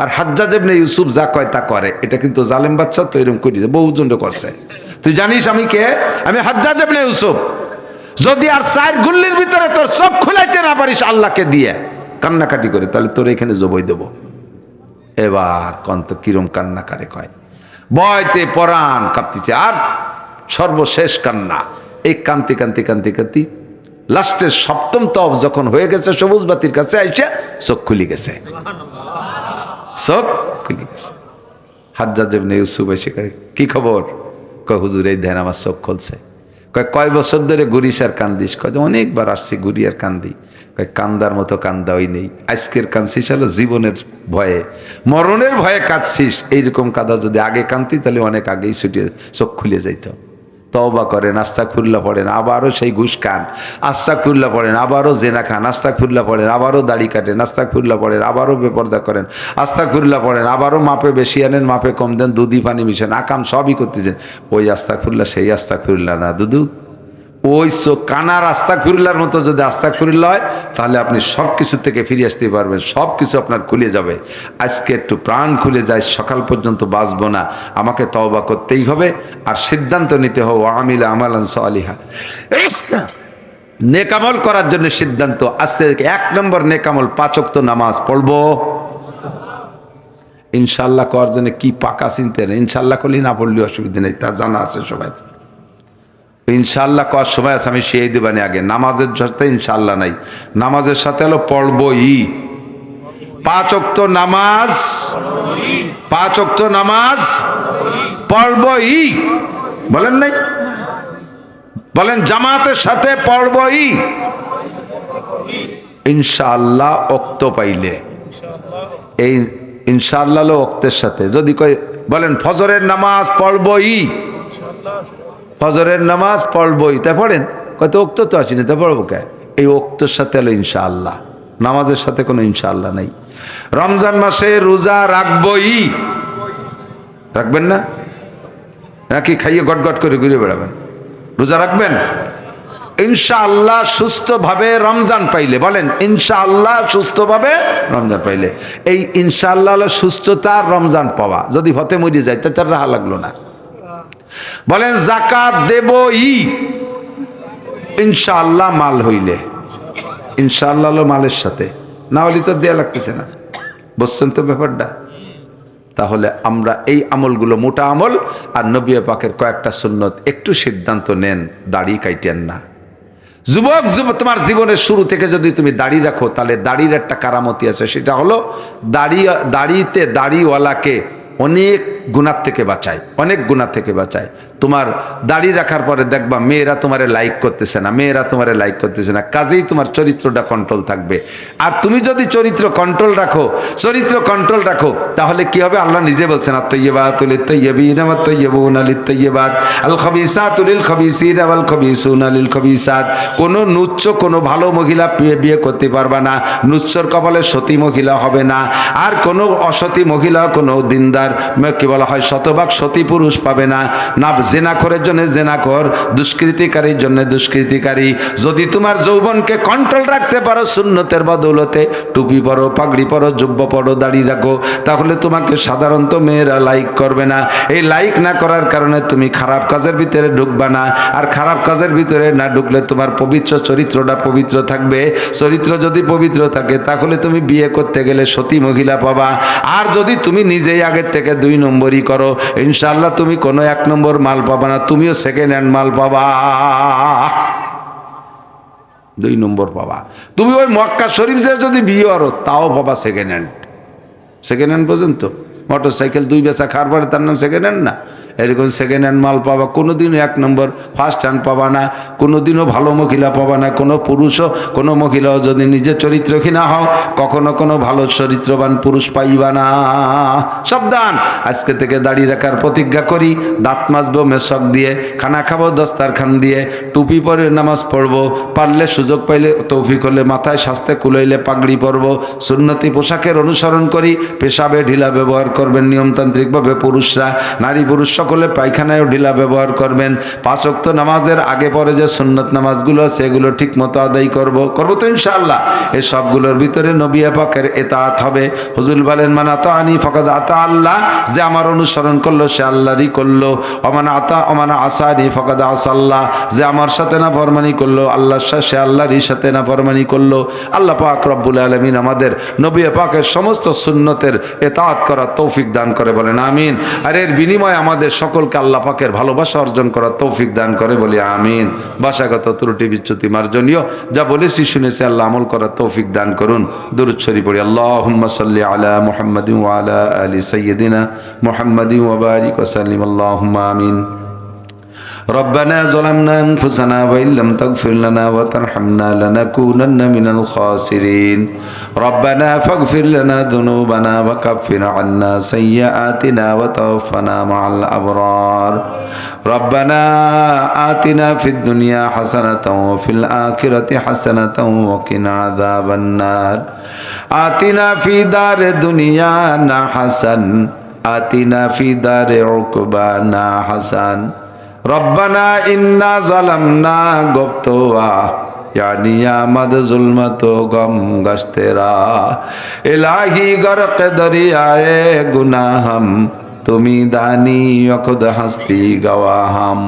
S1: আর হাজ্জাজ ইবনে ইউসুফ যা কয় তা করে, এটা কিন্তু জালেম বাদশা তো এরকম করেছে, বহুজন করছে। তুই জানিস আমি কে? আমি হাজ্জাজ ইবনে ইউসুফ। যদি আর 4 গুল্লির ভিতরে তোর চোখ খুলাইতে না পারিস আল্লাহকে দিয়ে কান্নাকাটি করে, তাহলে তোর এখানে জবাই দেব। এবার কন্ত কিরম কান্নাকারে কয়, ভয়তে পরাণ কাঁপতেছে, আর সর্বশেষ কান্না, এই কান্তি কান্তি কান্তি কান্তি লাস্টের 7ম তওব যখন হয়ে গেছে, সবুজ বাতির কাছে আইসা চোখ খুলে গেছে, চোখ খুলে গেছে। হাজ্জাজ ইবনে ইউসুফ এসে কয় কি খবর? কয় হুজুর এই ধ্যান আমার চোখ খুলছে। কয় বছর ধরে ঘুরিস আর কান্দিস? কয় অনেকবার আসছি ঘুরি আর কান্দি। কয় কান্দার মতো কান্দা ওই নেই, আজকের কাঁদছিস হলো জীবনের ভয়ে, মরণের ভয়ে কাঁদছিস, এইরকম কাদা যদি আগে কান্দি তাহলে অনেক আগেই ছুটে চোখ খুলে যাইত। তওবা করেন, আস্তাগফিরুল্লাহ পড়েন, আবারও সেই ঘুষ খান, আস্তাগফিরুল্লাহ পড়েন, আবারও জেনা খান, আস্তাগফিরুল্লাহ পড়েন, আবারও দাড়ি কাটেন, আস্তাগফিরুল্লাহ পড়েন, আবারও বেপরদা করেন, আস্তাগফিরুল্লাহ পড়েন, আবারও মাপে বেশি আনেন, মাপে কম দেন, দুধি পানি মিশান, আকাম সবই করতেছেন। ওই আস্তাগফিরুল্লাহ সেই আস্তাগফিরুল্লাহ না দুদু, ওই কানার আস্তাগফিরুল্লাহর মতো যদি আস্তাগফিরুল্লাহ হয়, তাহলে আপনি সব কিছু থেকে ফিরে আসতে পারবেন, সব কিছু আপনার খুলে যাবে। আজকে একটু প্রাণ খুলে যায়, সকাল পর্যন্ত বাঁচবো না, আমাকে তওবা করতেই হবে, আর সিদ্ধান্ত নিতে হবে আমিল আমালান সালিহা, নেকামল করার জন্য সিদ্ধান্ত। আজকে 1 নম্বর নেকামল 5 ওয়াক্ত নামাজ পড়বো ইনশাল্লাহ। করার জন্য কি পাকা চিনতে নেই, ইনশাল্লাহ করলেই না পড়লে অসুবিধা নেই, তা জানা আছে সবাই। ইনশাল্লাহ করার সময় আছে, আমি সেই দেবানি আগে, নামাজের সাথে ইনশাল্লাহ নাই, নামাজের সাথে হলো পড়বই 5 ওয়াক্ত নামাজ, 5 ওয়াক্ত নামাজ পড়বই, বলেন নাই? বলেন জামাতের সাথে পড়বই ইনশাআল্লাহ। ওয়াক্ত পাইলে ইনশাআল্লাহ ওক্তের সাথে। যদি কই বলেন ফজরের নামাজ পড়বই, ফজরের নামাজ পড়বই, তাই পড়েন, কত ওক্ত তো আসেনি, তা পড়বো কে? এই ওক্তর সাথে হলো ইনশাআল্লাহ, নামাজের সাথে কোনো ইনশাআল্লাহ নাই। রমজান মাসে রোজা রাখবই, রাখবেন না নাকি খাইয়ে গট গট করে ঘুরে বেড়াবেন? রোজা রাখবেন ইনশাআল্লাহ সুস্থভাবে রমজান পাইলে। বলেন ইনশাআল্লাহ সুস্থভাবে রমজান পাইলে। এই ইনশাআল্লাহ হলো সুস্থতা, রমজান পাওয়া। যদি হতে মরে যায় তার রাহা লাগলো না। বলেন যাকাত দেবই ইনশাআল্লাহ, মাল হইলে। ইনশাআল্লাহ হলো মালের সাথে, না হলে তো দেয়া লাগতেছে না। বুঝছেন তো ব্যাপারটা? তাহলে আমরা এই আমলগুলো মোটা আমল, আর নবী পাকের কয়েকটা সুন্নত একটু সিদ্ধান্ত নেন, দাড়ি কাইটেন না। যুবক তোমার জীবনের শুরু থেকে যদি তুমি দাড়ি রাখো, তাহলে দাড়ির একটা কারামতি আছে, সেটা হলো দাড়িওয়ালাকে অনেক গুনার থেকে বাঁচায়, অনেক গুনার থেকে বাঁচায়। তোমার দাড়ি রাখার পরে দেখবা মেয়েরা তোমারে লাইক করতেছে না, মেয়েরা তোমারে লাইক করতেছে না, কাজেই তোমার চরিত্রটা কন্ট্রোল থাকবে। আর তুমি যদি চরিত্র কন্ট্রোল রাখো তাহলে কি হবে? আল্লাহ নিজে বলছেন আত-তাইয়্যিবাতু লিত-তাইয়্যিবিনা ওয়াত-তাইয়্যিবুনা লিত-তাইয়্যিবাত আল-খাবিসাতু লিল-খাবিসিনা ওয়াল-খাবিসুনা লিল-খাবিসাত। কোনো নুচ্চ, কোনো ভালো মহিলা বিয়ে করতে পারবা না, নুচ্চর কপালে সতী মহিলা হবে না। আর কোনো অসতী মহিলা, কোনো দিনদার কি বলা হয় শতভাগ সতী পুরুষ পাবে না। না জেনাখোরের জন্য জেনাখোর, দুষ্কৃতিকারীর জন্য দুষ্কৃতিকারী। যদি তোমার যৌবনকে কন্ট্রোল রাখতে পারো সুন্নতের বদৌলতে, টুপি পরো, পাগড়ি পরো, জুব্বা পরো, দাড়ি রাখো, তাহলে তোমাকে সাধারণত মেয়েরা লাইক করবে না। এই লাইক না করার কারণে তুমি খারাপ কাজের ভিতরে ঢুকবা না। আর খারাপ কাজের ভিতরে না ঢুকলে তোমার পবিত্র চরিত্রটা পবিত্র থাকবে। চরিত্র যদি পবিত্র থাকে তাহলে তুমি বিয়ে করতে গেলে সতী মহিলা পাবা। আর যদি তুমি নিজেই আগের থেকে 2 নম্বরই করো, ইনশাআল্লাহ তুমি কোনো 1 নম্বর মাল পাবা না, তুমিও সেকেন্ড হ্যান্ড মাল পাবা, 2 নম্বর পাবা। তুমি ওই মক্কা শরীফ যে যদি বিয়ে করো তাও পাবা সেকেন্ড হ্যান্ড পর্যন্ত। মোটরসাইকেল 2 বেচা খাওয়ার পরে তার নাম সেকেন্ড হ্যান্ড না? এরকম সেকেন্ড হ্যান্ড মাল পাবা, কোনোদিনও 1 নম্বর ফার্স্ট হ্যান্ড পাবা না, কোনোদিনও ভালো মহিলা পাবা না। কোনো পুরুষও, কোনো মহিলাও যদি নিজের চরিত্রহীন না হও, কখনো কোনো ভালো চরিত্রবান পুরুষ পাইবা না। সাবধান, আজকে থেকে দাড়ি রাখার প্রতিজ্ঞা করি, দাঁত মাজবো মেশক দিয়ে, খানা খাবো দস্তারখান দিয়ে, টুপি পরে নামাজ পড়বো, পারলে সুযোগ পাইলে তৌফিক হলে মাথায় স্বাস্থ্যে কুলাইলে পাগড়ি পরবো, সুন্নতি পোশাকের অনুসরণ করি, পেশাবে ঢিলা ব্যবহার করবেন নিয়মতান্ত্রিকভাবে পুরুষরা, নারী পুরুষ সকলে পায়খানায়ও ঢিলা ব্যবহার করবেন। 5 ওয়াক্ত নামাজের আগে পরে যে সুন্নত নামাজগুলো আছে এগুলো ঠিক মতো আদায় করবো তো ইনশাআল্লাহ। এই সবগুলোর ভিতরে নবী পাকের ইতাআত হবে। হুজুর বলেন মান আতাআনি ফাকাদ আতা আল্লাহ, যে আমার অনুসরণ করলো সে আল্লাহরই করলো। ওমান আসানি ফাকাদ আসাল্লাহ, যে আমার সাথে না ফরমানি করলো আল্লাহর সাথে, সে আল্লাহরই সাথে না ফরমানি করলো। আল্লাহ পাক রব্বুল আলামিন আমাদের নবী পাকের সমস্ত সুন্নতের ইতাআত করার তৌফিক দান করে, বলেন আমিন। আর এর বিনিময়ে আমাদের সকলকে আল্লাহ পাকের ভালোবাসা অর্জন করার তৌফিক দান করে, বলি আমিন। ভাষাগত ত্রুটি বিচ্যুতি মার্জনীয়, যা বলেছি শুনেছি আল্লাহ আমল করার তৌফিক দান করুন। দুরূদ শরীফ পড়ি। আল্লাহুম্মা সাল্লি আলা মুহাম্মাদিন ওয়া আলা আলি সাইয়্যিদিনা মুহাম্মাদিন ওয়া বারিক ওয়া সাল্লিম। আল্লাহুম্মা আমিন। ربنا ظلمنا أنفسنا وإن لم تغفر لنا وترحمنا لنكونن من الخاسرين ربنا فاغفر لنا ذنوبنا وكفر عنا سيئاتنا وتوفنا مع الأبرار ربنا آتنا في الدنيا حسنة وفي الآخرة حسنة وقنا عذاب النار آتنا في دار دنيانا حسن آتنا في دار عقبانا حسن ربنا إنا ظلمنا گفتوا یعنی آمد ظلمت و غم گشترا الہی غرق دریائے گناہم تمی دانی وخود ہستی گواہم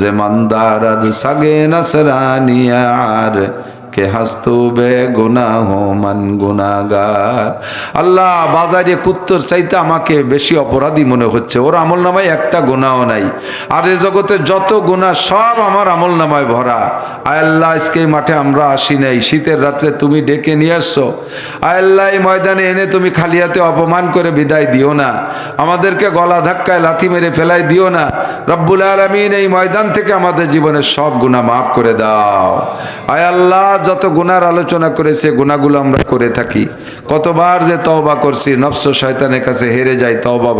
S1: زمندارد سگے نصرانیار কে হাস্তু বে গুনাহ মান গুনাহগার। আল্লাহ, বাজারে কুত্তর চাইতে আমাকে বেশি অপরাধী মনে হচ্ছে, ওর আমল নামায় একটা গুনাহও নাই। আর এই জগতে যত গুনাহ সব আমার আমল নামায় ভরা। আয় আল্লাহ, আজকে মাঠে আমরা আসি নাই, শীতের রাত্রে তুমি ডেকে নিয়ে আসছো। আয় আল্লাহ, এই ময়দানে এনে তুমি খালি হাতে অপমান করে বিদায় দিও না, আমাদেরকে গলা ধাক্কায় লাথি মেরে ফেলাই দিও না। রব্বুল আলামিন, এই ময়দান থেকে আমাদের জীবনের সব গুনাহ মাফ করে দাও। আয় আল্লাহ, যত গুনার আলোচনা করেছে গুনাহগুলো আমরা করে থাকি, কতবার যে তওবা করছি, নফস শয়তানের কাছে হেরে যাই, তওবা